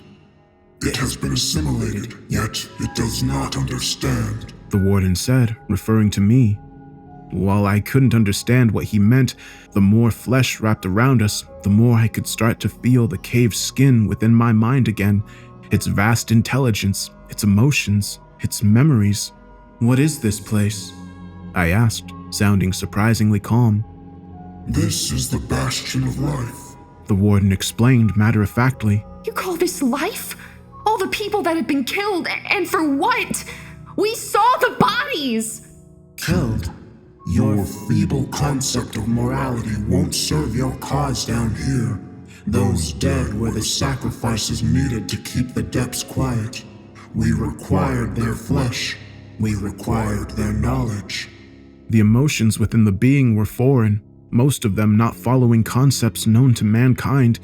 S8: It has been assimilated, yet it does not understand.
S7: The warden said, referring to me. While I couldn't understand what he meant, the more flesh wrapped around us, the more I could start to feel the cave's skin within my mind again, its vast intelligence, its emotions, its memories. What is this place? I asked, sounding surprisingly calm.
S8: This is the bastion of life,
S7: the warden explained matter-of-factly.
S5: You call this life? All the people that have been killed, and for what? We saw the bodies!
S7: Killed?
S8: Your feeble concept of morality won't serve your cause down here. Those dead were the sacrifices needed to keep the depths quiet. We required their flesh. We required their knowledge.
S7: The emotions within the being were foreign, most of them not following concepts known to mankind,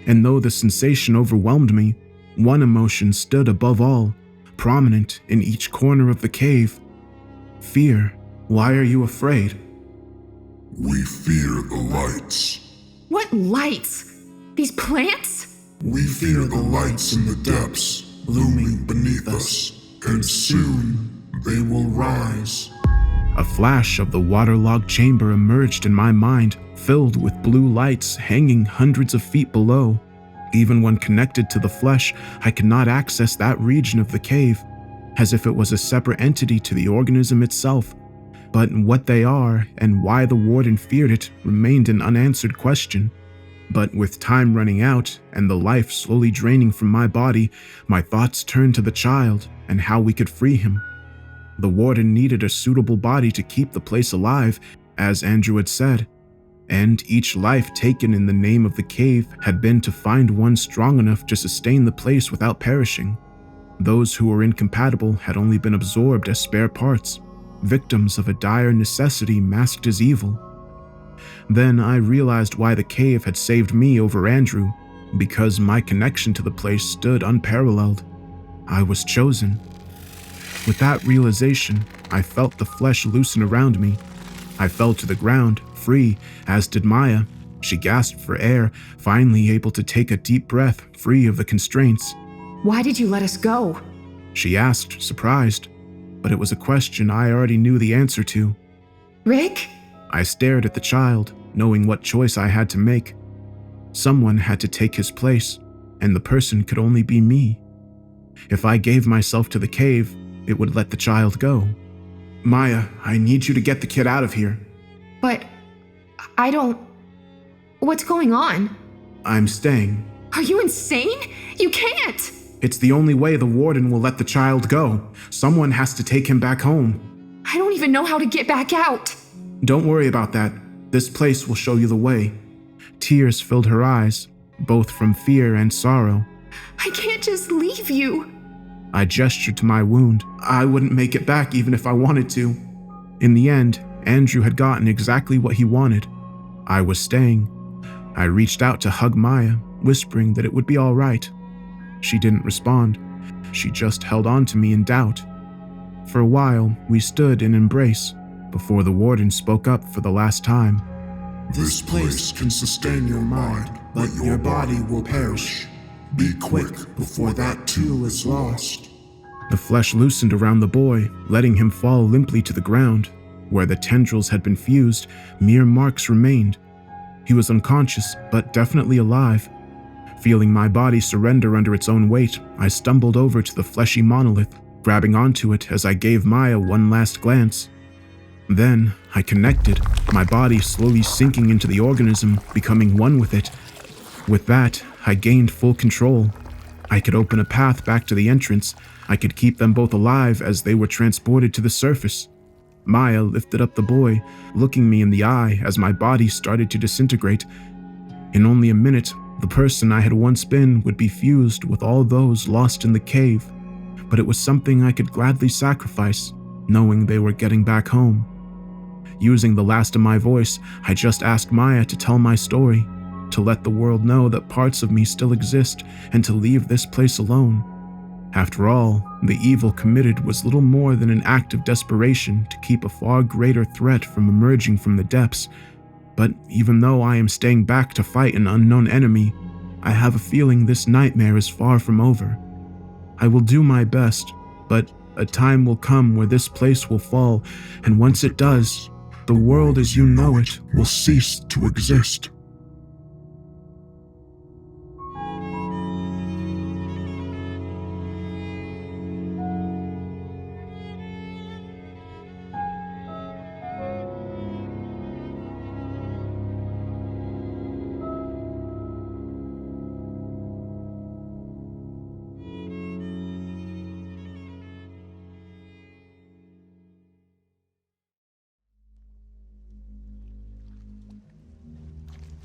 S7: and though the sensation overwhelmed me, one emotion stood above all, prominent in each corner of the cave. Fear. Why are you afraid?
S8: We fear the lights.
S5: What lights? These plants?
S8: We fear the lights in the depths, looming beneath us, and soon they will rise.
S7: A flash of the waterlogged chamber emerged in my mind, filled with blue lights hanging hundreds of feet below. Even when connected to the flesh, I could not access that region of the cave, as if it was a separate entity to the organism itself. But what they are and why the warden feared it remained an unanswered question. But with time running out and the life slowly draining from my body, my thoughts turned to the child and how we could free him. The warden needed a suitable body to keep the place alive, as Andrew had said, and each life taken in the name of the cave had been to find one strong enough to sustain the place without perishing. Those who were incompatible had only been absorbed as spare parts, victims of a dire necessity masked as evil. Then I realized why the cave had saved me over Andrew, because my connection to the place stood unparalleled. I was chosen. With that realization, I felt the flesh loosen around me. I fell to the ground, free, as did Maya. She gasped for air, finally able to take a deep breath, free of the constraints.
S5: Why did you let us go?
S7: She asked, surprised, but it was a question I already knew the answer to.
S5: Rick?
S7: I stared at the child, knowing what choice I had to make. Someone had to take his place, and the person could only be me. If I gave myself to the cave, it would let the child go. Maya, I need you to get the kid out of here.
S5: But I don't... What's going on?
S7: I'm staying.
S5: Are you insane? You can't!
S7: It's the only way the warden will let the child go. Someone has to take him back home.
S5: I don't even know how to get back out.
S7: Don't worry about that. This place will show you the way. Tears filled her eyes, both from fear and sorrow.
S5: I can't just leave you.
S7: I gestured to my wound. I wouldn't make it back even if I wanted to. In the end, Andrew had gotten exactly what he wanted. I was staying. I reached out to hug Maya, whispering that it would be all right. She didn't respond. She just held on to me in doubt. For a while, we stood in embrace before the warden spoke up for the last time.
S8: This place can sustain your mind, but your body will perish. Be quick before that too is lost.
S7: The flesh loosened around the boy, letting him fall limply to the ground. Where the tendrils had been fused, mere marks remained. He was unconscious, but definitely alive. Feeling my body surrender under its own weight, I stumbled over to the fleshy monolith, grabbing onto it as I gave Maya one last glance. Then, I connected, my body slowly sinking into the organism, becoming one with it. With that, I gained full control. I could open a path back to the entrance. I could keep them both alive as they were transported to the surface. Maya lifted up the boy, looking me in the eye as my body started to disintegrate. In only a minute, the person I had once been would be fused with all those lost in the cave. But it was something I could gladly sacrifice, knowing they were getting back home. Using the last of my voice, I just asked Maya to tell my story, to let the world know that parts of me still exist, and to leave this place alone. After all, the evil committed was little more than an act of desperation to keep a far greater threat from emerging from the depths. But even though I am staying back to fight an unknown enemy, I have a feeling this nightmare is far from over. I will do my best, but a time will come where this place will fall, and once it does, the world as you know it
S8: will cease to exist.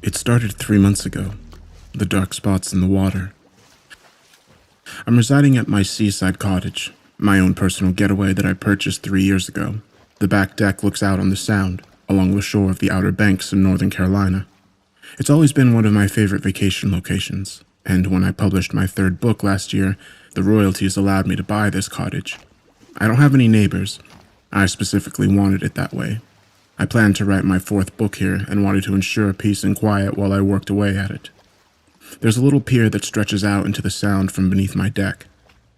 S2: It started 3 months ago, the dark spots in the water. I'm residing at my seaside cottage, my own personal getaway that I purchased 3 years ago. The back deck looks out on the Sound, along the shore of the Outer Banks in Northern Carolina. It's always been one of my favorite vacation locations, and when I published my 3rd book last year, the royalties allowed me to buy this cottage. I don't have any neighbors. I specifically wanted it that way. I planned to write my 4th book here and wanted to ensure peace and quiet while I worked away at it. There's a little pier that stretches out into the Sound from beneath my deck.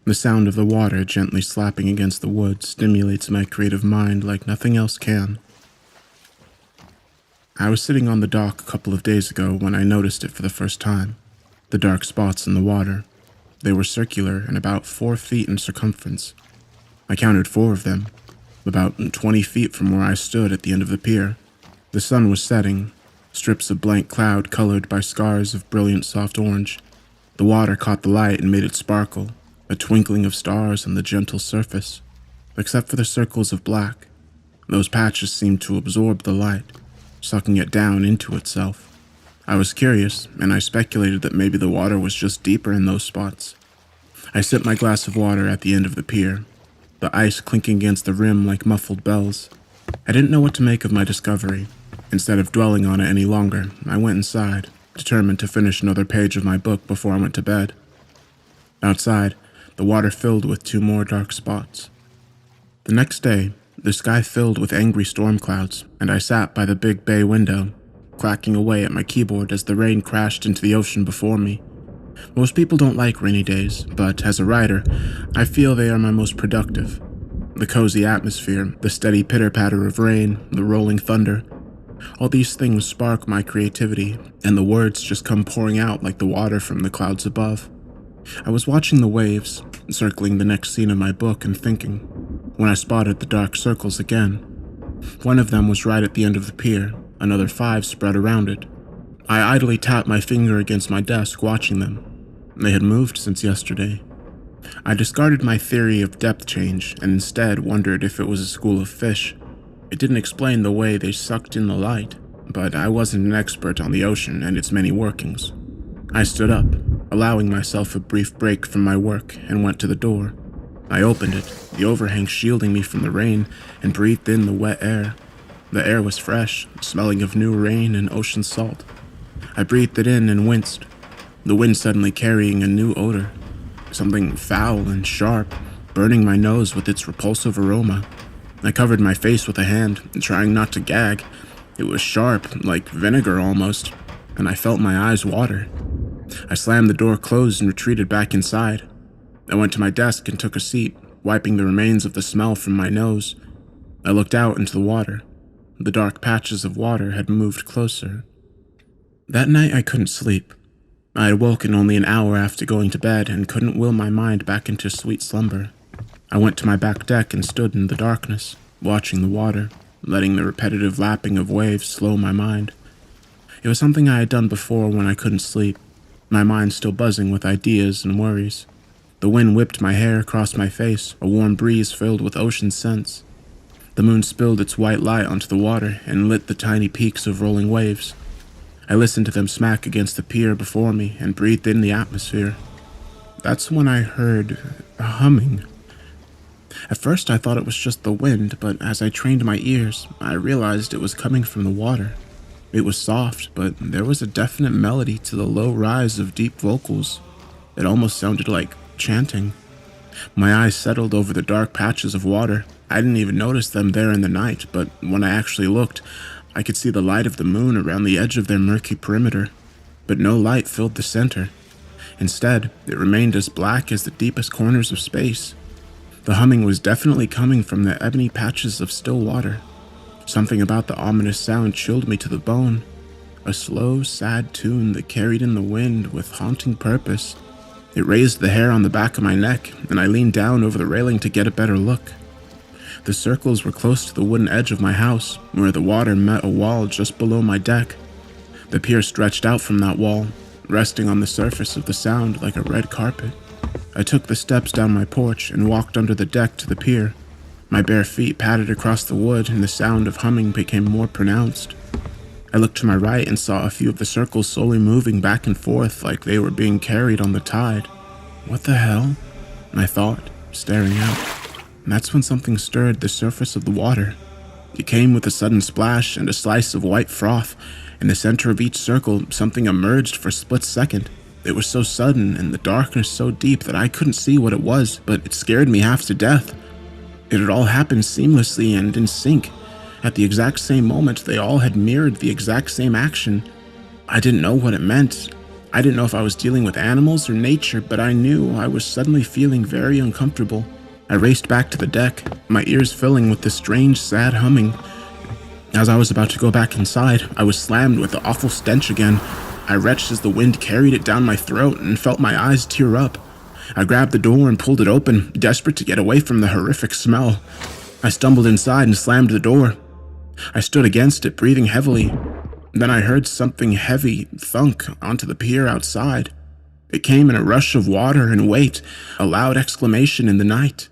S2: The sound of the water gently slapping against the wood stimulates my creative mind like nothing else can. I was sitting on the dock a couple of days ago when I noticed it for the first time. The dark spots in the water. They were circular and about 4 feet in circumference. I counted 4 of them, about 20 feet from where I stood at the end of the pier. The sun was setting, strips of blank cloud colored by scars of brilliant soft orange. The water caught the light and made it sparkle, a twinkling of stars on the gentle surface. Except for the circles of black, those patches seemed to absorb the light, sucking it down into itself. I was curious, and I speculated that maybe the water was just deeper in those spots. I sipped my glass of water at the end of the pier, the ice clinking against the rim like muffled bells. I didn't know what to make of my discovery. Instead of dwelling on it any longer, I went inside, determined to finish another page of my book before I went to bed. Outside, the water filled with 2 more dark spots. The next day, the sky filled with angry storm clouds, and I sat by the big bay window, clacking away at my keyboard as the rain crashed into the ocean before me. Most people don't like rainy days, but as a writer, I feel they are my most productive. The cozy atmosphere, the steady pitter-patter of rain, the rolling thunder, all these things spark my creativity, and the words just come pouring out like the water from the clouds above. I was watching the waves, circling the next scene of my book and thinking, when I spotted the dark circles again. One of them was right at the end of the pier, another 5 spread around it. I idly tapped my finger against my desk, watching them. They had moved since yesterday. I discarded my theory of depth change and instead wondered if it was a school of fish. It didn't explain the way they sucked in the light, but I wasn't an expert on the ocean and its many workings. I stood up, allowing myself a brief break from my work, and went to the door. I opened it, the overhang shielding me from the rain, and breathed in the wet air. The air was fresh, smelling of new rain and ocean salt. I breathed it in and winced, the wind suddenly carrying a new odor, something foul and sharp, burning my nose with its repulsive aroma. I covered my face with a hand, trying not to gag. It was sharp, like vinegar almost, and I felt my eyes water. I slammed the door closed and retreated back inside. I went to my desk and took a seat, wiping the remains of the smell from my nose. I looked out into the water. The dark patches of water had moved closer. That night I couldn't sleep. I had woken only an hour after going to bed and couldn't will my mind back into sweet slumber. I went to my back deck and stood in the darkness, watching the water, letting the repetitive lapping of waves slow my mind. It was something I had done before when I couldn't sleep, my mind still buzzing with ideas and worries. The wind whipped my hair across my face, a warm breeze filled with ocean scents. The moon spilled its white light onto the water and lit the tiny peaks of rolling waves. I listened to them smack against the pier before me and breathed in the atmosphere. That's when I heard a humming. At first I thought it was just the wind, but as I trained my ears, I realized it was coming from the water. It was soft, but there was a definite melody to the low rise of deep vocals. It almost sounded like chanting. My eyes settled over the dark patches of water. I didn't even notice them there in the night, but when I actually looked, I could see the light of the moon around the edge of their murky perimeter. But no light filled the center. Instead, it remained as black as the deepest corners of space. The humming was definitely coming from the ebony patches of still water. Something about the ominous sound chilled me to the bone. A slow, sad tune that carried in the wind with haunting purpose. It raised the hair on the back of my neck, and I leaned down over the railing to get a better look. The circles were close to the wooden edge of my house, where the water met a wall just below my deck. The pier stretched out from that wall, resting on the surface of the sound like a red carpet. I took the steps down my porch and walked under the deck to the pier. My bare feet patted across the wood and the sound of humming became more pronounced. I looked to my right and saw a few of the circles slowly moving back and forth like they were being carried on the tide. What the hell? I thought, staring out. And that's when something stirred the surface of the water. It came with a sudden splash and a slice of white froth. In the center of each circle, something emerged for a split second. It was so sudden and the darkness so deep that I couldn't see what it was, but it scared me half to death. It had all happened seamlessly and in sync. At the exact same moment, they all had mirrored the exact same action. I didn't know what it meant. I didn't know if I was dealing with animals or nature, but I knew I was suddenly feeling very uncomfortable. I raced back to the deck, my ears filling with the strange, sad humming. As I was about to go back inside, I was slammed with the awful stench again. I retched as the wind carried it down my throat and felt my eyes tear up. I grabbed the door and pulled it open, desperate to get away from the horrific smell. I stumbled inside and slammed the door. I stood against it, breathing heavily. Then I heard something heavy thunk onto the pier outside. It came in a rush of water and weight, a loud exclamation in the night.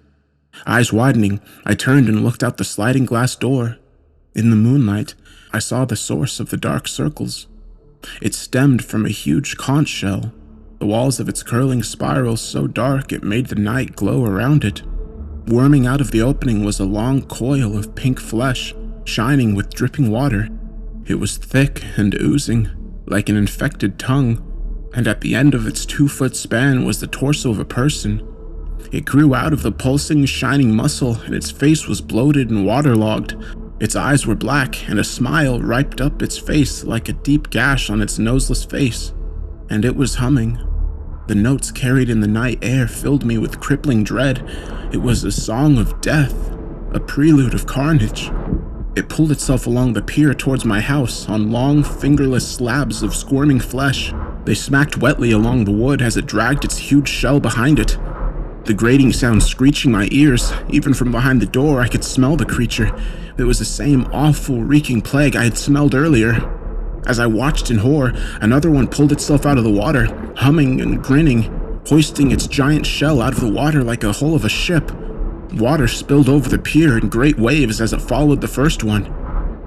S2: Eyes widening, I turned and looked out the sliding glass door. In the moonlight, I saw the source of the dark circles. It stemmed from a huge conch shell, the walls of its curling spiral so dark it made the night glow around it. Worming out of the opening was a long coil of pink flesh, shining with dripping water. It was thick and oozing, like an infected tongue, and at the end of its 2-foot span was the torso of a person. It grew out of the pulsing, shining muscle, and its face was bloated and waterlogged. Its eyes were black, and a smile riped up its face like a deep gash on its noseless face. And it was humming. The notes carried in the night air filled me with crippling dread. It was a song of death, a prelude of carnage. It pulled itself along the pier towards my house on long, fingerless slabs of squirming flesh. They smacked wetly along the wood as it dragged its huge shell behind it. The grating sound screeching my ears. Even from behind the door, I could smell the creature. It was the same awful, reeking plague I had smelled earlier. As I watched in horror, another one pulled itself out of the water, humming and grinning, hoisting its giant shell out of the water like a hull of a ship.
S7: Water spilled over the pier in great waves as it followed the first one.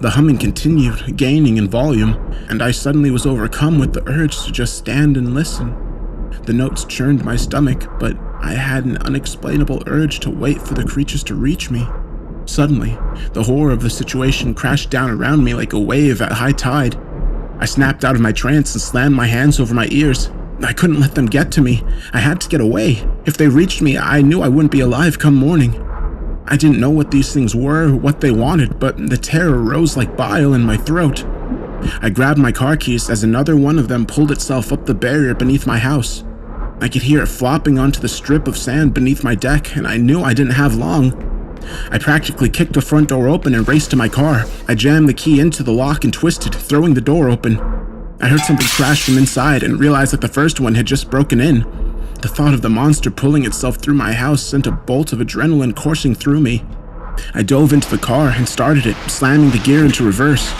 S7: The humming continued, gaining in volume, and I suddenly was overcome with the urge to just stand and listen. The notes churned my stomach, but I had an unexplainable urge to wait for the creatures to reach me. Suddenly, the horror of the situation crashed down around me like a wave at high tide. I snapped out of my trance and slammed my hands over my ears. I couldn't let them get to me. I had to get away. If they reached me, I knew I wouldn't be alive come morning. I didn't know what these things were or what they wanted, but the terror rose like bile in my throat. I grabbed my car keys as another one of them pulled itself up the barrier beneath my house. I could hear it flopping onto the strip of sand beneath my deck, and I knew I didn't have long. I practically kicked the front door open and raced to my car. I jammed the key into the lock and twisted, throwing the door open. I heard something crash from inside and realized that the first one had just broken in. The thought of the monster pulling itself through my house sent a bolt of adrenaline coursing through me. I dove into the car and started it, slamming the gear into reverse.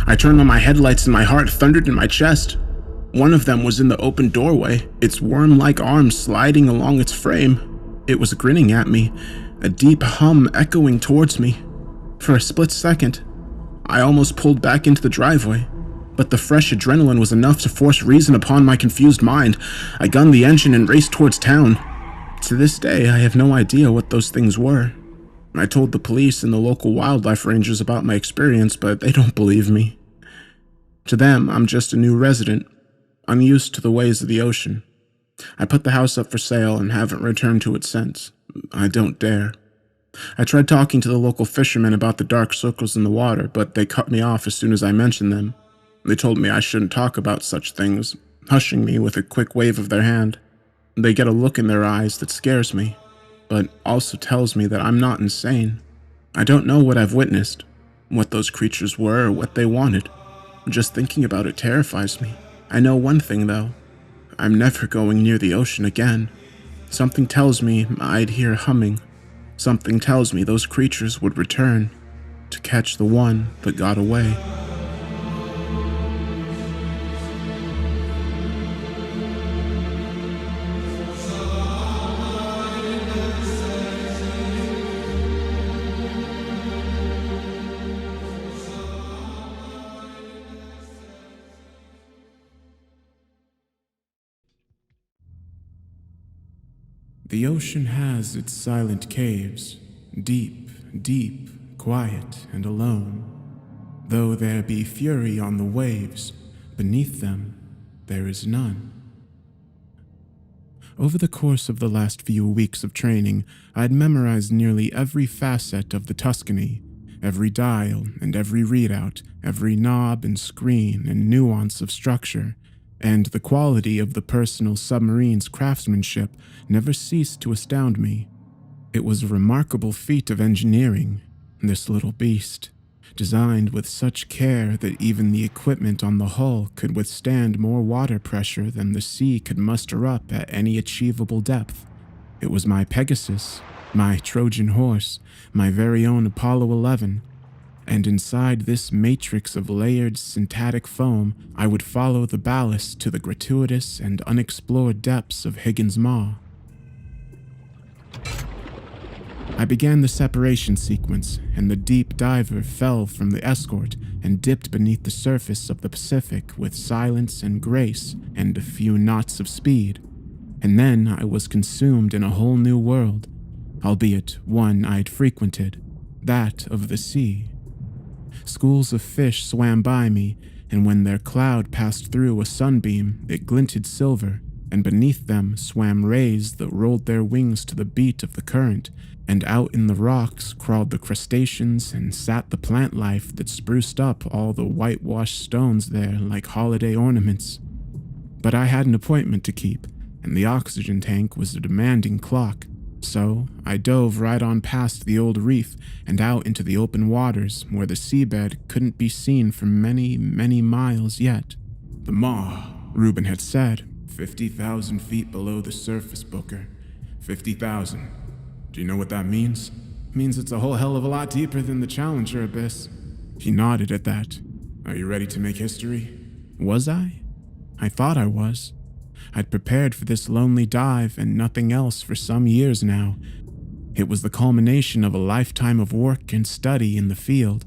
S7: I turned on my headlights and my heart thundered in my chest. One of them was in the open doorway, its worm-like arms sliding along its frame. It was grinning at me, a deep hum echoing towards me. For a split second, I almost pulled back into the driveway, but the fresh adrenaline was enough to force reason upon my confused mind. I gunned the engine and raced towards town. To this day, I have no idea what those things were. I told the police and the local wildlife rangers about my experience, but they don't believe me. To them, I'm just a new resident, unused to the ways of the ocean. I put the house up for sale and haven't returned to it since. I don't dare. I tried talking to the local fishermen about the dark circles in the water, but they cut me off as soon as I mentioned them. They told me I shouldn't talk about such things, hushing me with a quick wave of their hand. They get a look in their eyes that scares me, but also tells me that I'm not insane. I don't know what I've witnessed, what those creatures were or what they wanted. Just thinking about it terrifies me. I know one thing though. I'm never going near the ocean again. Something tells me I'd hear humming. Something tells me those creatures would return to catch the one that got away.
S2: The ocean has its silent caves, deep, deep, quiet, and alone. Though there be fury on the waves, beneath them there is none. Over the course of the last few weeks of training, I'd memorized nearly every facet of the Tuscany, every dial and every readout, every knob and screen and nuance of structure, and the quality of the personal submarine's craftsmanship never ceased to astound me. It was a remarkable feat of engineering, this little beast, designed with such care that even the equipment on the hull could withstand more water pressure than the sea could muster up at any achievable depth. It was my Pegasus, my Trojan horse, my very own Apollo 11, and inside this matrix of layered syntactic foam, I would follow the ballast to the gratuitous and unexplored depths of Higgins Maw. I began the separation sequence, and the deep diver fell from the escort and dipped beneath the surface of the Pacific with silence and grace and a few knots of speed. And then I was consumed in a whole new world, albeit one I'd frequented, that of the sea. Schools of fish swam by me, and when their cloud passed through a sunbeam, it glinted silver, and beneath them swam rays that rolled their wings to the beat of the current, and out in the rocks crawled the crustaceans and sat the plant life that spruced up all the whitewashed stones there like holiday ornaments. But I had an appointment to keep, and the oxygen tank was a demanding clock. So I dove right on past the old reef and out into the open waters where the seabed couldn't be seen for many, many miles yet. The Maw, Reuben had said, 50,000 feet below the surface, Booker. 50,000. Do you know what that means? It means it's a whole hell of a lot deeper than the Challenger abyss. He nodded at that. Are you ready to make history? Was I? I thought I was. I'd prepared for this lonely dive and nothing else for some years now. It was the culmination of a lifetime of work and study in the field,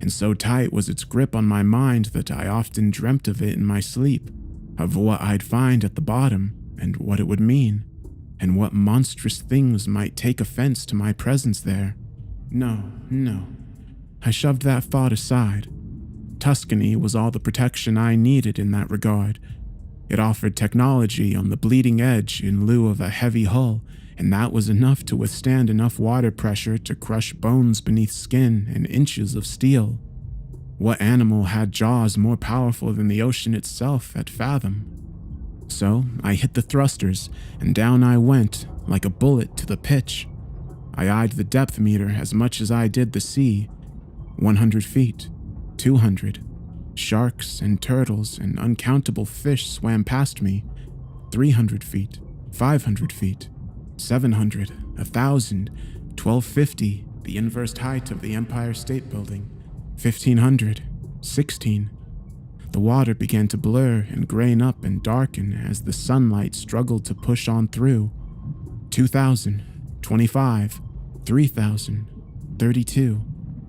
S2: and so tight was its grip on my mind that I often dreamt of it in my sleep, of what I'd find at the bottom, and what it would mean, and what monstrous things might take offense to my presence there. No. I shoved that thought aside. Tuscany was all the protection I needed in that regard. It offered technology on the bleeding edge in lieu of a heavy hull, and that was enough to withstand enough water pressure to crush bones beneath skin and inches of steel. What animal had jaws more powerful than the ocean itself at fathom? So I hit the thrusters, and down I went, like a bullet to the pitch. I eyed the depth meter as much as I did the sea. 100 feet, 200. Sharks and turtles and uncountable fish swam past me. 300 feet, 500 feet, 700, 1,000, 1,250, the inverse height of the Empire State Building, 1,500, 16. The water began to blur and grain up and darken as the sunlight struggled to push on through. 2,000, 25, 3,000, 32,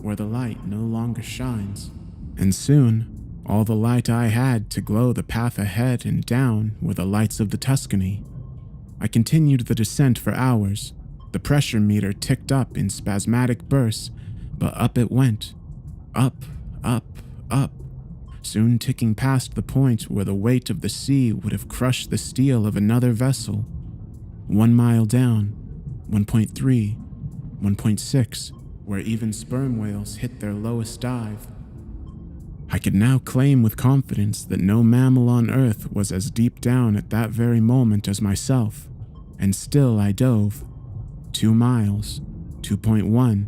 S2: where the light no longer shines. And soon, all the light I had to glow the path ahead and down were the lights of the Tuscany. I continued the descent for hours. The pressure meter ticked up in spasmodic bursts, but up it went. Up, up, up, soon ticking past the point where the weight of the sea would have crushed the steel of another vessel. 1 mile down, 1.3, 1.6, where even sperm whales hit their lowest dive. I could now claim with confidence that no mammal on Earth was as deep down at that very moment as myself, and still I dove. 2 miles, 2.1,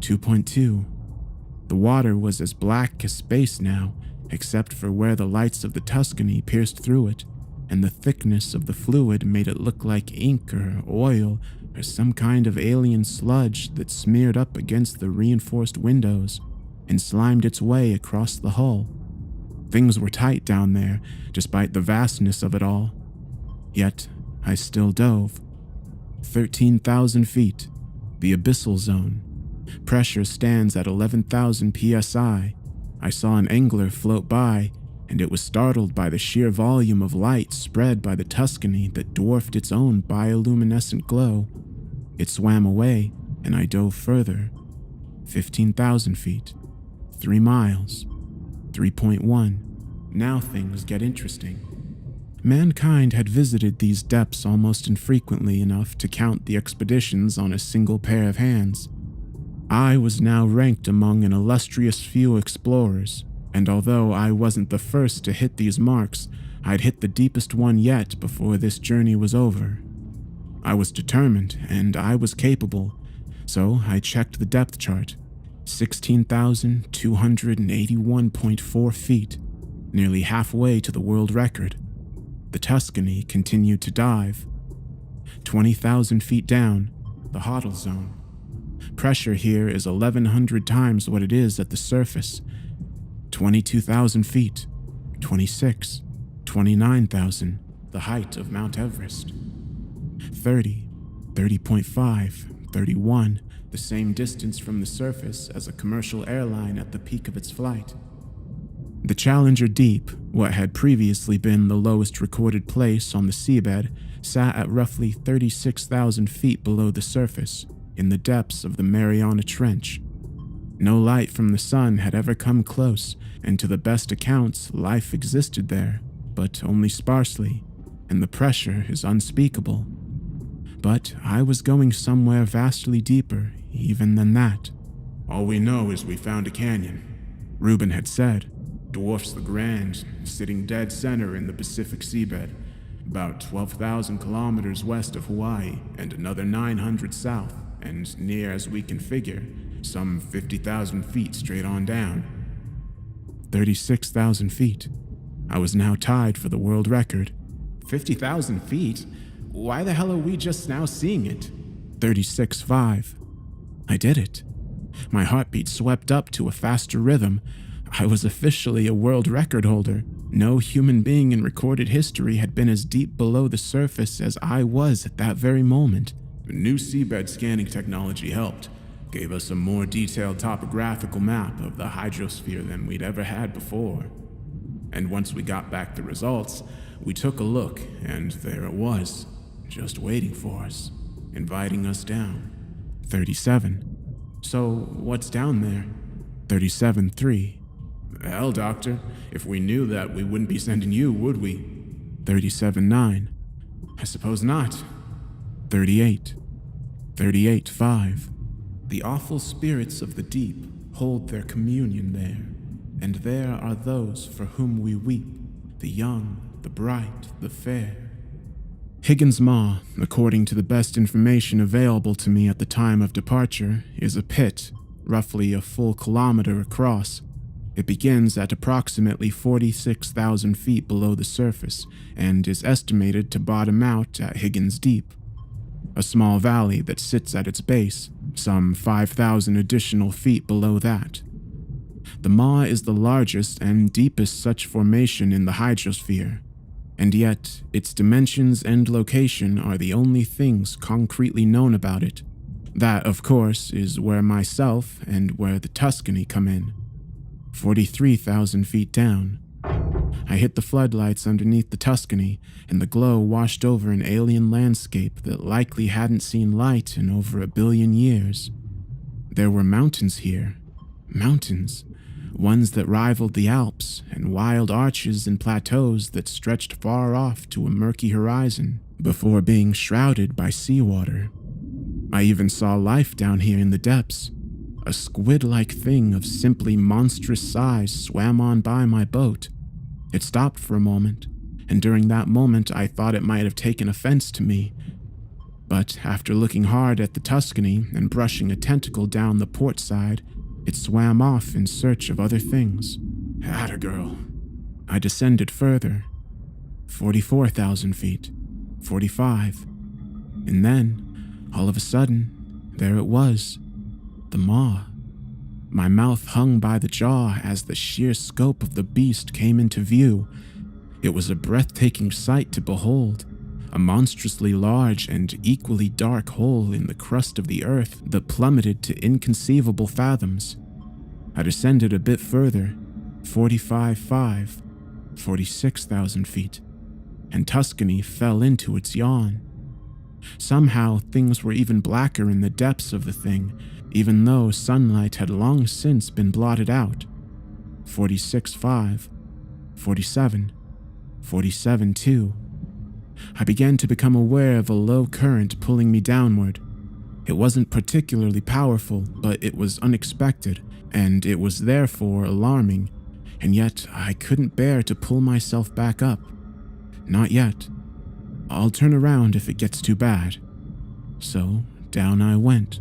S2: 2.2. The water was as black as space now, except for where the lights of the Tuscany pierced through it, and the thickness of the fluid made it look like ink or oil or some kind of alien sludge that smeared up against the reinforced windows and slimed its way across the hull. Things were tight down there, despite the vastness of it all. Yet, I still dove. 13,000 feet, the abyssal zone. Pressure stands at 11,000 psi. I saw an angler float by, and it was startled by the sheer volume of light spread by the Tuscany that dwarfed its own bioluminescent glow. It swam away, and I dove further. 15,000 feet. 3 miles, 3.1. Now things get interesting. Mankind had visited these depths almost infrequently enough to count the expeditions on a single pair of hands. I was now ranked among an illustrious few explorers, and although I wasn't the first to hit these marks, I'd hit the deepest one yet before this journey was over. I was determined, and I was capable, so I checked the depth chart. 16,281.4 feet, nearly halfway to the world record. The Tuscany continued to dive. 20,000 feet down, the Hoddle Zone. Pressure here is 1,100 times what it is at the surface. 22,000 feet, 26, 29,000, the height of Mount Everest. 30, 30.5, 31, the same distance from the surface as a commercial airline at the peak of its flight. The Challenger Deep, what had previously been the lowest recorded place on the seabed, sat at roughly 36,000 feet below the surface, in the depths of the Mariana Trench. No light from the sun had ever come close, and to the best accounts, life existed there, but only sparsely, and the pressure is unspeakable. But I was going somewhere vastly deeper, even than that.
S7: All we know is we found a canyon,
S2: Reuben had said.
S7: dwarfs the Grand, sitting dead center in the Pacific seabed, about 12,000 kilometers west of Hawaii and another 900 south, and near as we can figure, some 50,000 feet straight on down.
S2: 36,000 feet. I was now tied for the world record.
S7: 50,000 feet? Why the hell are we just now seeing it?
S2: 36.5. I did it. My heartbeat swept up to a faster rhythm. I was officially a world record holder. No human being in recorded history had been as deep below the surface as I was at that very moment. New seabed scanning technology helped, gave us a more detailed topographical map of the hydrosphere than we'd ever had before. And once we got back the results, we took a look, and there it was, just waiting for us, inviting us down. 37. So, what's down there? 37-3. Hell, Doctor, if we knew that, we wouldn't be sending you, would we? 37-9. I suppose not. 38. 38-5. The awful spirits of the deep hold their communion there, and there are those for whom we weep, the young, the bright, the fair. Higgins Maw, according to the best information available to me at the time of departure, is a pit, roughly a full kilometer across. It begins at approximately 46,000 feet below the surface and is estimated to bottom out at Higgins Deep, a small valley that sits at its base, some 5,000 additional feet below that. The Maw is the largest and deepest such formation in the hydrosphere, and yet its dimensions and location are the only things concretely known about it. That, of course, is where myself and where the Tuscany come in. 43,000 feet down. I hit the floodlights underneath the Tuscany, and the glow washed over an alien landscape that likely hadn't seen light in over 1 billion years. There were mountains here. Mountains. Ones that rivaled the Alps, and wild arches and plateaus that stretched far off to a murky horizon before being shrouded by seawater. I even saw life down here in the depths. A squid-like thing of simply monstrous size swam on by my boat. It stopped for a moment, and during that moment I thought it might have taken offense to me. But after looking hard at the Tuscany and brushing a tentacle down the port side, it swam off in search of other things. Atta girl. I descended further. 44,000 feet. 45. And then, all of a sudden, there it was. The Maw. My mouth hung by the jaw as the sheer scope of the beast came into view. It was a breathtaking sight to behold, a monstrously large and equally dark hole in the crust of the earth that plummeted to inconceivable fathoms. I descended a bit further, 45,500, 46,000 feet, and Tuscany fell into its yawn. Somehow things were even blacker in the depths of the thing, even though sunlight had long since been blotted out. 46.5, 47, 47.2. I began to become aware of a low current pulling me downward. It wasn't particularly powerful, but it was unexpected, and it was therefore alarming, and yet I couldn't bear to pull myself back up. Not yet. I'll turn around if it gets too bad. So down I went.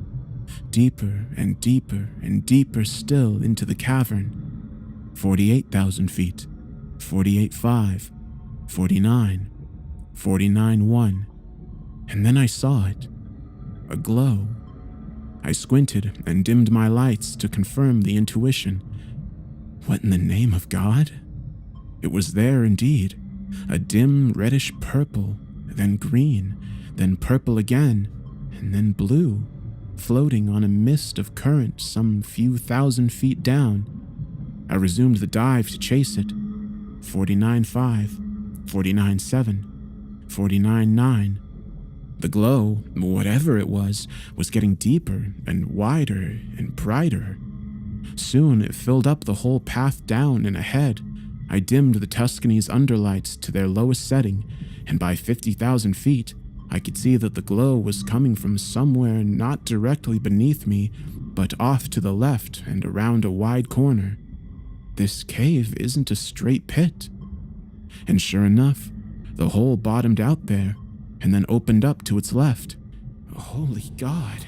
S2: Deeper and deeper and deeper still into the cavern. 48,000 feet, 48.5, 49, 49.1. And then I saw it. A glow. I squinted and dimmed my lights to confirm the intuition. What in the name of God? It was there indeed. A dim reddish purple, then green, then purple again, and then blue, floating on a mist of current some few thousand feet down. I resumed the dive to chase it. 49.5, 49.7, 49.9. The glow, whatever it was getting deeper and wider and brighter. Soon it filled up the whole path down and ahead. I dimmed the Tuscany's underlights to their lowest setting, and by 50,000 feet, I could see that the glow was coming from somewhere not directly beneath me, but off to the left and around a wide corner. This cave isn't a straight pit. And sure enough, the hole bottomed out there, and then opened up to its left. Holy God.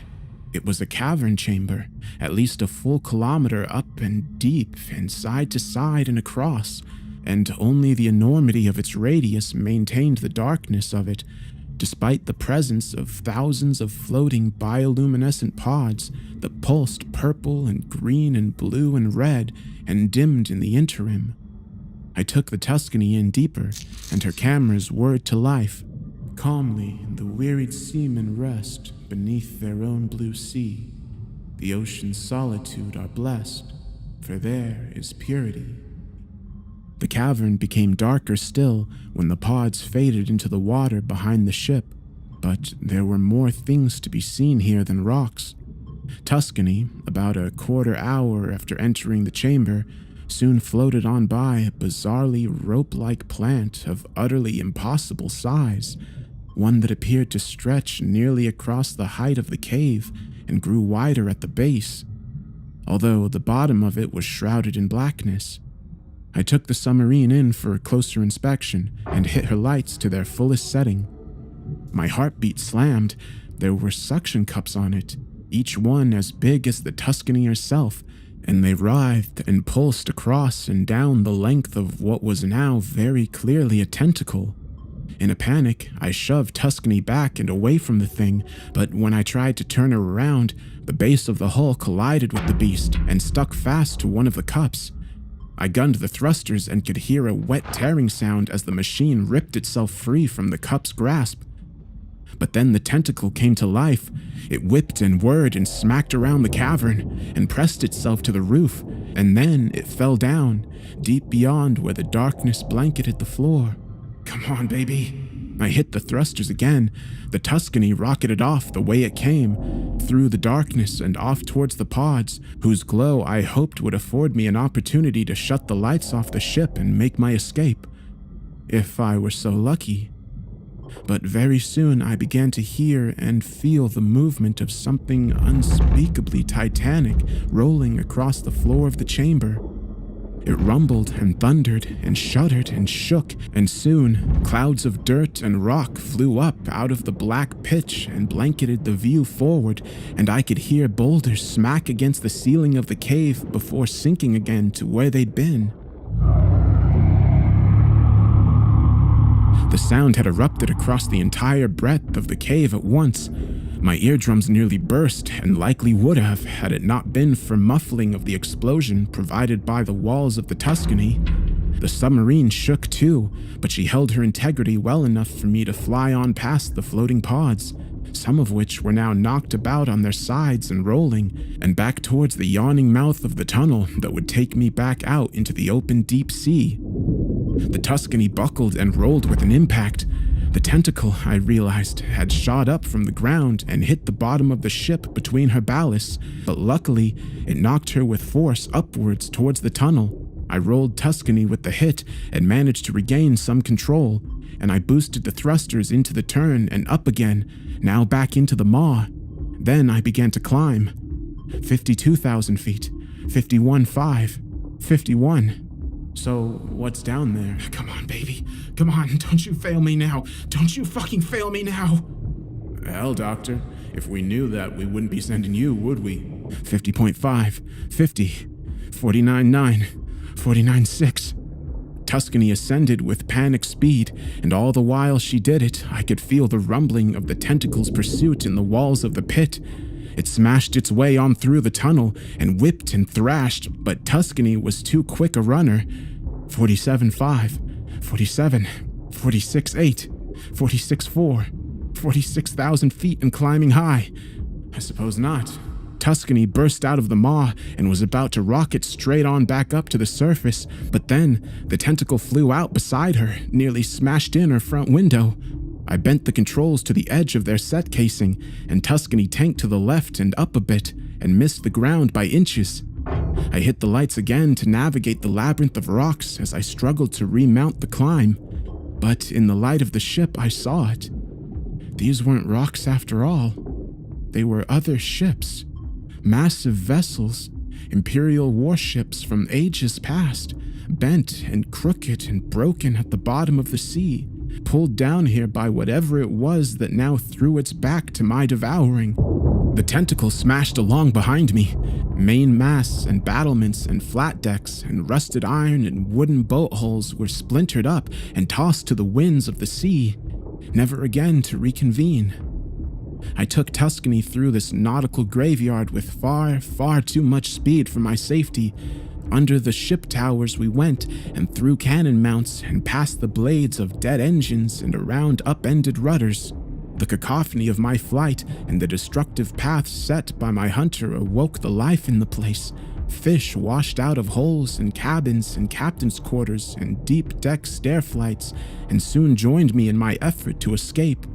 S2: It was a cavern chamber, at least a full kilometer up and deep and side to side and across, and only the enormity of its radius maintained the darkness of it, despite the presence of thousands of floating bioluminescent pods that pulsed purple and green and blue and red and dimmed in the interim. I took the Tuscany in deeper, and her cameras whirred to life. Calmly, the wearied seamen rest, beneath their own blue sea. The ocean's solitude are blessed, for there is purity. The cavern became darker still when the pods faded into the water behind the ship, but there were more things to be seen here than rocks. Tuscany, about a quarter hour after entering the chamber, soon floated on by a bizarrely rope-like plant of utterly impossible size, one that appeared to stretch nearly across the height of the cave and grew wider at the base, although the bottom of it was shrouded in blackness. I took the submarine in for a closer inspection and hit her lights to their fullest setting. My heartbeat slammed. There were suction cups on it, each one as big as the Tuscany herself, and they writhed and pulsed across and down the length of what was now very clearly a tentacle. In a panic, I shoved Tuscany back and away from the thing, but when I tried to turn her around, the base of the hull collided with the beast and stuck fast to one of the cups. I gunned the thrusters and could hear a wet tearing sound as the machine ripped itself free from the cup's grasp. But then the tentacle came to life. It whipped and whirred and smacked around the cavern and pressed itself to the roof, and then it fell down, deep beyond where the darkness blanketed the floor. Come on, baby. I hit the thrusters again. The Tuscany rocketed off the way it came, through the darkness and off towards the pods, whose glow I hoped would afford me an opportunity to shut the lights off the ship and make my escape, if I were so lucky. But very soon I began to hear and feel the movement of something unspeakably titanic rolling across the floor of the chamber. It rumbled and thundered and shuddered and shook, and soon clouds of dirt and rock flew up out of the black pitch and blanketed the view forward, and I could hear boulders smack against the ceiling of the cave before sinking again to where they'd been. The sound had erupted across the entire breadth of the cave at once. My eardrums nearly burst, and likely would have had it not been for muffling of the explosion provided by the walls of the Tuscany. The submarine shook too, but she held her integrity well enough for me to fly on past the floating pods, some of which were now knocked about on their sides and rolling, and back towards the yawning mouth of the tunnel that would take me back out into the open deep sea. The Tuscany buckled and rolled with an impact. The tentacle, I realized, had shot up from the ground and hit the bottom of the ship between her ballasts, but luckily, it knocked her with force upwards towards the tunnel. I rolled Tuscany with the hit and managed to regain some control, and I boosted the thrusters into the turn and up again, now back into the maw. Then I began to climb. 52,000 feet, 51.5, 51. So, what's down there? Come on, baby. Come on, don't you fail me now. Don't you fucking fail me now. Hell, Doctor. If we knew that, we wouldn't be sending you, would we? 50.5, 50, 49.9, 49.6. Tuscany ascended with panic speed, and all the while she did it, I could feel the rumbling of the tentacle's pursuit in the walls of the pit. It smashed its way on through the tunnel and whipped and thrashed, but Tuscany was too quick a runner. 47.5, 47, 46.8, 46.4, 46,000 feet and climbing high. I suppose not. Tuscany burst out of the maw and was about to rocket straight on back up to the surface, but then the tentacle flew out beside her, nearly smashed in her front window. I bent the controls to the edge of their set casing, and Tuscany tanked to the left and up a bit, and missed the ground by inches. I hit the lights again to navigate the labyrinth of rocks as I struggled to remount the climb. But in the light of the ship, I saw it. These weren't rocks after all. They were other ships. Massive vessels, Imperial warships from ages past, bent and crooked and broken at the bottom of the sea, pulled down here by whatever it was that now threw its back to my devouring. The tentacle smashed along behind me. Main masts and battlements and flat decks and rusted iron and wooden boat hulls were splintered up and tossed to the winds of the sea, never again to reconvene. I took Tuscany through this nautical graveyard with far, far too much speed for my safety. Under the ship towers we went, and through cannon mounts, and past the blades of dead engines and around upended rudders.
S7: The cacophony of my flight and the destructive path set by my hunter awoke the life in the place. Fish washed out of holes and cabins and captain's quarters and deep deck stair flights, and soon joined me in my effort to escape.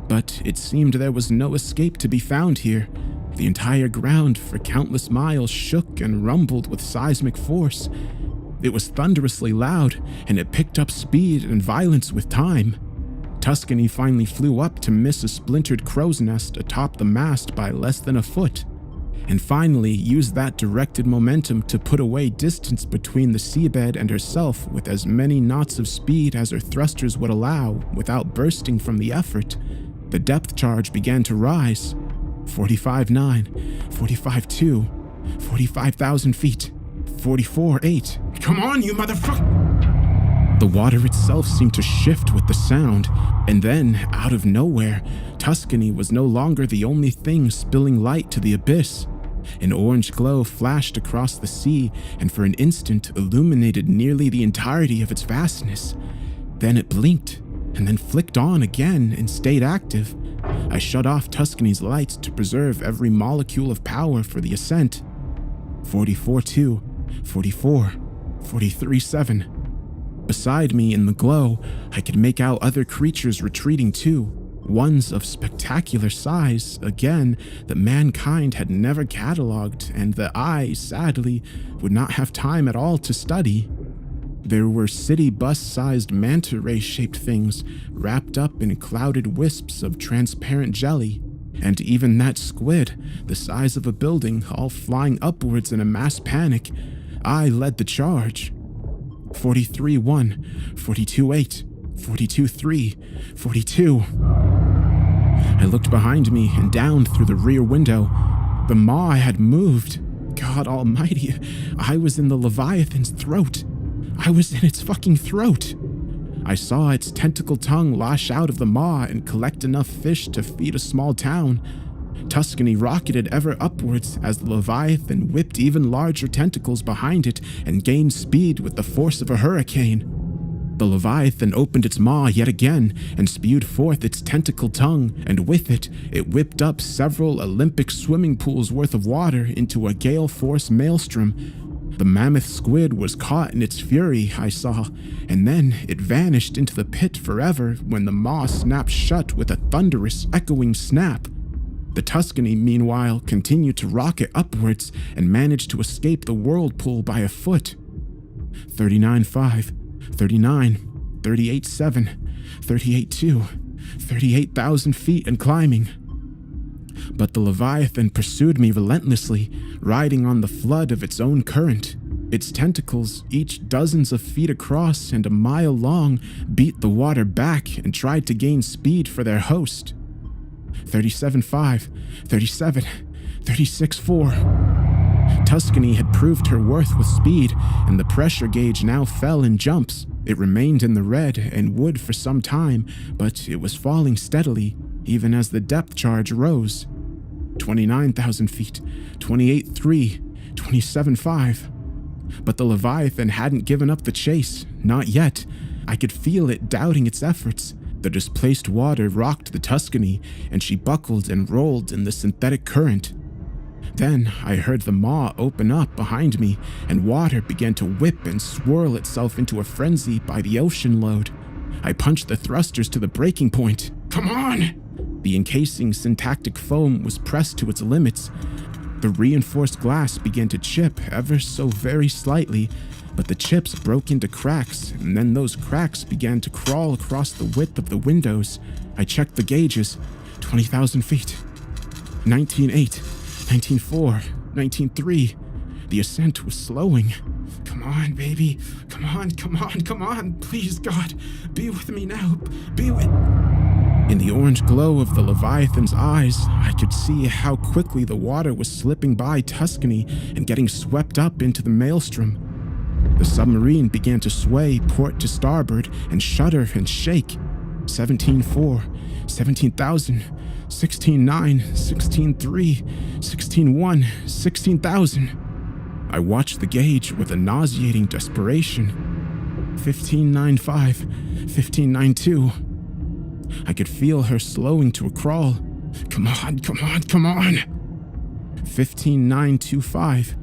S7: But it seemed there was no escape to be found here. The entire ground for countless miles shook and rumbled with seismic force. It was thunderously loud, and it picked up speed and violence with time. Tuscany finally flew up to miss a splintered crow's nest atop the mast by less than a foot, and finally used that directed momentum to put away distance between the seabed and herself with as many knots of speed as her thrusters would allow without bursting from the effort. The depth charge began to rise. 45.9, 45.2, 45,000 feet, 44.8. Come on, you motherfucker! The water itself seemed to shift with the sound, and then, out of nowhere, Tuscany was no longer the only thing spilling light to the abyss. An orange glow flashed across the sea and for an instant illuminated nearly the entirety of its vastness. Then it blinked, and then flicked on again and stayed active. I shut off Tuscany's lights to preserve every molecule of power for the ascent. 44.2, 44, 43.7. Beside me in the glow, I could make out other creatures retreating too, ones of spectacular size, again, that mankind had never catalogued and that I, sadly, would not have time at all to study. There were city bus-sized manta ray-shaped things wrapped up in clouded wisps of transparent jelly, and even that squid, the size of a building, all flying upwards in a mass panic. I led the charge. 43.1, 42.8, 42.3, 42. I looked behind me and down through the rear window. The maw had moved. God almighty, I was in the Leviathan's throat. I was in its fucking throat. I saw its tentacle tongue lash out of the maw and collect enough fish to feed a small town. Tuscany rocketed ever upwards as the Leviathan whipped even larger tentacles behind it and gained speed with the force of a hurricane. The Leviathan opened its maw yet again and spewed forth its tentacle tongue, and with it, it whipped up several Olympic swimming pools worth of water into a gale force maelstrom. The mammoth squid was caught in its fury, I saw, and then it vanished into the pit forever when the maw snapped shut with a thunderous, echoing snap. The Tuscany, meanwhile, continued to rocket upwards and managed to escape the whirlpool by a foot. 39.5, 39, 38.7, 38.2, 38,000 feet and climbing. But the Leviathan pursued me relentlessly, riding on the flood of its own current. Its tentacles, each dozens of feet across and a mile long, beat the water back and tried to gain speed for their host. 37.5, 37, 36.4. Tuscany had proved her worth with speed, and the pressure gauge now fell in jumps. It remained in the red and would for some time, but it was falling steadily, even as the depth charge rose. 29,000 feet, 28.3, 27.5. But the Leviathan hadn't given up the chase, not yet. I could feel it doubting its efforts. The displaced water rocked the Tuscany, and she buckled and rolled in the synthetic current. Then I heard the maw open up behind me, and water began to whip and swirl itself into a frenzy by the ocean load. I punched the thrusters to the breaking point. Come on! The encasing syntactic foam was pressed to its limits. The reinforced glass began to chip ever so very slightly, but the chips broke into cracks, and then those cracks began to crawl across the width of the windows. I checked the gauges. 20,000 feet. 19.8, 19.4, 19.3. The ascent was slowing. Come on, baby. Come on, come on, come on. Please, God, be with me now. Be with... In the orange glow of the Leviathan's eyes, I could see how quickly the water was slipping by Tuscany and getting swept up into the maelstrom. The submarine began to sway port to starboard and shudder and shake. 17.4, 17,000, 16.9, 16.3, 16.1, 16,000. I watched the gauge with a nauseating desperation. 15.95, 15.92.
S2: I could feel her slowing to a crawl. Come on, come on, come on! 15.925,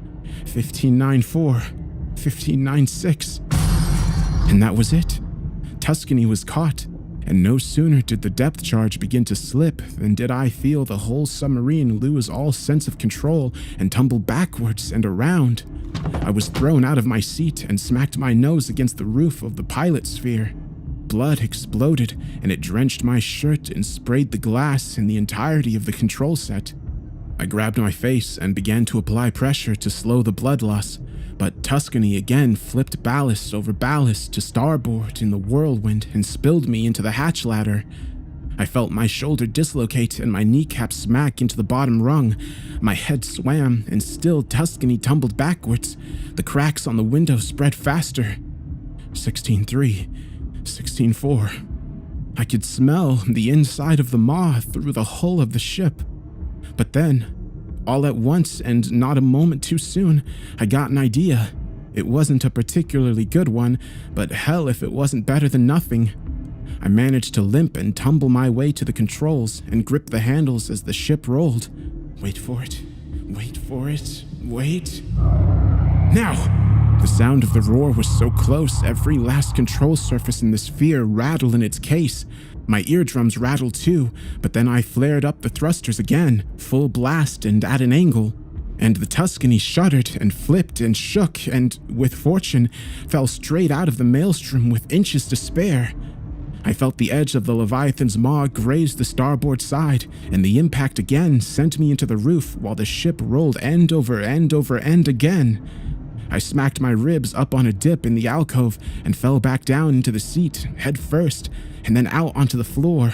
S2: 15.94, 15.96. And that was it. Tuscany was caught, and no sooner did the depth charge begin to slip than did I feel the whole submarine lose all sense of control and tumble backwards and around. I was thrown out of my seat and smacked my nose against the roof of the pilot sphere. Blood exploded, and it drenched my shirt and sprayed the glass in the entirety of the control set. I grabbed my face and began to apply pressure to slow the blood loss, but Tuscany again flipped ballast over ballast to starboard in the whirlwind and spilled me into the hatch ladder. I felt my shoulder dislocate and my kneecap smack into the bottom rung. My head swam, and still Tuscany tumbled backwards. The cracks on the window spread faster. 16.3, 16.4. I could smell the inside of the maw through the hull of the ship. But then, all at once and not a moment too soon, I got an idea. It wasn't a particularly good one, but hell if it wasn't better than nothing. I managed to limp and tumble my way to the controls and grip the handles as the ship rolled. Wait for it, wait for it, wait. Now! The sound of the roar was so close, every last control surface in the sphere rattled in its case. My eardrums rattled too, but then I flared up the thrusters again, full blast and at an angle. And the Tuscany shuddered and flipped and shook and, with fortune, fell straight out of the maelstrom with inches to spare. I felt the edge of the Leviathan's maw graze the starboard side, and the impact again sent me into the roof while the ship rolled end over end over end again. I smacked my ribs up on a dip in the alcove and fell back down into the seat, head first, and then out onto the floor.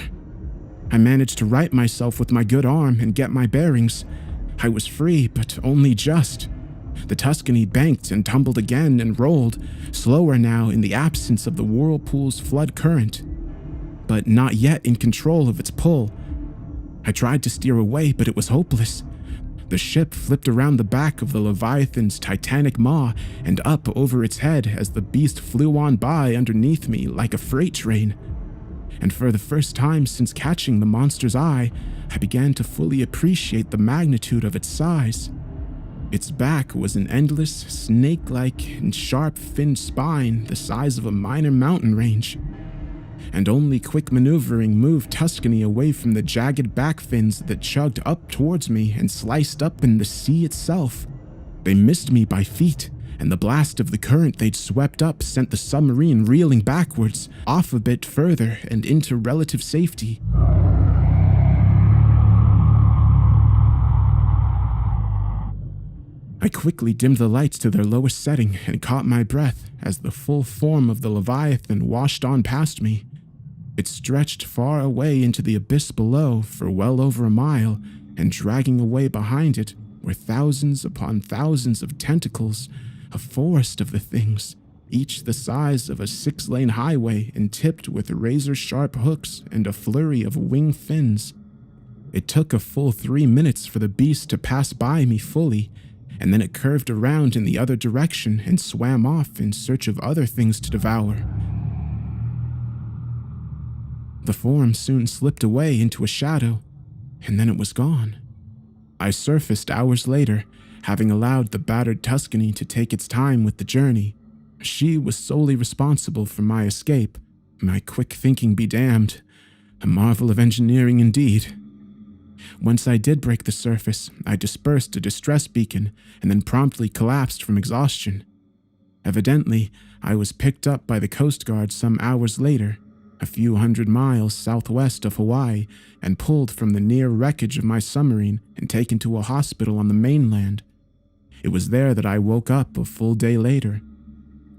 S2: I managed to right myself with my good arm and get my bearings. I was free, but only just. The Tuscany banked and tumbled again and rolled, slower now in the absence of the whirlpool's flood current, but not yet in control of its pull. I tried to steer away, but it was hopeless. The ship flipped around the back of the Leviathan's titanic maw and up over its head as the beast flew on by underneath me like a freight train. And for the first time since catching the monster's eye, I began to fully appreciate the magnitude of its size. Its back was an endless, snake-like and sharp-finned spine the size of a minor mountain range. And only quick maneuvering moved Tuscany away from the jagged back fins that chugged up towards me and sliced up in the sea itself. They missed me by feet, and the blast of the current they'd swept up sent the submarine reeling backwards, off a bit further and into relative safety. I quickly dimmed the lights to their lowest setting and caught my breath as the full form of the Leviathan washed on past me. It stretched far away into the abyss below for well over a mile, and dragging away behind it were thousands upon thousands of tentacles, a forest of the things, each the size of a 6-lane highway and tipped with razor-sharp hooks and a flurry of wing fins. It took a full 3 minutes for the beast to pass by me fully, and then it curved around in the other direction and swam off in search of other things to devour. The form soon slipped away into a shadow, and then it was gone. I surfaced hours later, having allowed the battered Tuscany to take its time with the journey. She was solely responsible for my escape. My quick thinking be damned. A marvel of engineering indeed. Once I did break the surface, I dispersed a distress beacon and then promptly collapsed from exhaustion. Evidently, I was picked up by the Coast Guard some hours later, a few hundred miles southwest of Hawaii, and pulled from the near wreckage of my submarine and taken to a hospital on the mainland. It was there that I woke up a full day later.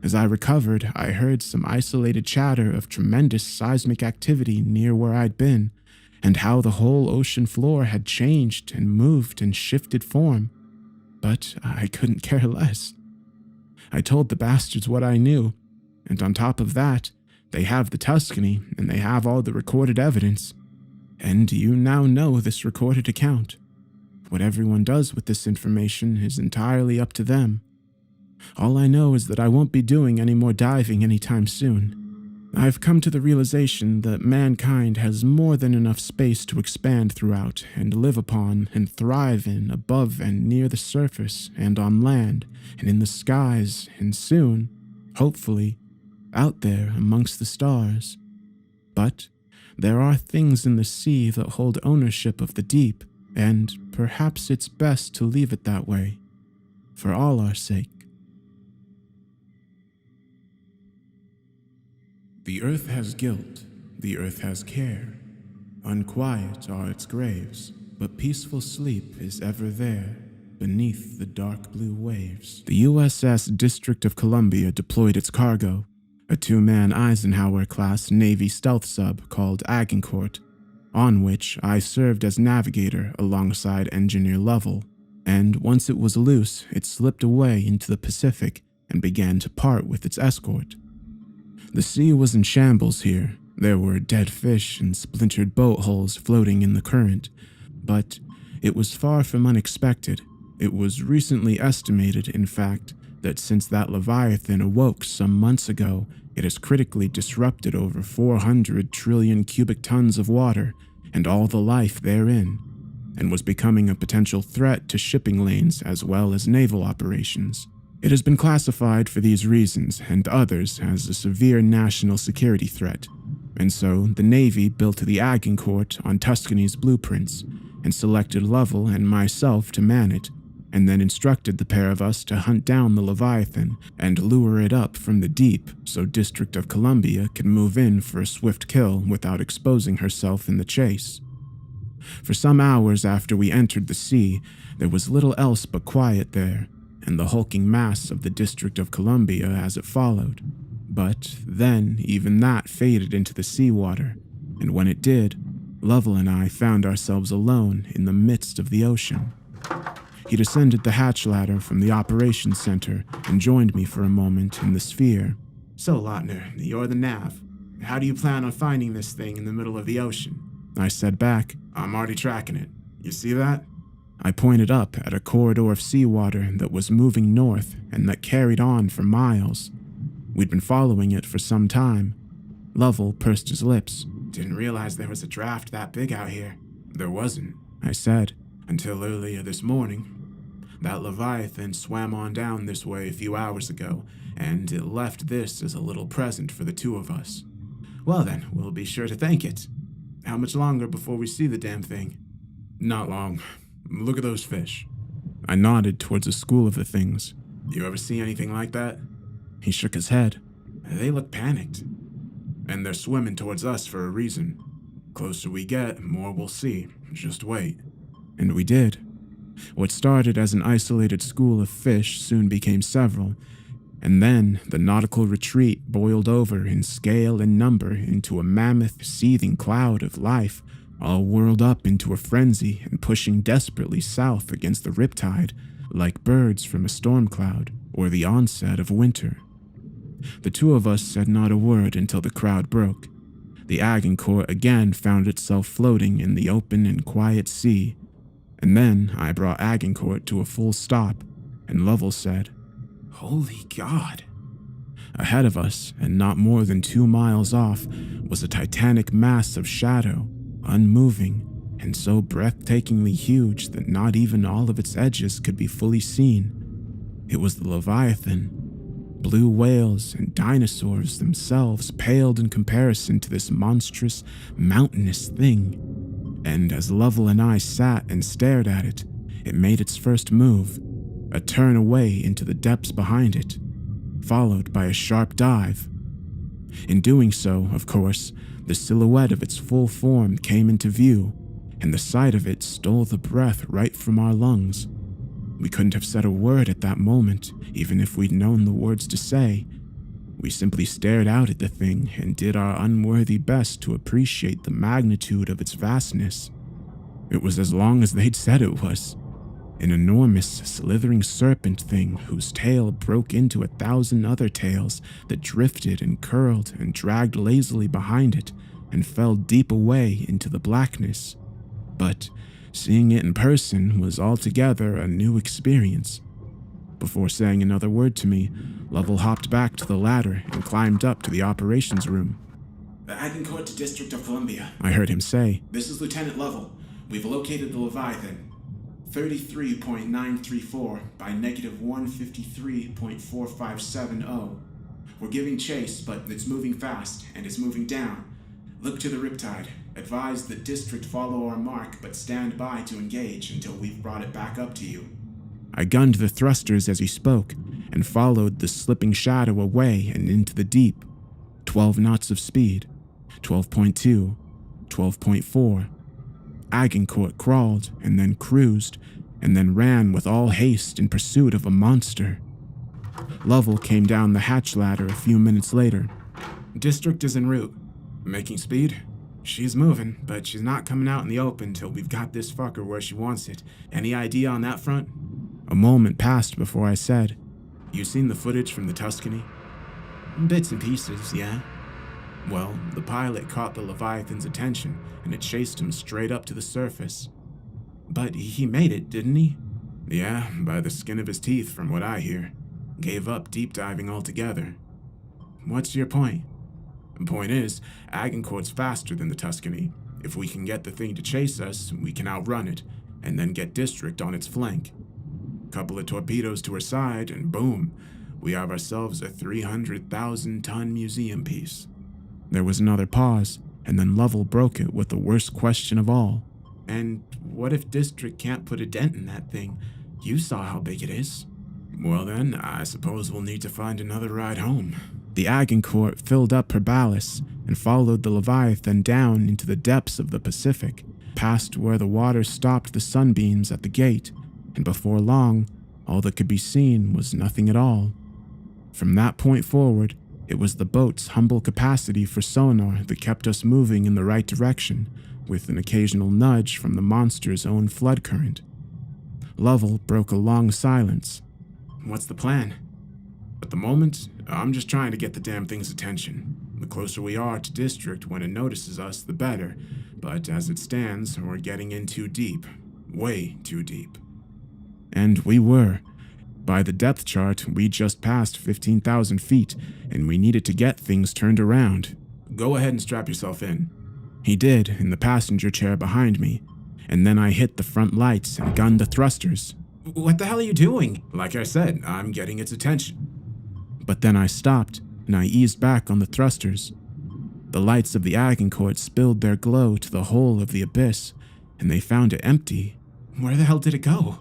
S2: As I recovered, I heard some isolated chatter of tremendous seismic activity near where I'd been, and how the whole ocean floor had changed and moved and shifted form. But I couldn't care less. I told the bastards what I knew, and on top of that, they have the Tuscany, and they have all the recorded evidence. And you now know this recorded account. What everyone does with this information is entirely up to them. All I know is that I won't be doing any more diving anytime soon. I've come to the realization that mankind has more than enough space to expand throughout and live upon and thrive in above and near the surface and on land and in the skies and soon, hopefully, out there amongst the stars. But there are things in the sea that hold ownership of the deep, and perhaps it's best to leave it that way, for all our sake. The earth has guilt, the earth has care. Unquiet are its graves, but peaceful sleep is ever there, beneath the dark blue waves. The USS District of Columbia deployed its cargo, a two-man Eisenhower-class Navy stealth sub called Agincourt, on which I served as navigator alongside Engineer Lovell, and once it was loose, it slipped away into the Pacific and began to part with its escort. The sea was in shambles here. There were dead fish and splintered boat hulls floating in the current, but it was far from unexpected. It was recently estimated, in fact, that since that Leviathan awoke some months ago, it has critically disrupted over 400 trillion cubic tons of water and all the life therein, and was becoming a potential threat to shipping lanes as well as naval operations. It has been classified for these reasons and others as a severe national security threat, and so the Navy built the Agincourt on Tuscany's blueprints and selected Lovell and myself to man it, and then instructed the pair of us to hunt down the Leviathan and lure it up from the deep so District of Columbia could move in for a swift kill without exposing herself in the chase. For some hours after we entered the sea, there was little else but quiet there, and the hulking mass of the District of Columbia as it followed. But then even that faded into the seawater, and when it did, Lovell and I found ourselves alone in the midst of the ocean. He descended the hatch ladder from the operations center and joined me for a moment in the sphere. "So, Lautner, you're the nav. How do you plan on finding this thing in the middle of the ocean?" I said back, "I'm already tracking it. You see that?" I pointed up at a corridor of seawater that was moving north and that carried on for miles. We'd been following it for some time. Lovell pursed his lips. "Didn't realize there was a draft that big out here." "There wasn't," I said, "until earlier this morning. That Leviathan swam on down this way a few hours ago, and it left this as a little present for the two of us." "Well then, we'll be sure to thank it. How much longer before we see the damn thing?" "Not long. Look at those fish." I nodded towards a school of the things. "You ever see anything like that?" He shook his head. "They look panicked. And they're swimming towards us for a reason. Closer we get, more we'll see. Just wait." And we did. What started as an isolated school of fish soon became several, and then the nautical retreat boiled over in scale and number into a mammoth, seething cloud of life, all whirled up into a frenzy and pushing desperately south against the Riptide, like birds from a storm cloud or the onset of winter. The two of us said not a word until the crowd broke. The Agincourt again found itself floating in the open and quiet sea, and then I brought Agincourt to a full stop, and Lovell said, "Holy God." Ahead of us, and not more than 2 miles off, was a titanic mass of shadow, unmoving, and so breathtakingly huge that not even all of its edges could be fully seen. It was the Leviathan. Blue whales and dinosaurs themselves paled in comparison to this monstrous, mountainous thing. And as Lovell and I sat and stared at it, it made its first move, a turn away into the depths behind it, followed by a sharp dive. In doing so, of course, the silhouette of its full form came into view, and the sight of it stole the breath right from our lungs. We couldn't have said a word at that moment, even if we'd known the words to say. We simply stared out at the thing and did our unworthy best to appreciate the magnitude of its vastness. It was as long as they'd said it was. An enormous, slithering serpent thing whose tail broke into 1,000 other tails that drifted and curled and dragged lazily behind it and fell deep away into the blackness. But seeing it in person was altogether a new experience. Before saying another word to me, Lovell hopped back to the ladder and climbed up to the operations room.
S7: Agincourt to District of Columbia.
S2: I heard him say,
S7: This is Lieutenant Lovell. We've located the Leviathan. 33.934 by negative 153.4570. We're giving chase, but it's moving fast, and it's moving down. Look to the Riptide. Advise the district follow our mark, but stand by to engage until we've brought it back up to you.
S2: I gunned the thrusters as he spoke, and followed the slipping shadow away and into the deep. 12 knots of speed. 12.2. 12.4. Agincourt crawled, and then cruised, and then ran with all haste in pursuit of a monster. Lovell came down the hatch ladder a few minutes later.
S7: District is en route. Making speed? She's moving, but she's not coming out in the open till we've got this fucker where she wants it. Any idea on that front?
S2: A moment passed before I said,
S7: You seen the footage from the Tuscany? Bits and pieces, yeah. Well, the pilot caught the Leviathan's attention, and it chased him straight up to the surface. But he made it, didn't he? Yeah, by the skin of his teeth, from what I hear. Gave up deep diving altogether. What's your point? The point is, Agincourt's faster than the Tuscany. If we can get the thing to chase us, we can outrun it, and then get District on its flank. Couple of torpedoes to her side, and boom, we have ourselves a 300,000-ton museum piece.
S2: There was another pause, and then Lovell broke it with the worst question of all.
S7: And what if District can't put a dent in that thing? You saw how big it is. Well then, I suppose we'll need to find another ride home.
S2: The Agincourt filled up her ballast and followed the Leviathan down into the depths of the Pacific, past where the water stopped the sunbeams at the gate, and before long, all that could be seen was nothing at all. From that point forward, it was the boat's humble capacity for sonar that kept us moving in the right direction, with an occasional nudge from the monster's own flood current. Lovell broke a long silence.
S7: What's the plan? At the moment, I'm just trying to get the damn thing's attention. The closer we are to District when it notices us, the better. But as it stands, we're getting in too deep. Way too deep.
S2: And we were. By the depth chart, we just passed 15,000 feet, and we needed to get things turned around.
S7: Go ahead and strap yourself in.
S2: He did, in the passenger chair behind me, and then I hit the front lights and gunned the thrusters.
S7: What the hell are you doing? Like I said, I'm getting its attention.
S2: But then I stopped, and I eased back on the thrusters. The lights of the Agincourt spilled their glow to the whole of the abyss, and they found it empty.
S7: Where the hell did it go?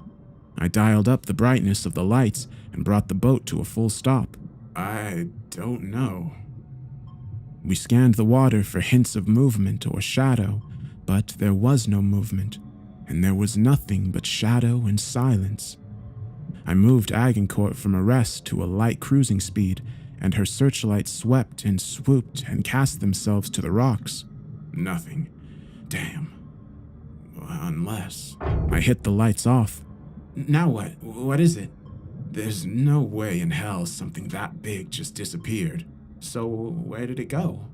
S2: I dialed up the brightness of the lights and brought the boat to a full stop.
S7: I don't know.
S2: We scanned the water for hints of movement or shadow, but there was no movement, and there was nothing but shadow and silence. I moved Agincourt from a rest to a light cruising speed, and her searchlights swept and swooped and cast themselves to the rocks.
S7: Nothing. Damn. Unless...
S2: I hit the lights off.
S7: Now what? What is it? There's no way in hell something that big just disappeared. So where did it go?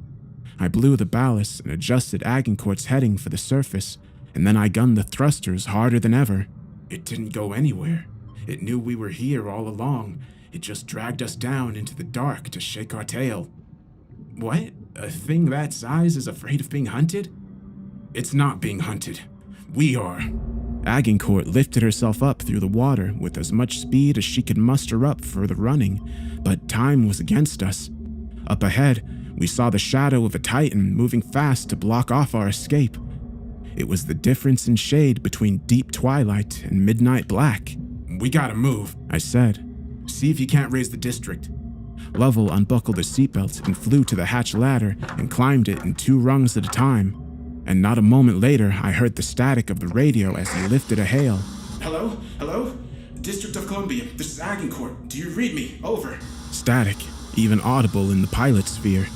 S2: I blew the ballast and adjusted Agincourt's heading for the surface, and then I gunned the thrusters harder than ever.
S7: It didn't go anywhere. It knew we were here all along. It just dragged us down into the dark to shake our tail. What? A thing that size is afraid of being hunted? It's not being hunted. We are.
S2: Agincourt lifted herself up through the water with as much speed as she could muster up for the running, but time was against us. Up ahead, we saw the shadow of a titan moving fast to block off our escape. It was the difference in shade between deep twilight and midnight black.
S7: We gotta move,
S2: I said.
S7: See if you can't raise the district.
S2: Lovell unbuckled his seatbelt and flew to the hatch ladder and climbed it in 2 rungs at a time. And not a moment later, I heard the static of the radio as he lifted a hail.
S7: Hello? Hello? District of Columbia, this is Agincourt. Do you read me? Over.
S2: Static, even audible in the pilot sphere.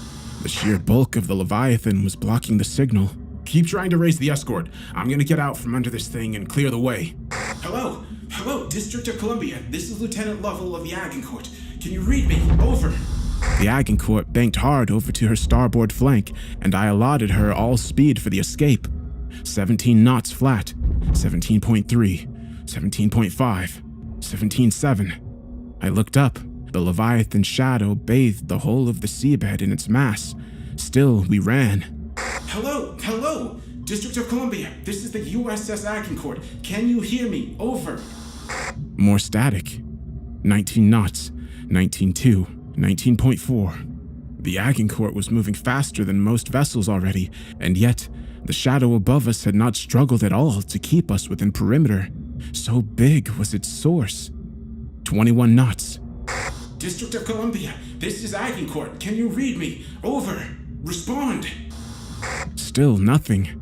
S2: The sheer bulk of the Leviathan was blocking the signal.
S7: Keep trying to raise the escort. I'm gonna get out from under this thing and clear the way. Hello? Hello, District of Columbia. This is Lieutenant Lovell of the Agincourt. Can you read me? Over.
S2: The Agincourt banked hard over to her starboard flank, and I allotted her all speed for the escape. 17 knots flat, 17.3, 17.5, 17.7. I looked up. The Leviathan shadow bathed the whole of the seabed in its mass. Still, we ran.
S9: Hello? Hello? District of Columbia, this is the USS Agincourt. Can you hear me? Over.
S2: More static. 19 knots, 19.2, 19.4. The Agincourt was moving faster than most vessels already, and yet the shadow above us had not struggled at all to keep us within perimeter. So big was its source. 21 knots.
S9: District of Columbia, this is Agincourt. Can you read me? Over. Respond.
S2: Still nothing.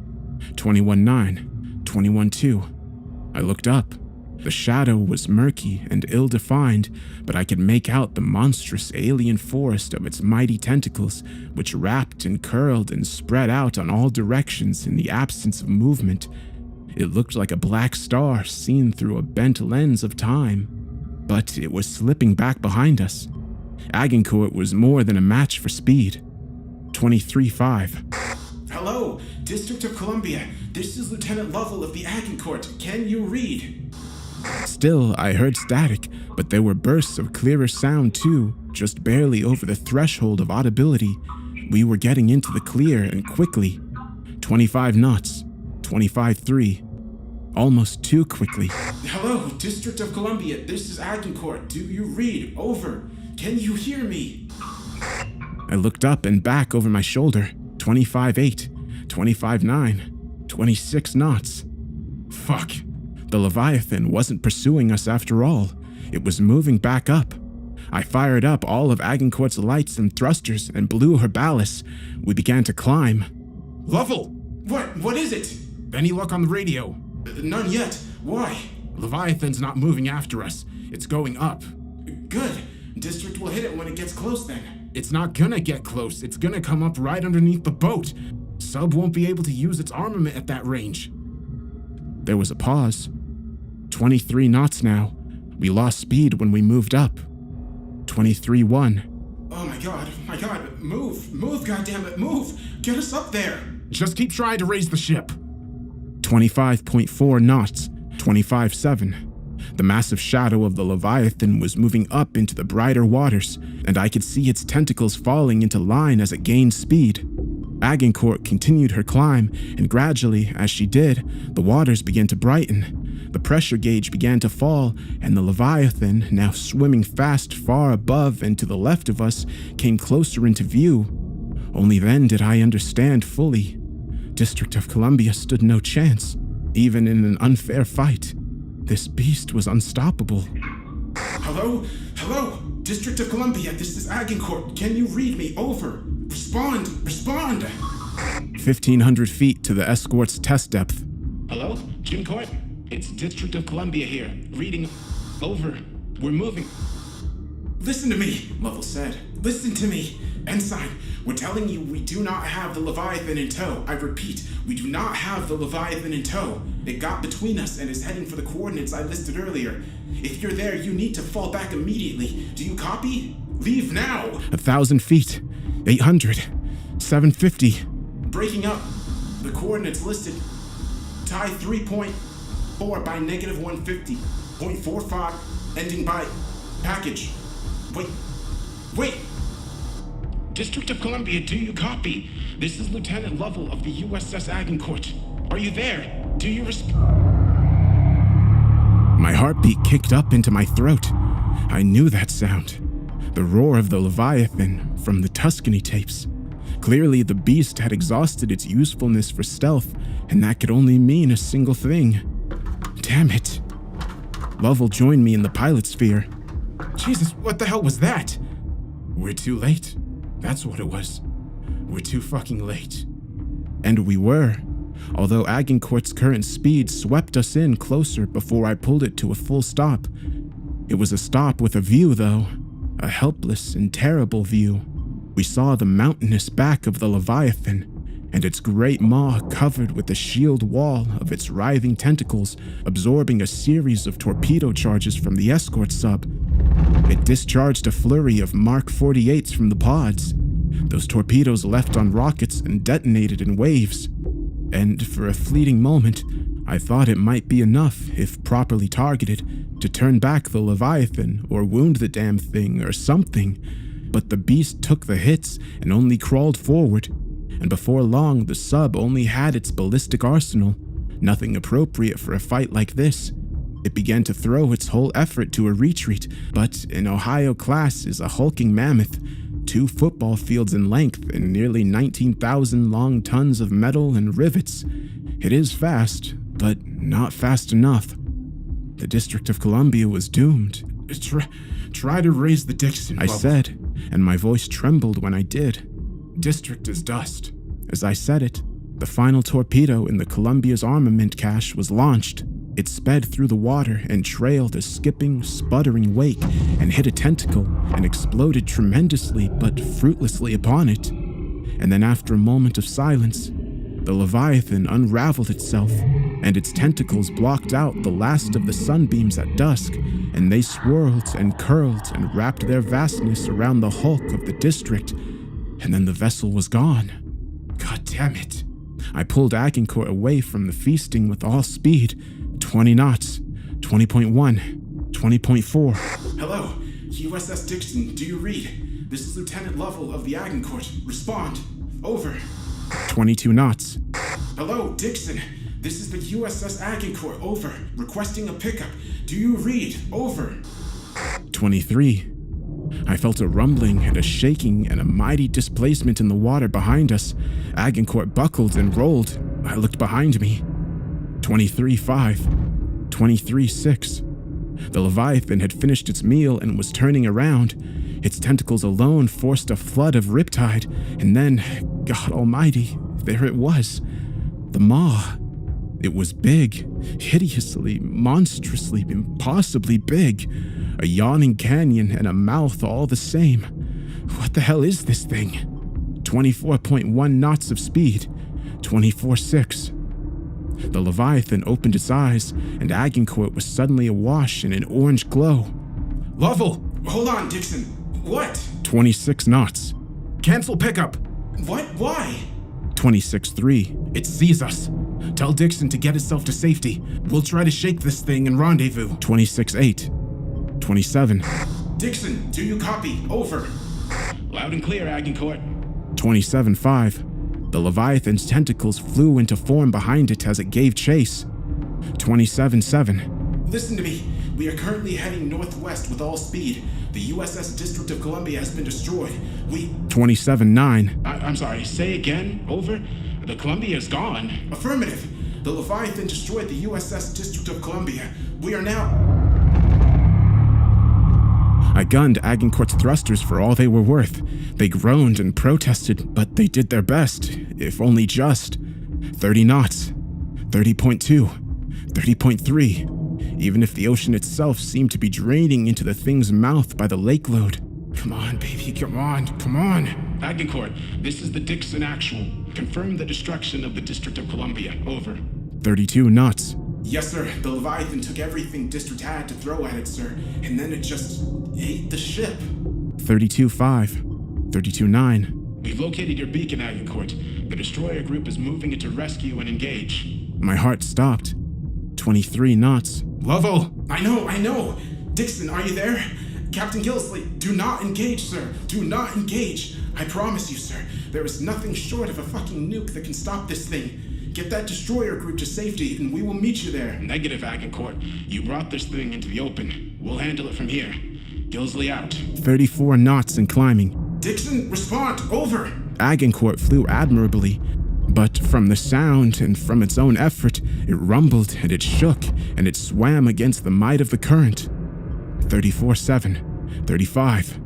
S2: 21.9, 21.2. I looked up. The shadow was murky and ill-defined, but I could make out the monstrous alien forest of its mighty tentacles, which wrapped and curled and spread out on all directions in the absence of movement. It looked like a black star seen through a bent lens of time, but it was slipping back behind us. Agincourt was more than a match for speed. 23.5.
S9: Hello, District of Columbia. This is Lieutenant Lovell of the Agincourt. Can you read?
S2: Still, I heard static, but there were bursts of clearer sound too, just barely over the threshold of audibility. We were getting into the clear and quickly. 25 knots, 25.3. Almost too quickly.
S9: Hello, District of Columbia. This is Agincourt. Do you read? Over. Can you hear me?
S2: I looked up and back over my shoulder. 25.8, 25.9, 26 knots. Fuck. The Leviathan wasn't pursuing us after all. It was moving back up. I fired up all of Agincourt's lights and thrusters and blew her ballast. We began to climb.
S9: Lovell! What is it?
S2: Any luck on the radio?
S9: None yet. Why?
S2: Leviathan's not moving after us. It's going up.
S9: Good. District will hit it when it gets close then.
S2: It's not gonna get close. It's gonna come up right underneath the boat. Sub won't be able to use its armament at that range. There was a pause. 23 knots now. We lost speed when we moved up. 23.1.
S9: Oh my god. Move, goddammit, move. Get us up there.
S2: Just keep trying to raise the ship. 25.4 knots. 25.7. The massive shadow of the Leviathan was moving up into the brighter waters, and I could see its tentacles falling into line as it gained speed. Agincourt continued her climb, and gradually, as she did, the waters began to brighten. The pressure gauge began to fall, and the Leviathan, now swimming fast far above and to the left of us, came closer into view. Only then did I understand fully. District of Columbia stood no chance, even in an unfair fight. This beast was unstoppable.
S9: Hello? District of Columbia, this is Agincourt. Can you read me? Over. Respond.
S2: 1,500 feet to the escort's test depth.
S9: Hello? Jim Court? It's District of Columbia here. Reading. Over. We're moving. Listen to me, Lovell said. Listen to me. Ensign, we're telling you we do not have the Leviathan in tow. I repeat, we do not have the Leviathan in tow. It got between us and is heading for the coordinates I listed earlier. If you're there, you need to fall back immediately. Do you copy? Leave now!
S2: 1,000 feet. 800. 750.
S9: Breaking up. The coordinates listed. Tie 3.4 by negative 150. 0.45 ending by package. Wait! District of Columbia, do you copy? This is Lieutenant Lovell of the USS Agincourt. Are you there? Do you
S2: My heartbeat kicked up into my throat. I knew that sound. The roar of the Leviathan from the Tuscany tapes. Clearly, the beast had exhausted its usefulness for stealth, and that could only mean a single thing. Damn it. Lovell joined me in the pilot sphere. Jesus, what the hell was that? We're too late. That's what it was. We're too fucking late. And we were. Although Agincourt's current speed swept us in closer before I pulled it to a full stop. It was a stop with a view, though. A helpless and terrible view. We saw the mountainous back of the Leviathan, and its great maw covered with the shield wall of its writhing tentacles, absorbing a series of torpedo charges from the escort sub. It discharged a flurry of Mark 48s from the pods. Those torpedoes left on rockets and detonated in waves. And for a fleeting moment, I thought it might be enough, if properly targeted,
S7: to turn back the Leviathan or wound the damn thing or something, but the beast took the hits and only crawled forward, and before long the sub only had its ballistic arsenal, nothing appropriate for a fight like this. It began to throw its whole effort to a retreat, but an Ohio class is a hulking mammoth, 2 football fields in length and nearly 19,000 long tons of metal and rivets. It is fast, but not fast enough. The District of Columbia was doomed.
S2: Try to raise the Dixon.
S7: I said, and my voice trembled when I did.
S2: District is dust.
S7: As I said it, the final torpedo in the Columbia's armament cache was launched. It sped through the water and trailed a skipping, sputtering wake and hit a tentacle and exploded tremendously but fruitlessly upon it. And then after a moment of silence, the Leviathan unraveled itself, and its tentacles blocked out the last of the sunbeams at dusk, and they swirled and curled and wrapped their vastness around the hulk of the district, and then the vessel was gone.
S2: God damn it.
S7: I pulled Agincourt away from the feasting with all speed. 20 knots, 20.1, 20.4.
S9: Hello, USS Dixon, do you read? This is Lieutenant Lovell of the Agincourt. Respond. Over.
S7: 22 knots.
S9: Hello, Dixon. This is the USS Agincourt. Over. Requesting a pickup. Do you read? Over.
S7: 23. I felt a rumbling and a shaking and a mighty displacement in the water behind us. Agincourt buckled and rolled. I looked behind me. 23.5. 23.6. The Leviathan had finished its meal and was turning around. Its tentacles alone forced a flood of Riptide, and then, God almighty, there it was. The maw. It was big, hideously, monstrously, impossibly big. A yawning canyon and a mouth all the same. What the hell is this thing? 24.1 knots of speed. 24.6. The Leviathan opened its eyes, and Agincourt was suddenly awash in an orange glow.
S9: Lovell! Hold on, Dixon. What?
S7: 26 knots.
S2: Cancel pickup.
S9: What? Why?
S7: 26.3.
S2: It sees us. Tell Dixon to get itself to safety. We'll try to shake this thing and rendezvous.
S7: 26.8. 27.
S9: Dixon, do you copy? Over. Loud and clear, Agincourt.
S7: 27.5. The Leviathan's tentacles flew into form behind it as it gave chase. 27.7.
S9: Listen to me. We are currently heading northwest with all speed. The USS District of Columbia has been destroyed.
S7: 27.9.
S9: I'm sorry, say again? Over? The Columbia is gone. Affirmative. The Leviathan destroyed the USS District of Columbia. We are now...
S7: I gunned Agincourt's thrusters for all they were worth. They groaned and protested, but they did their best, if only just. 30 knots. 30.2. 30.3. Even if the ocean itself seemed to be draining into the thing's mouth by the lake load.
S2: Come on, baby, come on, come on.
S9: Agincourt, this is the Dixon Actual. Confirm the destruction of the District of Columbia. Over.
S7: 32 knots.
S9: Yes, sir. The Leviathan took everything District had to throw at it, sir, and then it just ate the ship.
S7: 32.5. 32.9.
S9: We've located your beacon, Agincourt. The destroyer group is moving it to rescue and engage.
S7: My heart stopped. 23 knots.
S9: Lovell! I know! Dixon, are you there? Captain Gilsley, do not engage, sir. Do not engage. I promise you, sir, there is nothing short of a fucking nuke that can stop this thing. Get that destroyer group to safety, and we will meet you there. Negative, Agincourt. You brought this thing into the open. We'll handle it from here. Gilsley out.
S7: 34 knots and climbing.
S9: Dixon, respond. Over.
S7: Agincourt flew admirably, but from the sound and from its own effort, it rumbled and it shook and it swam against the might of the current. 34.7. 35.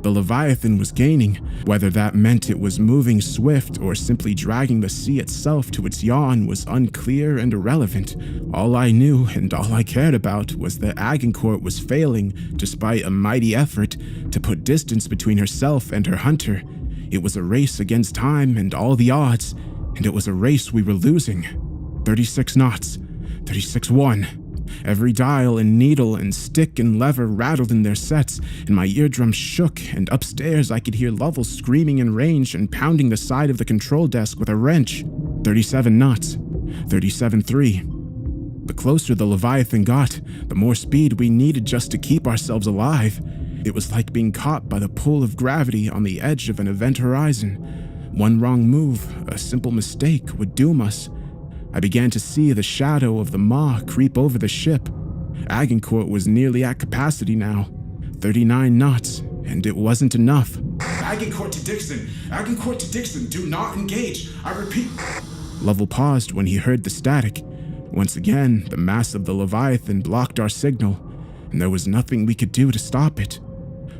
S7: The Leviathan was gaining, whether that meant it was moving swift or simply dragging the sea itself to its yawn was unclear and irrelevant. All I knew and all I cared about was that Agincourt was failing, despite a mighty effort, to put distance between herself and her hunter. It was a race against time and all the odds, and it was a race we were losing. 36 knots, 36.1. Every dial and needle and stick and lever rattled in their sets, and my eardrums shook, and upstairs I could hear Lovell screaming in range and pounding the side of the control desk with a wrench. 37 knots. 37.3.
S2: The closer the Leviathan got, the more speed we needed just to keep ourselves alive. It was like being caught by the pull of gravity on the edge of an event horizon. One wrong move, a simple mistake, would doom us. I began to see the shadow of the maw creep over the ship. Agincourt was nearly at capacity now, 39 knots, and it wasn't enough.
S9: Agincourt to Dixon! Agincourt to Dixon! Do not engage! I repeat.
S2: Lovell paused when he heard the static. Once again, the mass of the Leviathan blocked our signal, and there was nothing we could do to stop it.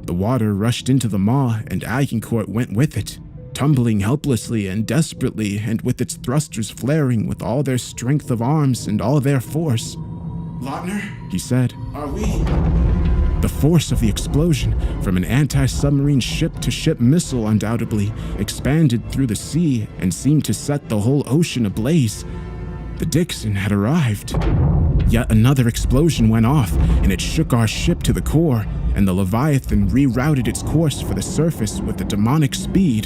S2: The water rushed into the maw, and Agincourt went with it, tumbling helplessly and desperately, and with its thrusters flaring with all their strength of arms and all their force.
S9: Lautner,
S2: He said,
S9: are we?
S2: The force of the explosion, from an anti-submarine ship-to-ship missile undoubtedly, expanded through the sea and seemed to set the whole ocean ablaze. The Dixon had arrived. Yet another explosion went off, and it shook our ship to the core, and the Leviathan rerouted its course for the surface with a demonic speed.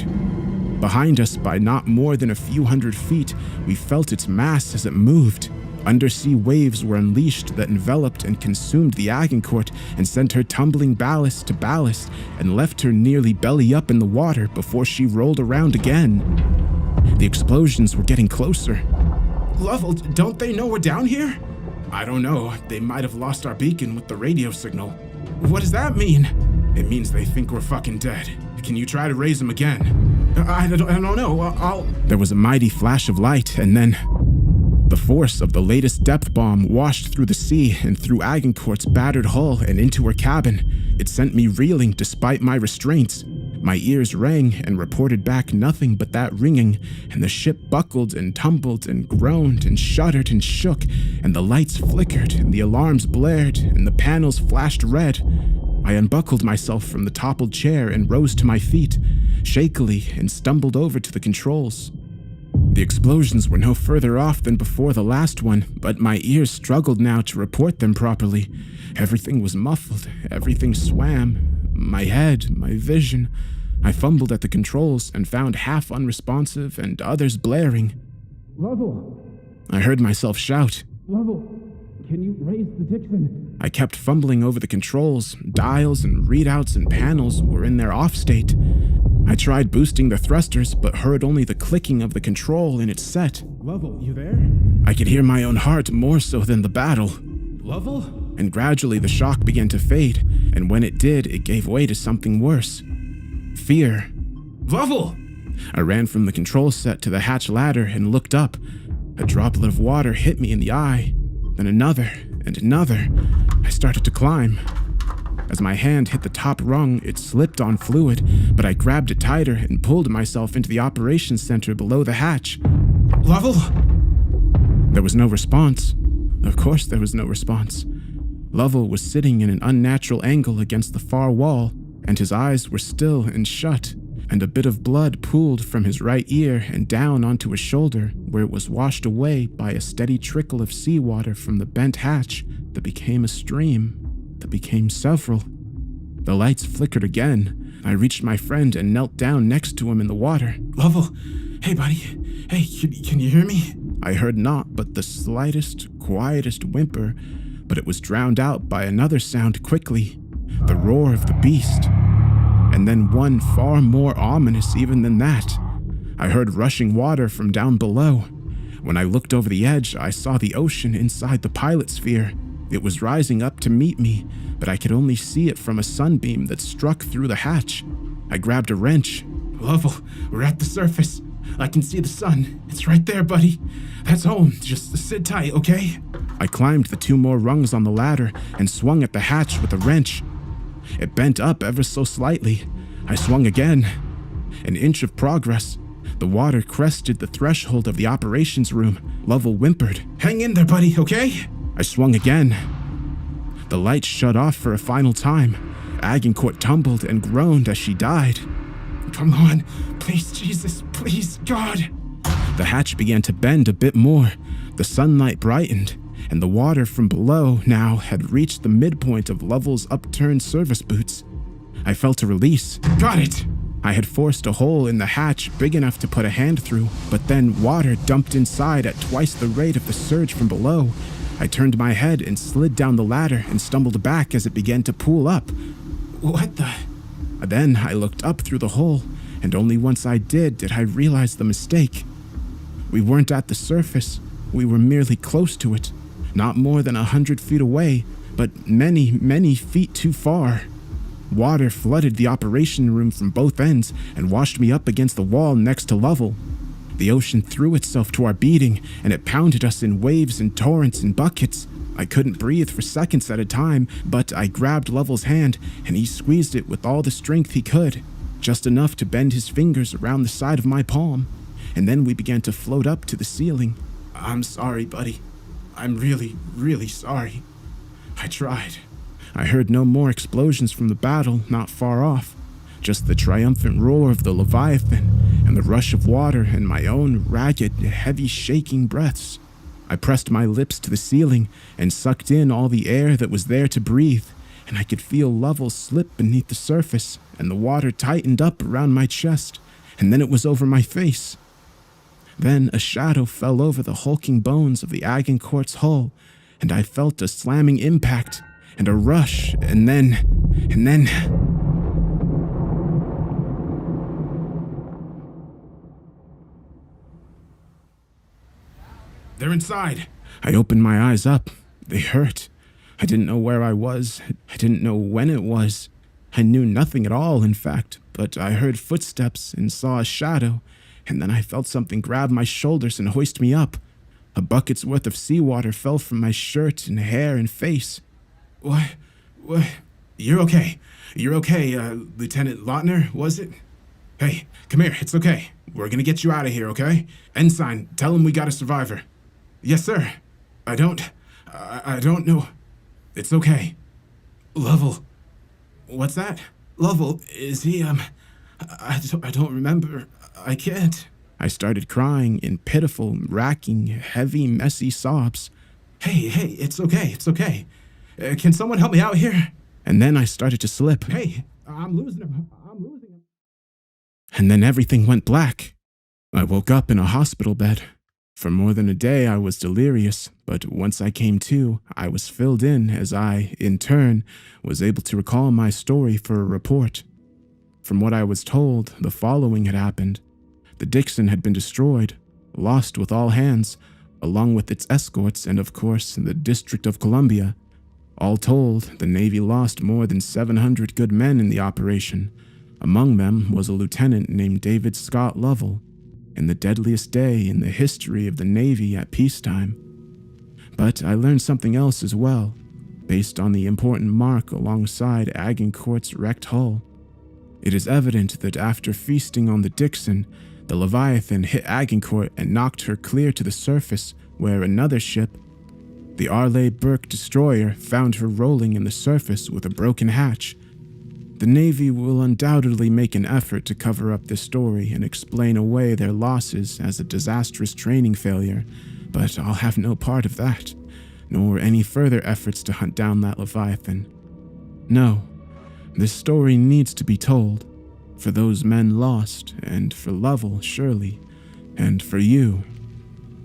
S2: Behind us by not more than a few hundred feet, we felt its mass as it moved. Undersea waves were unleashed that enveloped and consumed the Agincourt and sent her tumbling ballast to ballast and left her nearly belly up in the water before she rolled around again. The explosions were getting closer.
S9: Lovell, don't they know we're down here?
S2: I don't know. They might have lost our beacon with the radio signal. What does that mean? It means they think we're fucking dead. Can you try to raise them again?
S9: I don't know. I'll...
S2: There was a mighty flash of light, and then the force of the latest depth bomb washed through the sea and through Agincourt's battered hull and into her cabin. It sent me reeling despite my restraints. My ears rang and reported back nothing but that ringing, and the ship buckled and tumbled and groaned and shuddered and shook, and the lights flickered and the alarms blared and the panels flashed red. I unbuckled myself from the toppled chair and rose to my feet, shakily, and stumbled over to the controls. The explosions were no further off than before the last one, but my ears struggled now to report them properly. Everything was muffled, everything swam. My head, my vision. I fumbled at the controls and found half unresponsive and others blaring.
S9: Lovell!
S2: I heard myself shout.
S9: Lovell, can you raise the Dixon?
S2: I kept fumbling over the controls. Dials and readouts and panels were in their off state. I tried boosting the thrusters, but heard only the clicking of the control in its set.
S9: Lovell, you there?
S2: I could hear my own heart more so than the battle.
S9: Lovell?
S2: And gradually the shock began to fade, and when it did, it gave way to something worse. Fear.
S9: Lovell!
S2: I ran from the control set to the hatch ladder and looked up. A droplet of water hit me in the eye, then another and another. I started to climb. As my hand hit the top rung, it slipped on fluid, but I grabbed it tighter and pulled myself into the operations center below the hatch.
S9: Lovell?
S2: There was no response. Of course there was no response. Lovell was sitting in an unnatural angle against the far wall, and his eyes were still and shut, and a bit of blood pooled from his right ear and down onto his shoulder, where it was washed away by a steady trickle of seawater from the bent hatch that became a stream, that became several. The lights flickered again. I reached my friend and knelt down next to him in the water.
S9: Lovell, hey buddy, hey, can you hear me?
S2: I heard naught but the slightest, quietest whimper, but it was drowned out by another sound quickly, the roar of the beast. And then one far more ominous even than that. I heard rushing water from down below. When I looked over the edge, I saw the ocean inside the pilot sphere. It was rising up to meet me, but I could only see it from a sunbeam that struck through the hatch. I grabbed a wrench.
S9: Lovell, we're at the surface. I can see the sun. It's right there, buddy. That's home. Just sit tight, okay?
S2: I climbed the 2 more rungs on the ladder and swung at the hatch with a wrench. It bent up ever so slightly. I swung again. An inch of progress. The water crested the threshold of the operations room. Lovell whimpered.
S9: Hang in there, buddy, okay?
S2: I swung again. The lights shut off for a final time. Agincourt tumbled and groaned as she died.
S9: Come on, please, Jesus, please, God.
S2: The hatch began to bend a bit more. The sunlight brightened, and the water from below now had reached the midpoint of Lovell's upturned service boots. I felt a release.
S9: Got it!
S2: I had forced a hole in the hatch big enough to put a hand through, but then water dumped inside at twice the rate of the surge from below.
S7: I turned my head and slid down the ladder and stumbled back as it began to pool up. What the? Then I looked up through the hole, and only once I did I realize the mistake. We weren't at the surface. We were merely close to it, not more than 100 feet away, but many, many feet too far. Water flooded the operation room from both ends and washed me up against the wall next to Lovell. The ocean threw itself to our beating, and it pounded us in waves and torrents and buckets. I couldn't breathe for seconds at a time, but I grabbed Lovell's hand, and he squeezed it with all the strength he could, just enough to bend his fingers around the side of my palm. And then we began to float up to the ceiling. I'm sorry, buddy. I'm really, really sorry. I tried. I heard no more explosions from the battle not far off, just the triumphant roar of the Leviathan and the rush of water and my own ragged, heavy shaking breaths. I pressed my lips to the ceiling and sucked in all the air that was there to breathe, and I could feel Lovell slip beneath the surface, and the water tightened up around my chest, and then it was over my face. Then a shadow fell over the hulking bones of the Agincourt's hull, and I felt a slamming impact and a rush, and then... They're inside. I opened my eyes up. They hurt. I didn't know where I was. I didn't know when it was. I knew nothing at all, in fact, but I heard footsteps and saw a shadow, and then I felt something grab my shoulders and hoist me up. A bucket's worth of seawater fell from my shirt and hair and face. What? You're okay. You're okay, Lieutenant Lautner, was it? Hey, come here, it's okay. We're gonna get you out of here, okay? Ensign, tell him we got a survivor. Yes, sir. I don't know. It's okay. Lovell. What's that? Lovell, is he, I don't remember. I can't. I started crying in pitiful, racking, heavy, messy sobs. Hey, it's okay. Can someone help me out here? And then I started to slip. Hey, I'm losing him. And then everything went black. I woke up in a hospital bed. For more than a day, I was delirious, but once I came to, I was filled in as I, in turn, was able to recall my story for a report. From what I was told, the following had happened. The Dixon had been destroyed, lost with all hands, along with its escorts and, of course, the District of Columbia. All told, the Navy lost more than 700 good men in the operation. Among them was a lieutenant named David Scott Lovell, in the deadliest day in the history of the Navy at peacetime. But I learned something else as well, based on the important mark alongside Agincourt's wrecked hull. It is evident that after feasting on the Dixon, the Leviathan hit Agincourt and knocked her clear to the surface, where another ship, the Arleigh Burke destroyer, found her rolling in the surface with a broken hatch. The Navy will undoubtedly make an effort to cover up this story and explain away their losses as a disastrous training failure, but I'll have no part of that, nor any further efforts to hunt down that Leviathan. No, this story needs to be told, for those men lost, and for Lovell, surely, and for you.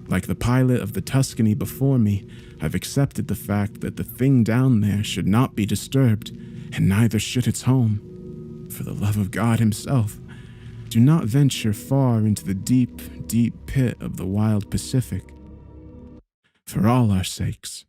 S7: Like the pilot of the Tuscany before me, I've accepted the fact that the thing down there should not be disturbed, and neither should its home. For the love of God himself, do not venture far into the deep, deep pit of the wild Pacific. For all our sakes.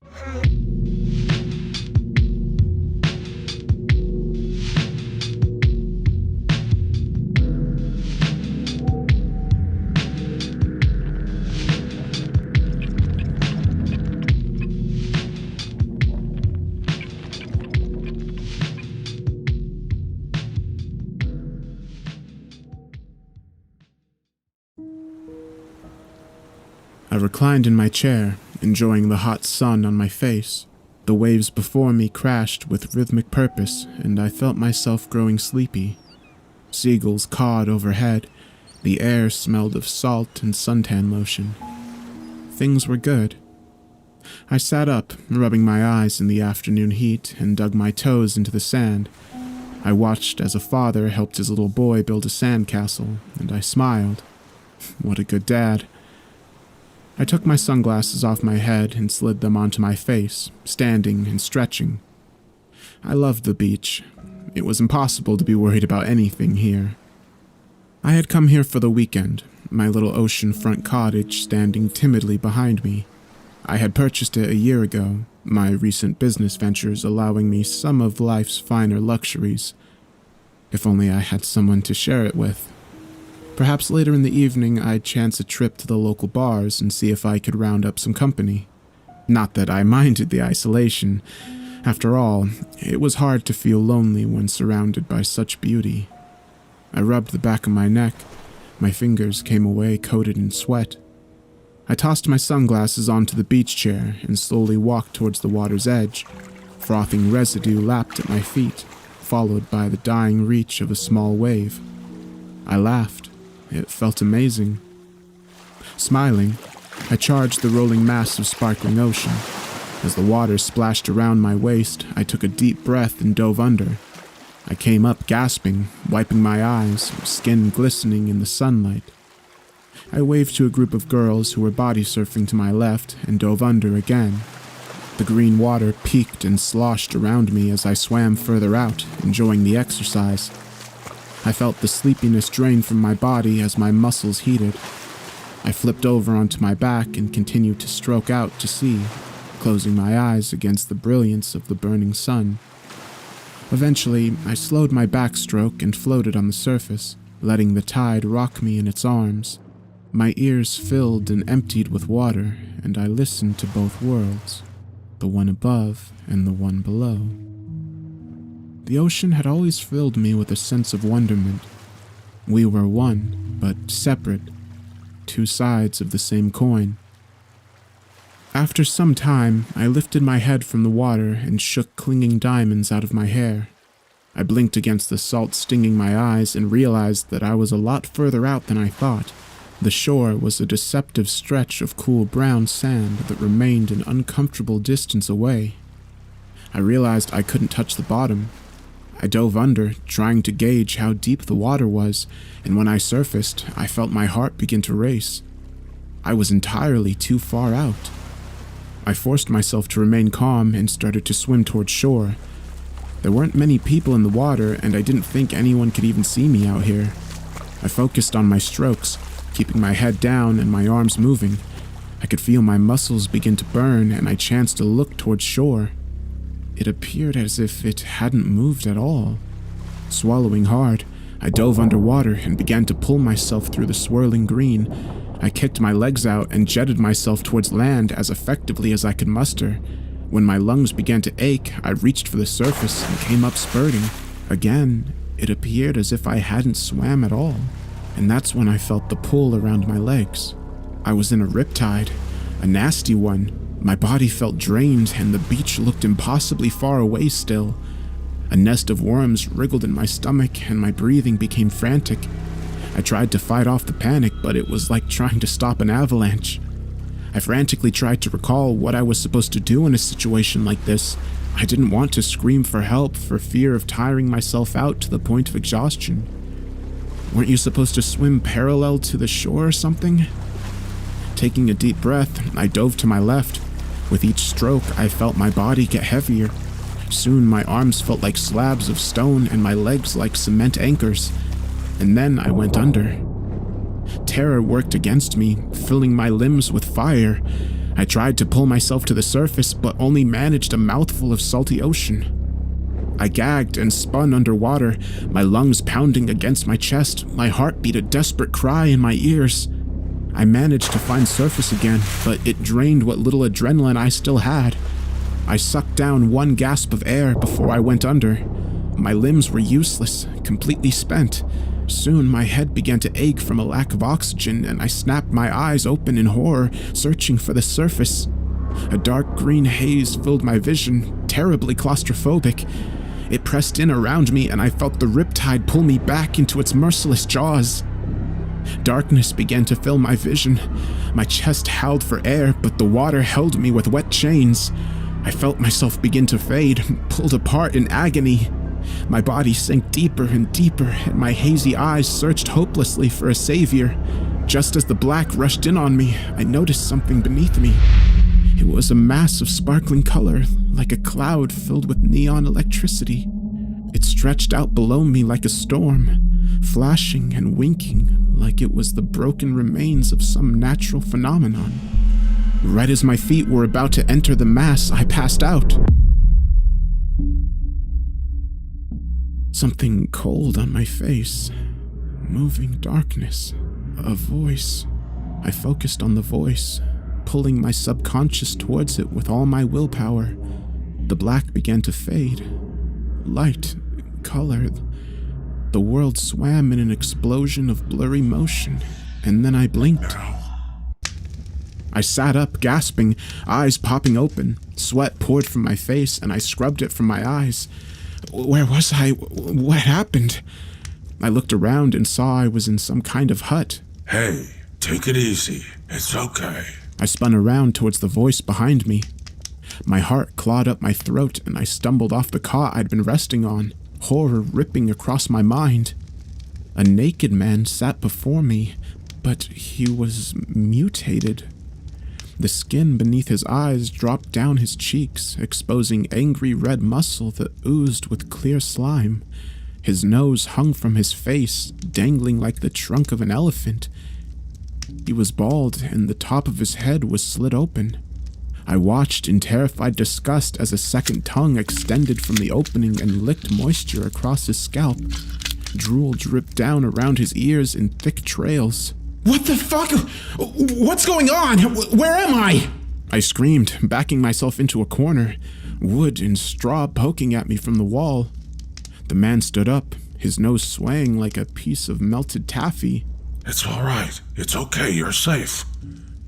S7: I reclined in my chair, enjoying the hot sun on my face. The waves before me crashed with rhythmic purpose, and I felt myself growing sleepy. Seagulls cawed overhead. The air smelled of salt and suntan lotion. Things were good. I sat up, rubbing my eyes in the afternoon heat, and dug my toes into the sand. I watched as a father helped his little boy build a sandcastle, and I smiled. What a good dad.
S2: I took my sunglasses off my head and slid them onto my face, standing and stretching. I loved the beach. It was impossible to be worried about anything here. I had come here for the weekend, my little oceanfront cottage standing timidly behind me. I had purchased it a year ago, my recent business ventures allowing me some of life's finer luxuries. If only I had someone to share it with. Perhaps later in the evening I'd chance a trip to the local bars and see if I could round up some company. Not that I minded the isolation. After all, it was hard to feel lonely when surrounded by such beauty. I rubbed the back of my neck. My fingers came away coated in sweat. I tossed my sunglasses onto the beach chair and slowly walked towards the water's edge. Frothing residue lapped at my feet, followed by the dying reach of a small wave. I laughed. It felt amazing. Smiling, I charged the rolling mass of sparkling ocean. As the water splashed around my waist, I took a deep breath and dove under. I came up gasping, wiping my eyes, skin glistening in the sunlight. I waved to a group of girls who were body surfing to my left and dove under again. The green water peaked and sloshed around me as I swam further out, enjoying the exercise. I felt the sleepiness drain from my body as my muscles heated. I flipped over onto my back and continued to stroke out to sea, closing my eyes against the brilliance of the burning sun. Eventually, I slowed my backstroke and floated on the surface, letting the tide rock me in its arms. My ears filled and emptied with water, and I listened to both worlds, the one above and the one below. The ocean had always filled me with a sense of wonderment. We were one, but separate, two sides of the same coin. After some time, I lifted my head from the water and shook clinging diamonds out of my hair. I blinked against the salt stinging my eyes and realized that I was a lot further out than I thought. The shore was a deceptive stretch of cool brown sand that remained an uncomfortable distance away. I realized I couldn't touch the bottom. I dove under, trying to gauge how deep the water was, and when I surfaced, I felt my heart begin to race. I was entirely too far out. I forced myself to remain calm and started to swim toward shore. There weren't many people in the water, and I didn't think anyone could even see me out here. I focused on my strokes, keeping my head down and my arms moving. I could feel my muscles begin to burn, and I chanced to look toward shore. It appeared as if it hadn't moved at all. Swallowing hard, I dove underwater and began to pull myself through the swirling green. I kicked my legs out and jetted myself towards land as effectively as I could muster. When my lungs began to ache, I reached for the surface and came up spurting. Again, it appeared as if I hadn't swam at all. And that's when I felt the pull around my legs. I was in a riptide, a nasty one. My body felt drained and the beach looked impossibly far away still. A nest of worms wriggled in my stomach and my breathing became frantic. I tried to fight off the panic, but it was like trying to stop an avalanche. I frantically tried to recall what I was supposed to do in a situation like this. I didn't want to scream for help for fear of tiring myself out to the point of exhaustion. Weren't you supposed to swim parallel to the shore or something? Taking a deep breath, I dove to my left. With each stroke, I felt my body get heavier. Soon, my arms felt like slabs of stone and my legs like cement anchors. And then I went under. Terror worked against me, filling my limbs with fire. I tried to pull myself to the surface, but only managed a mouthful of salty ocean. I gagged and spun underwater, my lungs pounding against my chest, my heart beat a desperate cry in my ears. I managed to find surface again, but it drained what little adrenaline I still had. I sucked down one gasp of air before I went under. My limbs were useless, completely spent. Soon my head began to ache from a lack of oxygen, and I snapped my eyes open in horror, searching for the surface. A dark green haze filled my vision, terribly claustrophobic. It pressed in around me, and I felt the riptide pull me back into its merciless jaws. Darkness began to fill my vision. My chest howled for air, but the water held me with wet chains. I felt myself begin to fade, pulled apart in agony. My body sank deeper and deeper, and my hazy eyes searched hopelessly for a savior. Just as the black rushed in on me, I noticed something beneath me. It was a mass of sparkling color, like a cloud filled with neon electricity. It stretched out below me like a storm, flashing and winking like it was the broken remains of some natural phenomenon. Right as my feet were about to enter the mass, I passed out. Something cold on my face, moving darkness, a voice. I focused on the voice, pulling my subconscious towards it with all my willpower. The black began to fade. Light, color. The world swam in an explosion of blurry motion, and then I blinked. I sat up, gasping, eyes popping open. Sweat poured from my face, and I scrubbed it from my eyes. Where was I? What happened? I looked around and saw I was in some kind of hut.
S10: Hey, take it easy. It's okay.
S2: I spun around towards the voice behind me. My heart clawed up my throat, and I stumbled off the cot I'd been resting on, horror ripping across my mind. A naked man sat before me, but he was mutated. The skin beneath his eyes dropped down his cheeks, exposing angry red muscle that oozed with clear slime. His nose hung from his face, dangling like the trunk of an elephant. He was bald, and the top of his head was slit open. I watched in terrified disgust as a second tongue extended from the opening and licked moisture across his scalp. Drool dripped down around his ears in thick trails.
S9: What the fuck? What's going on? Where am I?
S2: I screamed, backing myself into a corner, wood and straw poking at me from the wall. The man stood up, his nose swaying like a piece of melted taffy.
S10: It's all right. It's okay. You're safe.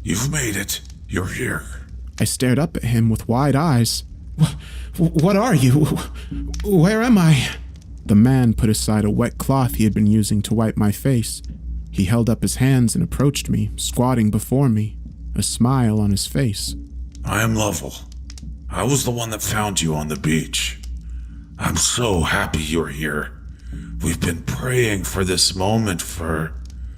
S10: You've made it. You're here.
S2: I stared up at him with wide eyes. What are you? Where am I? The man put aside a wet cloth he had been using to wipe my face. He held up his hands and approached me, squatting before me, a smile on his face.
S10: I am Lovell. I was the one that found you on the beach. I'm so happy you're here. We've been praying for this moment for...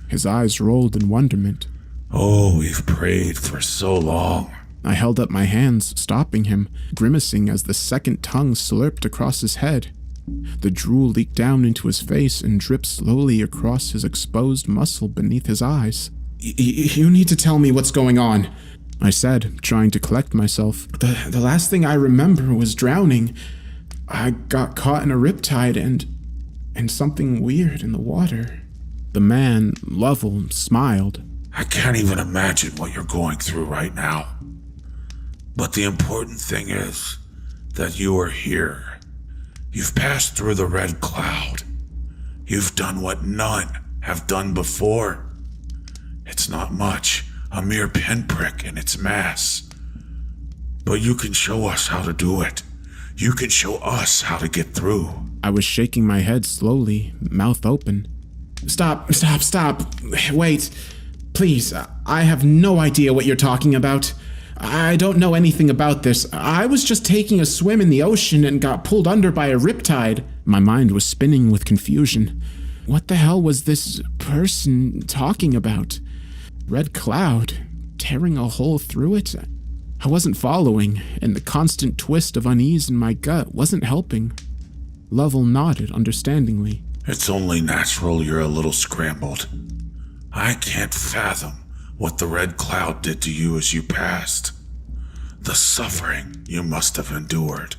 S2: His eyes rolled in wonderment.
S10: Oh, we've prayed for so long.
S2: I held up my hands, stopping him, grimacing as the second tongue slurped across his head. The drool leaked down into his face and dripped slowly across his exposed muscle beneath his eyes.
S9: You need to tell me what's going on,
S2: I said, trying to collect myself. The last thing I remember was drowning. I got caught in a riptide and something weird in the water. The man, Lovell, smiled.
S10: I can't even imagine what you're going through right now. But the important thing is that you are here. You've passed through the red cloud. You've done what none have done before. It's not much, a mere pinprick in its mass. But you can show us how to do it. You can show us how to get through.
S2: I was shaking my head slowly, mouth open.
S9: Stop. Wait. Please, I have no idea what you're talking about. I don't know anything about this. I was just taking a swim in the ocean and got pulled under by a riptide.
S2: My mind was spinning with confusion. What the hell was this person talking about? Red cloud, tearing a hole through it? I wasn't following, and the constant twist of unease in my gut wasn't helping. Lovell nodded understandingly.
S10: It's only natural you're a little scrambled. I can't fathom what the red cloud did to you as you passed. The suffering you must have endured.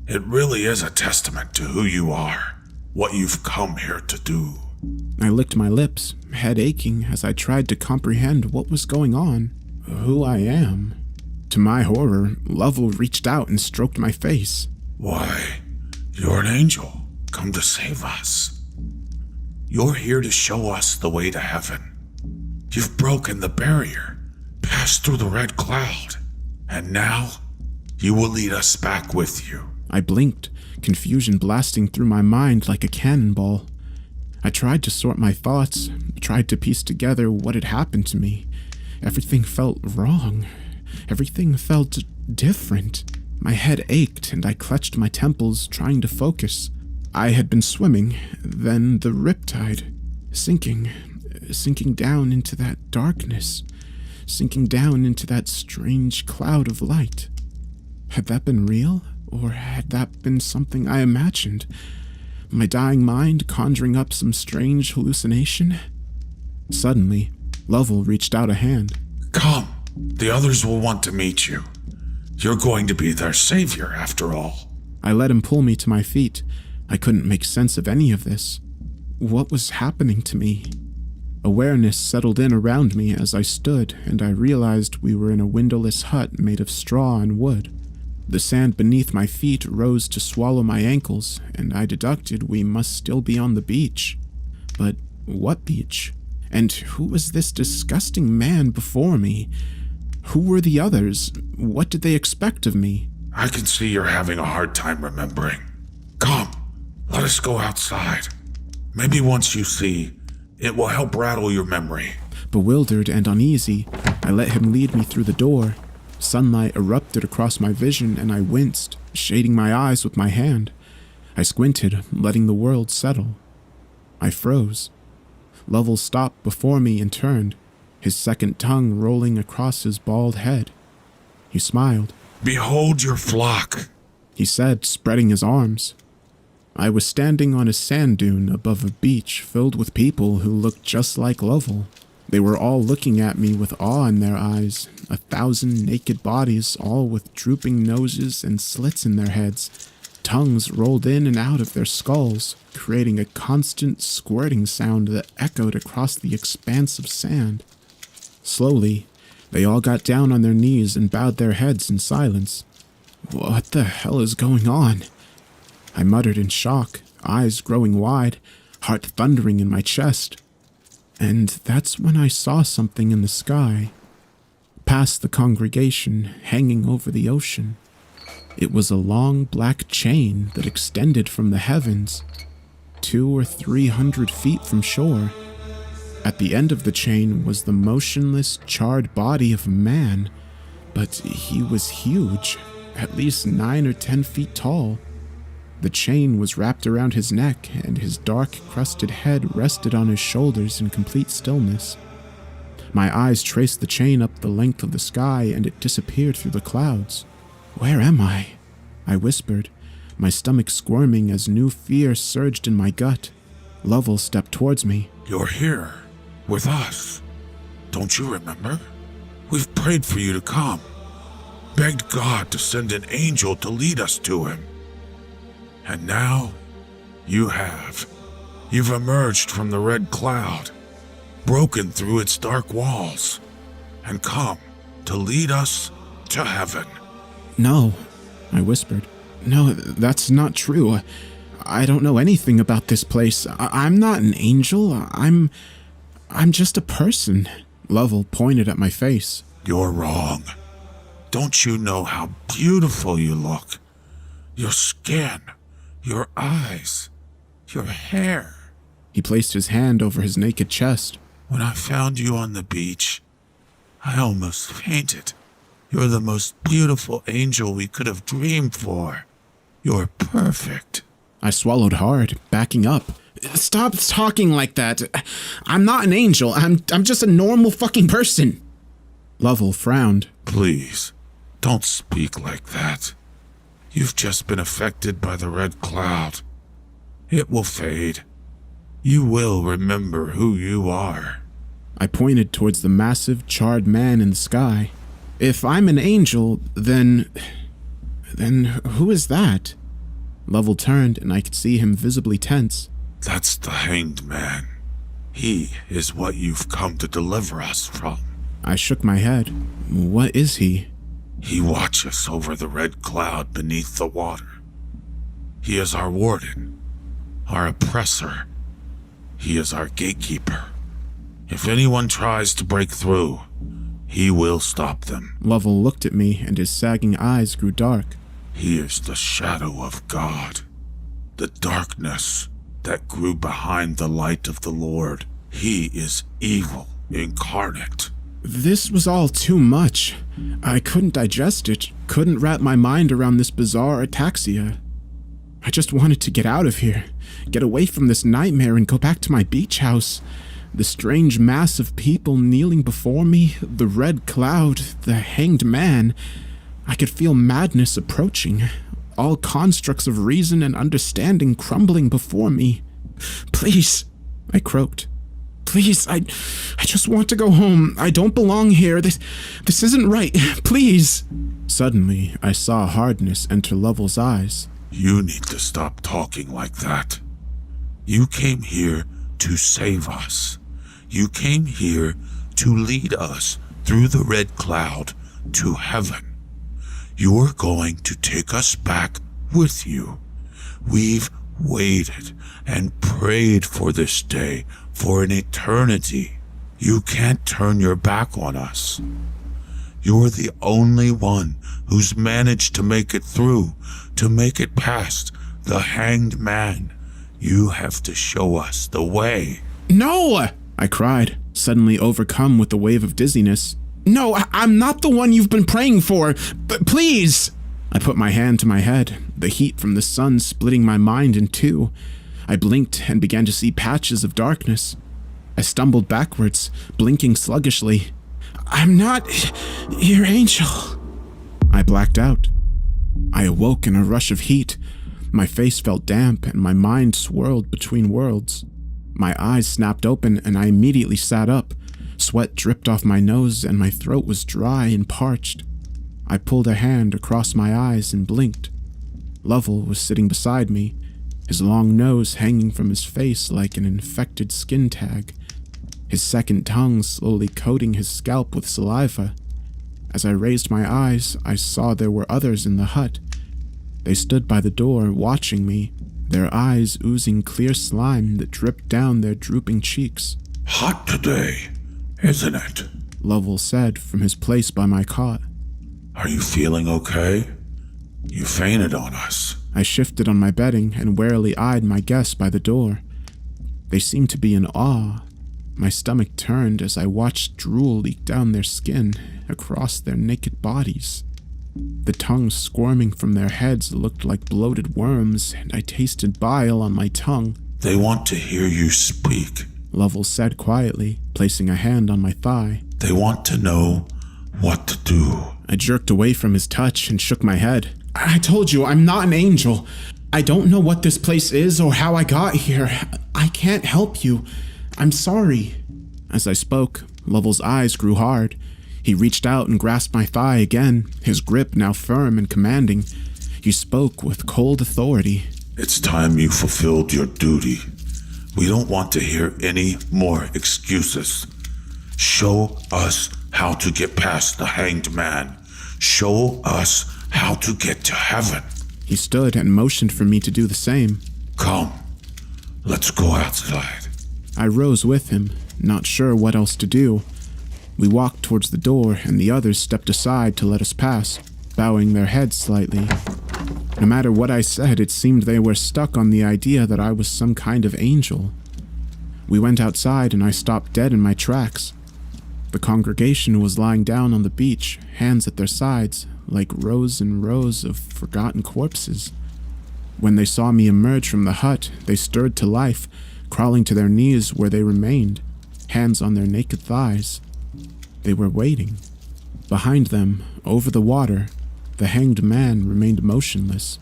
S10: It really is a testament to who you are, what you've come here to do.
S2: I licked my lips, head aching as I tried to comprehend what was going on, who I am. To my horror, Lovell reached out and stroked my face.
S10: Why, you're an angel, come to save us. You're here to show us the way to heaven. You've broken the barrier, passed through the red cloud, and now you will lead us back with you.
S2: I blinked, confusion blasting through my mind like a cannonball. I tried to sort my thoughts, tried to piece together what had happened to me. Everything felt wrong. Everything felt different. My head ached and I clutched my temples, trying to focus. I had been swimming, then the riptide, sinking, sinking down into that darkness, sinking down into that strange cloud of light. Had that been real, or had that been something I imagined? My dying mind conjuring up some strange hallucination? Suddenly, Lovell reached out a hand.
S10: Come, the others will want to meet you. You're going to be their savior, after all.
S2: I let him pull me to my feet. I couldn't make sense of any of this. What was happening to me? Awareness settled in around me as I stood, and I realized we were in a windowless hut made of straw and wood. The sand beneath my feet rose to swallow my ankles, and I deducted we must still be on the beach. But what beach? And who was this disgusting man before me? Who were the others? What did they expect of me?
S10: I can see you're having a hard time remembering. Come, let us go outside. Maybe once you see, it will help rattle your memory.
S2: Bewildered and uneasy, I let him lead me through the door. Sunlight erupted across my vision, and I winced, shading my eyes with my hand. I squinted, letting the world settle. I froze. Lovell stopped before me and turned, his second tongue rolling across his bald head. He smiled.
S10: Behold your flock,
S2: he said, spreading his arms. I was standing on a sand dune above a beach filled with people who looked just like Lovell. They were all looking at me with awe in their eyes, 1,000 naked bodies, all with drooping noses and slits in their heads. Tongues rolled in and out of their skulls, creating a constant squirting sound that echoed across the expanse of sand. Slowly, they all got down on their knees and bowed their heads in silence. What the hell is going on? I muttered in shock, eyes growing wide, heart thundering in my chest. And that's when I saw something in the sky, past the congregation, hanging over the ocean. It was a long black chain that extended from the heavens, 200 or 300 feet from shore. At the end of the chain was the motionless, charred body of a man, but he was huge, at least 9 or 10 feet tall. The chain was wrapped around his neck, and his dark, crusted head rested on his shoulders in complete stillness. My eyes traced the chain up the length of the sky, and it disappeared through the clouds. Where am I? I whispered, my stomach squirming as new fear surged in my gut. Lovell stepped towards me.
S10: You're here, with us. Don't you remember? We've prayed for you to come, begged God to send an angel to lead us to him. And now, you have. You've emerged from the red cloud, broken through its dark walls, and come to lead us to heaven.
S2: No, I whispered. No, that's not true. I don't know anything about this place. I'm not an angel. I'm just a person. Lovell pointed at my face.
S10: You're wrong. Don't you know how beautiful you look? Your skin, your eyes, your hair.
S2: He placed his hand over his naked chest.
S10: When I found you on the beach, I almost fainted. You're the most beautiful angel we could have dreamed for. You're perfect.
S2: I swallowed hard, backing up. Stop talking like that. I'm not an angel. I'm just a normal fucking person. Lovell frowned.
S10: Please, don't speak like that. You've just been affected by the red cloud. It will fade. You will remember who you are.
S2: I pointed towards the massive, charred man in the sky. If I'm an angel, then who is that? Lovell turned, and I could see him visibly tense.
S10: That's the hanged man. He is what you've come to deliver us from.
S2: I shook my head. What is he?
S10: He watches over the red cloud beneath the water. He is our warden, our oppressor. He is our gatekeeper. If anyone tries to break through, he will stop them.
S2: Lovell looked at me, and his sagging eyes grew dark.
S10: He is the shadow of God, the darkness that grew behind the light of the Lord. He is evil incarnate.
S2: This was all too much. I couldn't digest it, couldn't wrap my mind around this bizarre ataxia. I just wanted to get out of here, get away from this nightmare and go back to my beach house. The strange mass of people kneeling before me, the red cloud, the hanged man. I could feel madness approaching, all constructs of reason and understanding crumbling before me. "Please," I croaked. "Please, I just want to go home. I don't belong here. This isn't right. Please." Suddenly, I saw hardness enter Lovell's eyes.
S10: You need to stop talking like that. You came here to save us. You came here to lead us through the red cloud to heaven. You're going to take us back with you. We've waited and prayed for this day for an eternity. You can't turn your back on us. You're the only one who's managed to make it through, to make it past the hanged man. You have to show us the way.
S2: "No!" I cried, suddenly overcome with a wave of dizziness. "No, I'm not the one you've been praying for. But please!" I put my hand to my head, the heat from the sun splitting my mind in two. I blinked and began to see patches of darkness. I stumbled backwards, blinking sluggishly. "I'm not your angel." I blacked out. I awoke in a rush of heat. My face felt damp and my mind swirled between worlds. My eyes snapped open and I immediately sat up. Sweat dripped off my nose and my throat was dry and parched. I pulled a hand across my eyes and blinked. Lovell was sitting beside me, his long nose hanging from his face like an infected skin tag, his second tongue slowly coating his scalp with saliva. As I raised my eyes, I saw there were others in the hut. They stood by the door, watching me, their eyes oozing clear slime that dripped down their drooping cheeks.
S10: Hot today, isn't it?
S2: Lovell said from his place by my cot.
S10: Are you feeling okay? You fainted on us.
S2: I shifted on my bedding and warily eyed my guests by the door. They seemed to be in awe. My stomach turned as I watched drool leak down their skin, across their naked bodies. The tongues squirming from their heads looked like bloated worms, and I tasted bile on my tongue.
S10: They want to hear you speak,
S2: Lovell said quietly, placing a hand on my thigh.
S10: They want to know what to do.
S2: I jerked away from his touch and shook my head. I told you, I'm not an angel. I don't know what this place is or how I got here. I can't help you. I'm sorry. As I spoke, Lovell's eyes grew hard. He reached out and grasped my thigh again, his grip now firm and commanding. He spoke with cold authority.
S10: It's time you fulfilled your duty. We don't want to hear any more excuses. Show us how to get past the hanged man. Show us how to get to heaven.
S2: He stood and motioned for me to do the same.
S10: Come, let's go outside.
S2: I rose with him, not sure what else to do. We walked towards the door and the others stepped aside to let us pass, bowing their heads slightly. No matter what I said, it seemed they were stuck on the idea that I was some kind of angel. We went outside and I stopped dead in my tracks. The congregation was lying down on the beach, hands at their sides, like rows and rows of forgotten corpses. When they saw me emerge from the hut, they stirred to life, crawling to their knees where they remained, hands on their naked thighs. They were waiting. Behind them, over the water, the hanged man remained motionless,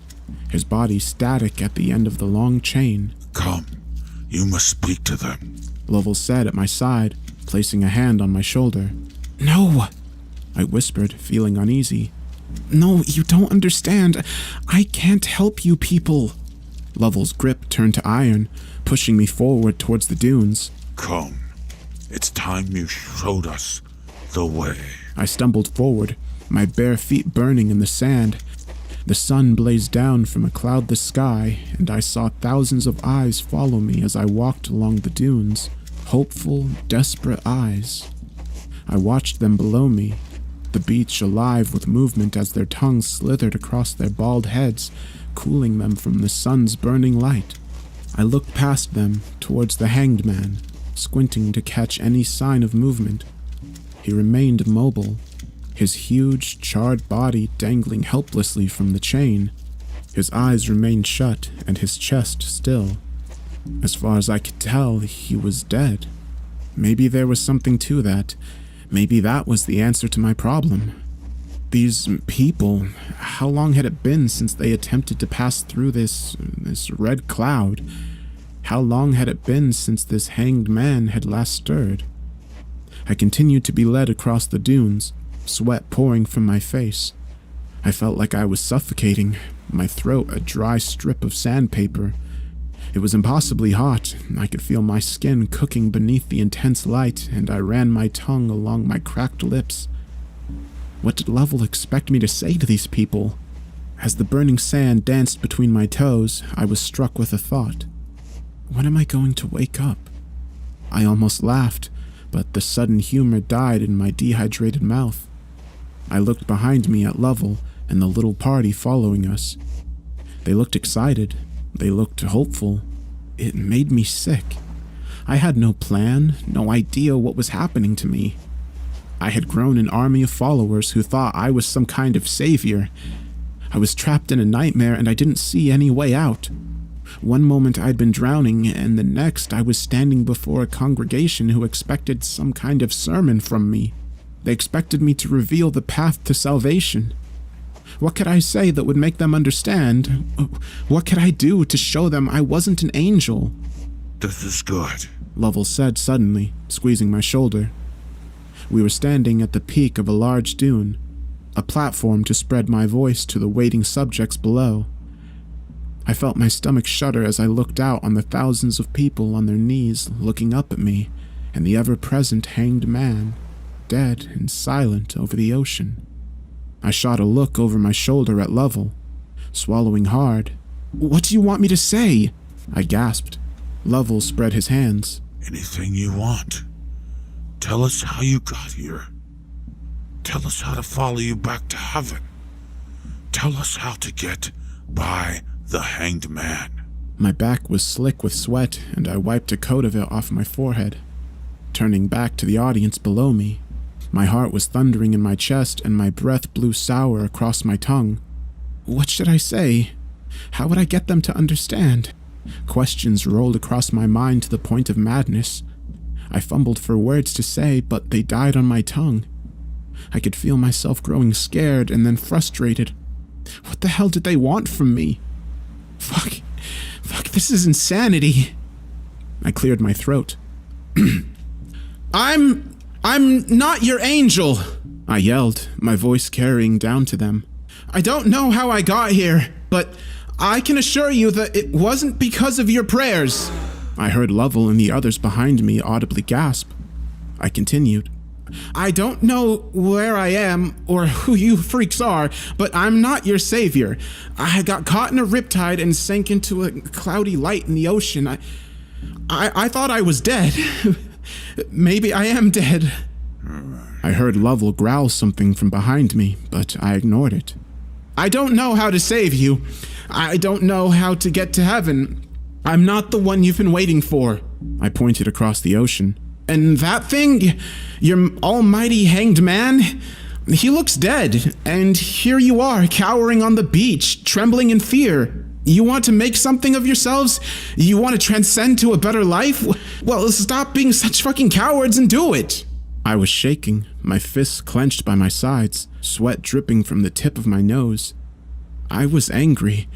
S2: his body static at the end of the long chain.
S10: Come, you must speak to them,
S2: Lovell said at my side, placing a hand on my shoulder. No, I whispered, feeling uneasy. No, you don't understand. I can't help you people. Lovell's grip turned to iron, pushing me forward towards the dunes.
S10: Come, it's time you showed us the way.
S2: I stumbled forward, my bare feet burning in the sand. The sun blazed down from a cloudless sky, and I saw thousands of eyes follow me as I walked along the dunes, hopeful, desperate eyes. I watched them below me, the beach alive with movement as their tongues slithered across their bald heads, cooling them from the sun's burning light. I looked past them, towards the hanged man, squinting to catch any sign of movement. He remained immobile, his huge, charred body dangling helplessly from the chain. His eyes remained shut and his chest still. As far as I could tell, he was dead. Maybe there was something to that. Maybe that was the answer to my problem. These people, how long had it been since they attempted to pass through this red cloud? How long had it been since this hanged man had last stirred? I continued to be led across the dunes, sweat pouring from my face. I felt like I was suffocating, my throat a dry strip of sandpaper. It was impossibly hot. I could feel my skin cooking beneath the intense light, and I ran my tongue along my cracked lips. What did Lovell expect me to say to these people? As the burning sand danced between my toes, I was struck with a thought. When am I going to wake up? I almost laughed, but the sudden humor died in my dehydrated mouth. I looked behind me at Lovell and the little party following us. They looked excited. They looked hopeful. It made me sick. I had no plan, no idea what was happening to me. I had grown an army of followers who thought I was some kind of savior. I was trapped in a nightmare and I didn't see any way out. One moment I'd been drowning, and the next I was standing before a congregation who expected some kind of sermon from me. They expected me to reveal the path to salvation. What could I say that would make them understand? What could I do to show them I wasn't an angel?
S10: This is good,
S2: Lovell said suddenly, squeezing my shoulder. We were standing at the peak of a large dune, a platform to spread my voice to the waiting subjects below. I felt my stomach shudder as I looked out on the thousands of people on their knees looking up at me and the ever-present hanged man, dead and silent over the ocean. I shot a look over my shoulder at Lovell, swallowing hard. What do you want me to say? I gasped. Lovell spread his hands.
S10: Anything you want. Tell us how you got here. Tell us how to follow you back to heaven. Tell us how to get by the hanged man.
S2: My back was slick with sweat, and I wiped a coat of it off my forehead. Turning back to the audience below me, my heart was thundering in my chest and my breath blew sour across my tongue. What should I say? How would I get them to understand? Questions rolled across my mind to the point of madness. I fumbled for words to say, but they died on my tongue. I could feel myself growing scared and then frustrated. What the hell did they want from me? Fuck, this is insanity. I cleared my throat. I'm not your angel, I yelled, my voice carrying down to them. I don't know how I got here, but I can assure you that it wasn't because of your prayers. I heard Lovell and the others behind me audibly gasp. I continued. I don't know where I am or who you freaks are, but I'm not your savior. I got caught in a riptide and sank into a cloudy light in the ocean. I thought I was dead. Maybe I am dead. I heard Lovell growl something from behind me, but I ignored it. I don't know how to save you. I don't know how to get to heaven. I'm not the one you've been waiting for. I pointed across the ocean. And that thing, your almighty hanged man, he looks dead. And here you are, cowering on the beach, trembling in fear. You want to make something of yourselves? You want to transcend to a better life? Well, stop being such fucking cowards and do it. I was shaking, my fists clenched by my sides, sweat dripping from the tip of my nose. I was angry,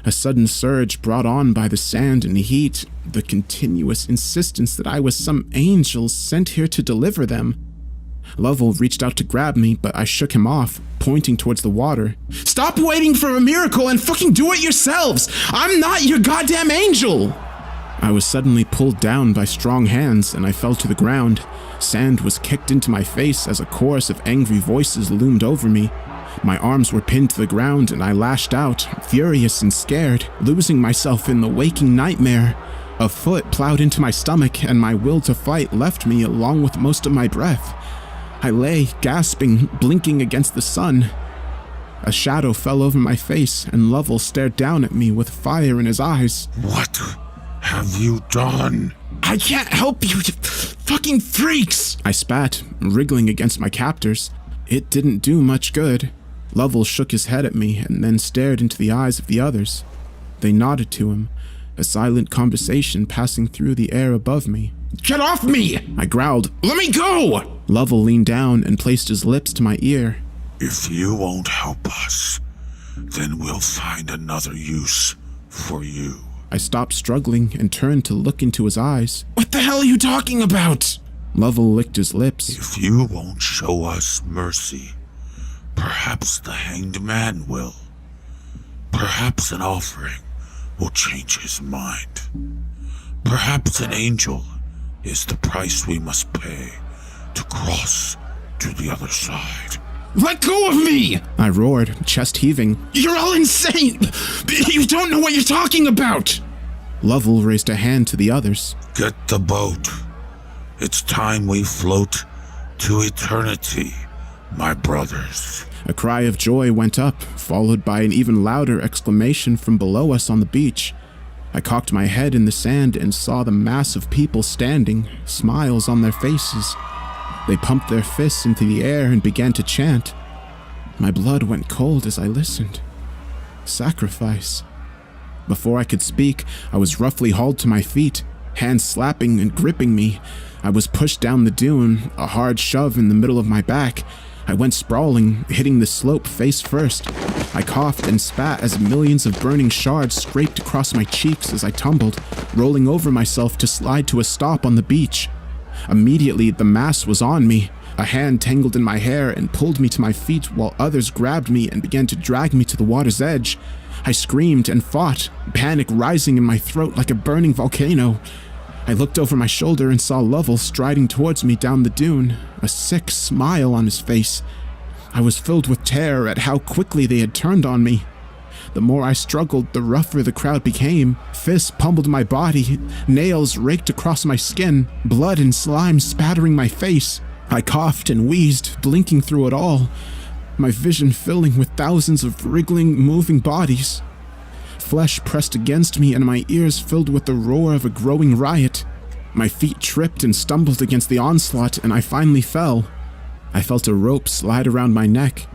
S2: a sudden surge brought on by the sand and heat, the continuous insistence that I was some angel sent here to deliver them. Lovell reached out to grab me, but I shook him off, pointing towards the water. Stop waiting for a miracle and fucking do it yourselves! I'm not your goddamn angel! I was suddenly pulled down by strong hands and I fell to the ground. Sand was kicked into my face as a chorus of angry voices loomed over me. My arms were pinned to the ground and I lashed out, furious and scared, losing myself in the waking nightmare. A foot plowed into my stomach and my will to fight left me along with most of my breath. I lay, gasping, blinking against the sun. A shadow fell over my face and Lovell stared down at me with fire in his eyes.
S10: What have you done?
S2: I can't help you fucking freaks! I spat, wriggling against my captors. It didn't do much good. Lovell shook his head at me and then stared into the eyes of the others. They nodded to him, a silent conversation passing through the air above me.
S9: Get off me!
S2: I growled.
S9: Let me go!
S2: Lovell leaned down and placed his lips to my ear.
S10: If you won't help us, then we'll find another use for you.
S2: I stopped struggling and turned to look into his eyes.
S9: What the hell are you talking about?
S2: Lovell licked his lips.
S10: If you won't show us mercy, perhaps the Hanged Man will. Perhaps an offering will change his mind. Perhaps an angel is the price we must pay to cross to the other side.
S9: Let go of me!
S2: I roared, chest heaving.
S9: You're all insane! You don't know what you're talking about!
S2: Lovell raised a hand to the others.
S10: Get the boat. It's time we float to eternity, my brothers.
S2: A cry of joy went up, followed by an even louder exclamation from below us on the beach. I cocked my head in the sand and saw the mass of people standing, smiles on their faces. They pumped their fists into the air and began to chant. My blood went cold as I listened. Sacrifice. Before I could speak, I was roughly hauled to my feet, hands slapping and gripping me. I was pushed down the dune, a hard shove in the middle of my back. I went sprawling, hitting the slope face first. I coughed and spat as millions of burning shards scraped across my cheeks as I tumbled, rolling over myself to slide to a stop on the beach. Immediately, the mass was on me. A hand tangled in my hair and pulled me to my feet while others grabbed me and began to drag me to the water's edge. I screamed and fought, panic rising in my throat like a burning volcano. I looked over my shoulder and saw Lovell striding towards me down the dune, a sick smile on his face. I was filled with terror at how quickly they had turned on me. The more I struggled, the rougher the crowd became. Fists pummeled my body, nails raked across my skin, blood and slime spattering my face. I coughed and wheezed, blinking through it all, my vision filling with thousands of wriggling, moving bodies. Flesh pressed against me and my ears filled with the roar of a growing riot. My feet tripped and stumbled against the onslaught and I finally fell. I felt a rope slide around my neck.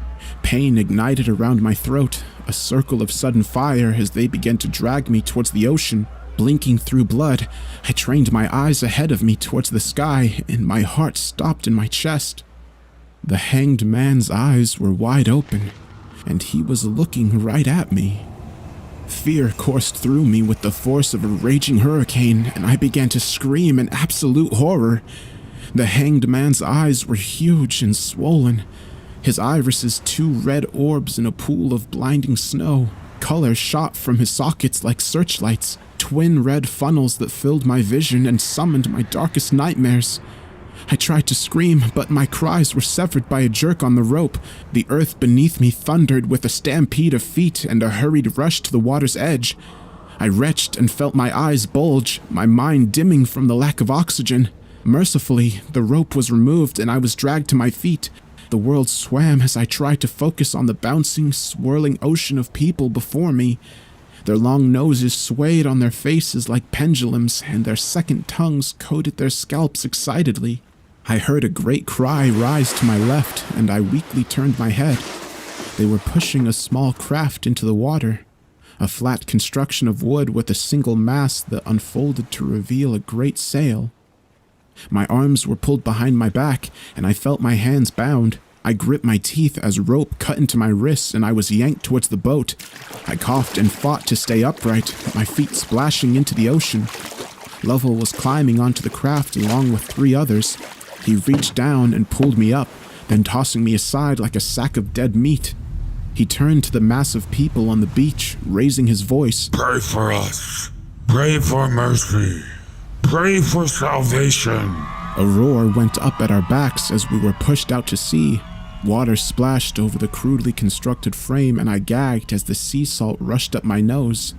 S2: Pain ignited around my throat, a circle of sudden fire as they began to drag me towards the ocean. Blinking through blood, I trained my eyes ahead of me towards the sky and my heart stopped in my chest. The Hanged Man's eyes were wide open, and he was looking right at me. Fear coursed through me with the force of a raging hurricane, and I began to scream in absolute horror. The Hanged Man's eyes were huge and swollen, his irises two red orbs in a pool of blinding snow. Color shot from his sockets like searchlights, twin red funnels that filled my vision and summoned my darkest nightmares. I tried to scream, but my cries were severed by a jerk on the rope. The earth beneath me thundered with a stampede of feet and a hurried rush to the water's edge. I retched and felt my eyes bulge, my mind dimming from the lack of oxygen. Mercifully, the rope was removed and I was dragged to my feet. The world swam as I tried to focus on the bouncing, swirling ocean of people before me. Their long noses swayed on their faces like pendulums, and their second tongues coated their scalps excitedly. I heard a great cry rise to my left, and I weakly turned my head. They were pushing a small craft into the water, a flat construction of wood with a single mast that unfolded to reveal a great sail. My arms were pulled behind my back, and I felt my hands bound. I gripped my teeth as rope cut into my wrists and I was yanked towards the boat. I coughed and fought to stay upright, my feet splashing into the ocean. Lovell was climbing onto the craft along with 3 others. He reached down and pulled me up, then tossing me aside like a sack of dead meat. He turned to the mass of people on the beach, raising his voice.
S10: Pray for us. Pray for mercy. Pray for salvation.
S2: A roar went up at our backs as we were pushed out to sea. Water splashed over the crudely constructed frame and I gagged as the sea salt rushed up my nose.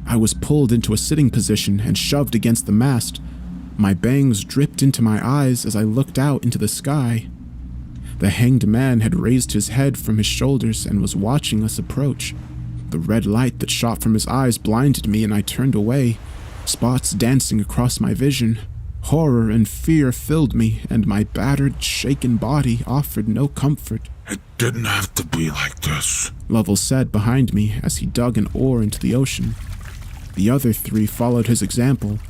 S2: I was pulled into a sitting position and shoved against the mast. My bangs dripped into my eyes as I looked out into the sky. The Hanged Man had raised his head from his shoulders and was watching us approach. The red light that shot from his eyes blinded me and I turned away, spots dancing across my vision. Horror and fear filled me, and my battered, shaken body offered no comfort.
S10: It didn't have to be like this,
S2: Lovell said behind me as he dug an oar into the ocean. The other 3 followed his example.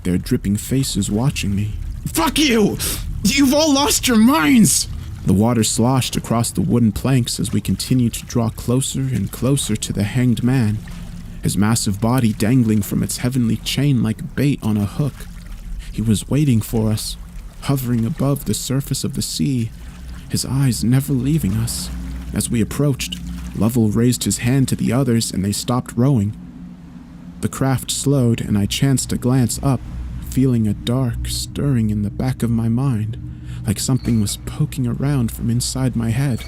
S2: their dripping faces watching me.
S7: Fuck you! You've all lost your minds!
S2: The water sloshed across the wooden planks as we continued to draw closer and closer to the hanged man, his massive body dangling from its heavenly chain like bait on a hook. He was waiting for us, hovering above the surface of the sea, his eyes never leaving us. As we approached, Lovell raised his hand to the others and they stopped rowing. The craft slowed and I chanced to glance up, feeling a dark stirring in the back of my mind, like something was poking around from inside my head.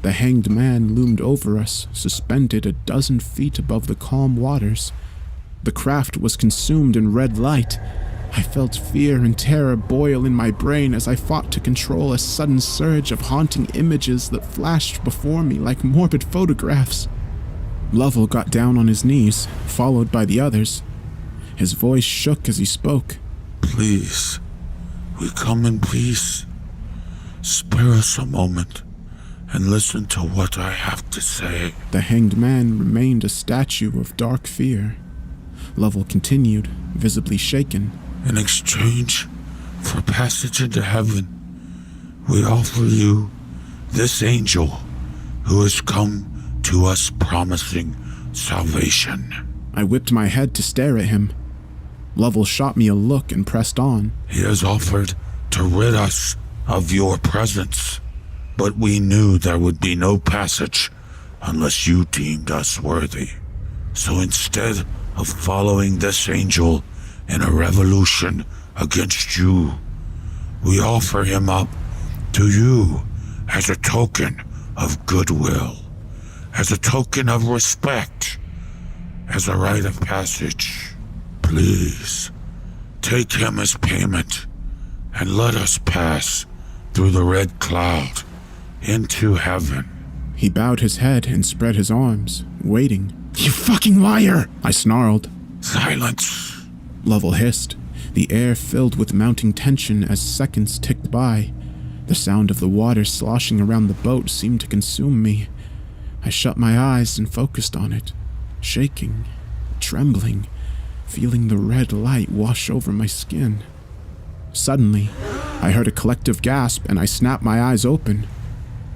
S2: The hanged man loomed over us, suspended a dozen feet above the calm waters. The craft was consumed in red light. I felt fear and terror boil in my brain as I fought to control a sudden surge of haunting images that flashed before me like morbid photographs. Lovell got down on his knees, followed by the others. His voice shook as he spoke.
S10: Please, we come in peace. Spare us a moment and listen to what I have to say.
S2: The hanged man remained a statue of dark fear. Lovell continued, visibly shaken.
S10: In exchange for passage into heaven, we offer you this angel who has come to us promising salvation.
S2: I whipped my head to stare at him. Lovell shot me a look and pressed on.
S10: He has offered to rid us of your presence, but we knew there would be no passage unless you deemed us worthy. So instead of following this angel in a revolution against you, we offer him up to you as a token of goodwill, as a token of respect, as a rite of passage. Please, take him as payment and let us pass through the red cloud into heaven.
S2: He bowed his head and spread his arms, waiting.
S7: You fucking liar!
S2: I snarled.
S10: Silence!
S2: Lovell hissed, the air filled with mounting tension as seconds ticked by. The sound of the water sloshing around the boat seemed to consume me. I shut my eyes and focused on it, shaking, trembling, feeling the red light wash over my skin. Suddenly, I heard a collective gasp and I snapped my eyes open.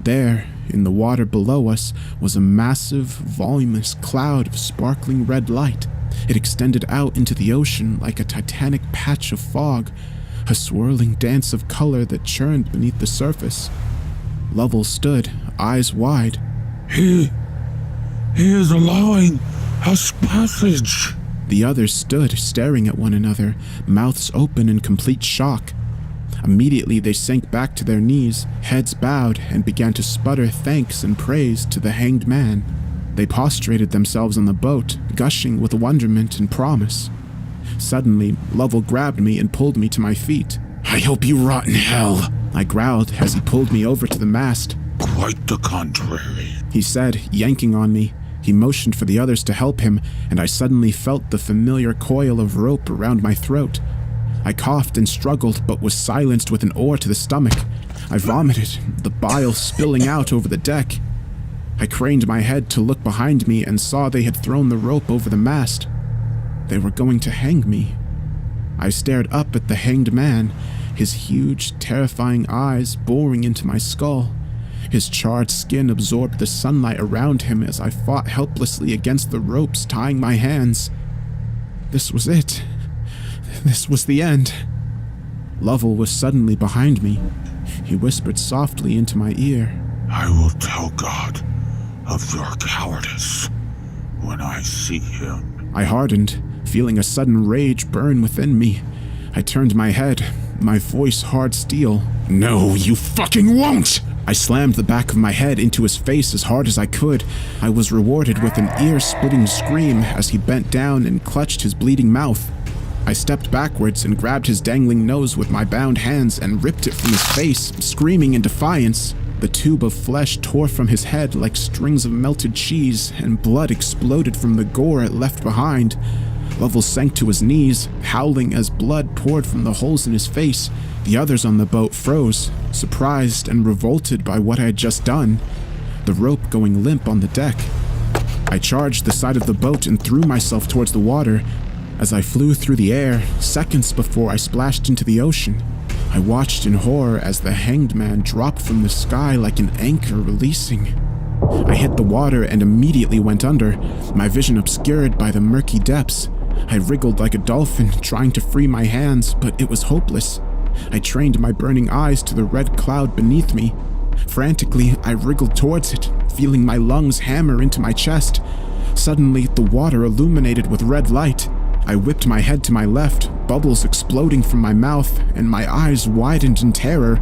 S2: There, in the water below us, was a massive, voluminous cloud of sparkling red light. It extended out into the ocean like a titanic patch of fog, a swirling dance of color that churned beneath the surface. Lovell stood, eyes wide.
S10: He is allowing us passage.
S2: The others stood, staring at one another, mouths open in complete shock. Immediately they sank back to their knees, heads bowed, and began to sputter thanks and praise to the hanged man. They prostrated themselves on the boat, gushing with wonderment and promise. Suddenly, Lovell grabbed me and pulled me to my feet.
S7: I hope you rot in hell,
S2: I growled as he pulled me over to the mast.
S10: Quite the contrary,
S2: he said, yanking on me. He motioned for the others to help him, and I suddenly felt the familiar coil of rope around my throat. I coughed and struggled, but was silenced with an oar to the stomach. I vomited, the bile spilling out over the deck. I craned my head to look behind me and saw they had thrown the rope over the mast. They were going to hang me. I stared up at the hanged man, his huge, terrifying eyes boring into my skull. His charred skin absorbed the sunlight around him as I fought helplessly against the ropes tying my hands. This was it. This was the end. Lovell was suddenly behind me. He whispered softly into my ear.
S10: I will tell God of your cowardice when I see him.
S2: I hardened, feeling a sudden rage burn within me. I turned my head, my voice hard steel.
S7: No, you fucking won't!
S2: I slammed the back of my head into his face as hard as I could. I was rewarded with an ear-splitting scream as he bent down and clutched his bleeding mouth. I stepped backwards and grabbed his dangling nose with my bound hands and ripped it from his face, screaming in defiance. The tube of flesh tore from his head like strings of melted cheese, and blood exploded from the gore it left behind. Lovell sank to his knees, howling as blood poured from the holes in his face. The others on the boat froze, surprised and revolted by what I had just done, the rope going limp on the deck. I charged the side of the boat and threw myself towards the water. As I flew through the air, seconds before I splashed into the ocean, I watched in horror as the hanged man dropped from the sky like an anchor releasing. I hit the water and immediately went under, my vision obscured by the murky depths. I wriggled like a dolphin, trying to free my hands, but it was hopeless. I trained my burning eyes to the red cloud beneath me. Frantically, I wriggled towards it, feeling my lungs hammer into my chest. Suddenly, the water illuminated with red light. I whipped my head to my left, bubbles exploding from my mouth, and my eyes widened in terror.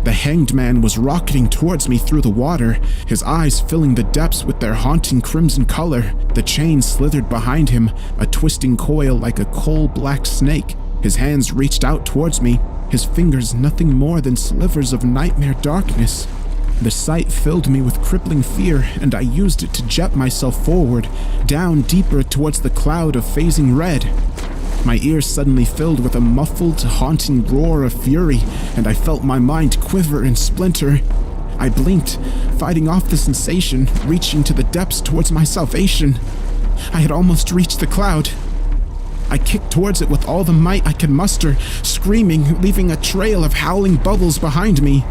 S2: The hanged man was rocketing towards me through the water, his eyes filling the depths with their haunting crimson color. The chain slithered behind him, a twisting coil like a coal-black snake. His hands reached out towards me, his fingers nothing more than slivers of nightmare darkness. The sight filled me with crippling fear, and I used it to jet myself forward, down deeper towards the cloud of phasing red. My ears suddenly filled with a muffled, haunting roar of fury, and I felt my mind quiver and splinter. I blinked, fighting off the sensation, reaching to the depths towards my salvation. I had almost reached the cloud. I kicked towards it with all the might I could muster, screaming, leaving a trail of howling bubbles behind me.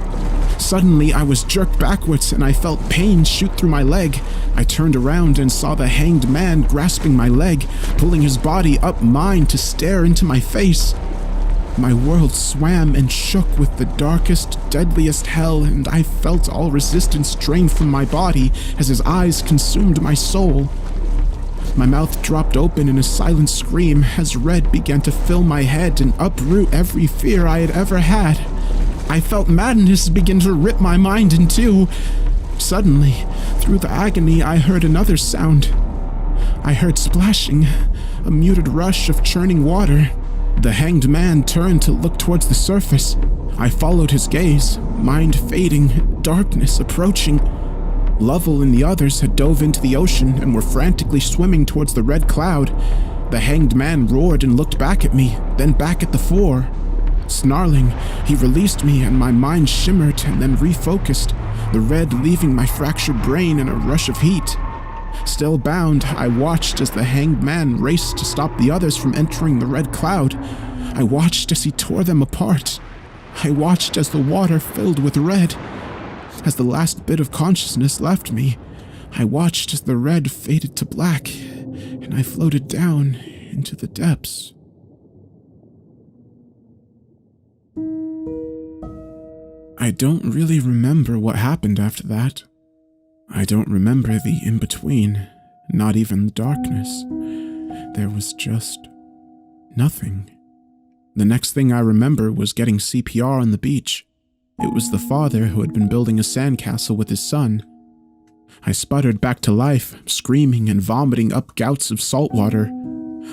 S2: Suddenly, I was jerked backwards and I felt pain shoot through my leg. I turned around and saw the hanged man grasping my leg, pulling his body up mine to stare into my face. My world swam and shook with the darkest, deadliest hell, and I felt all resistance drain from my body as his eyes consumed my soul. My mouth dropped open in a silent scream as red began to fill my head and uproot every fear I had ever had. I felt madness begin to rip my mind in two. Suddenly, through the agony, I heard another sound. I heard splashing, a muted rush of churning water. The hanged man turned to look towards the surface. I followed his gaze, mind fading, darkness approaching. Lovell and the others had dove into the ocean and were frantically swimming towards the red cloud. The hanged man roared and looked back at me, then back at the four. Snarling, he released me and my mind shimmered and then refocused, the red leaving my fractured brain in a rush of heat. Still bound, I watched as the hanged man raced to stop the others from entering the red cloud. I watched as he tore them apart. I watched as the water filled with red. As the last bit of consciousness left me, I watched as the red faded to black, and I floated down into the depths. I don't really remember what happened after that. I don't remember the in-between, not even the darkness. There was just nothing. The next thing I remember was getting CPR on the beach. It was the father who had been building a sandcastle with his son. I sputtered back to life, screaming and vomiting up gouts of salt water.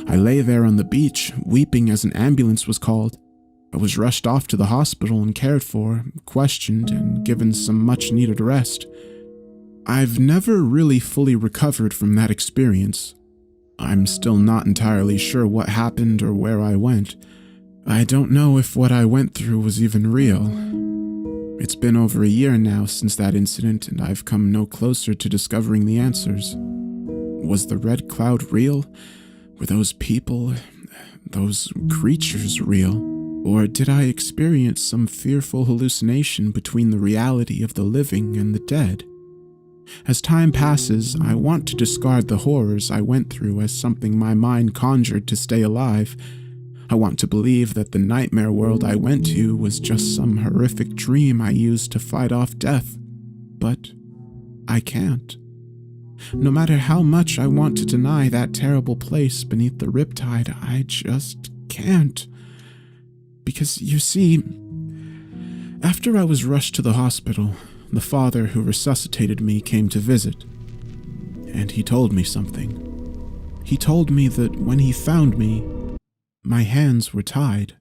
S2: I lay there on the beach, weeping as an ambulance was called. I was rushed off to the hospital and cared for, questioned, and given some much-needed rest. I've never really fully recovered from that experience. I'm still not entirely sure what happened or where I went. I don't know if what I went through was even real. It's been over a year now since that incident, and I've come no closer to discovering the answers. Was the red cloud real? Were those people, those creatures real? Or did I experience some fearful hallucination between the reality of the living and the dead? As time passes, I want to discard the horrors I went through as something my mind conjured to stay alive. I want to believe that the nightmare world I went to was just some horrific dream I used to fight off death. But I can't. No matter how much I want to deny that terrible place beneath the Riptide, I just can't. Because, you see, after I was rushed to the hospital, the father who resuscitated me came to visit. And he told me something. He told me that when he found me, my hands were tied.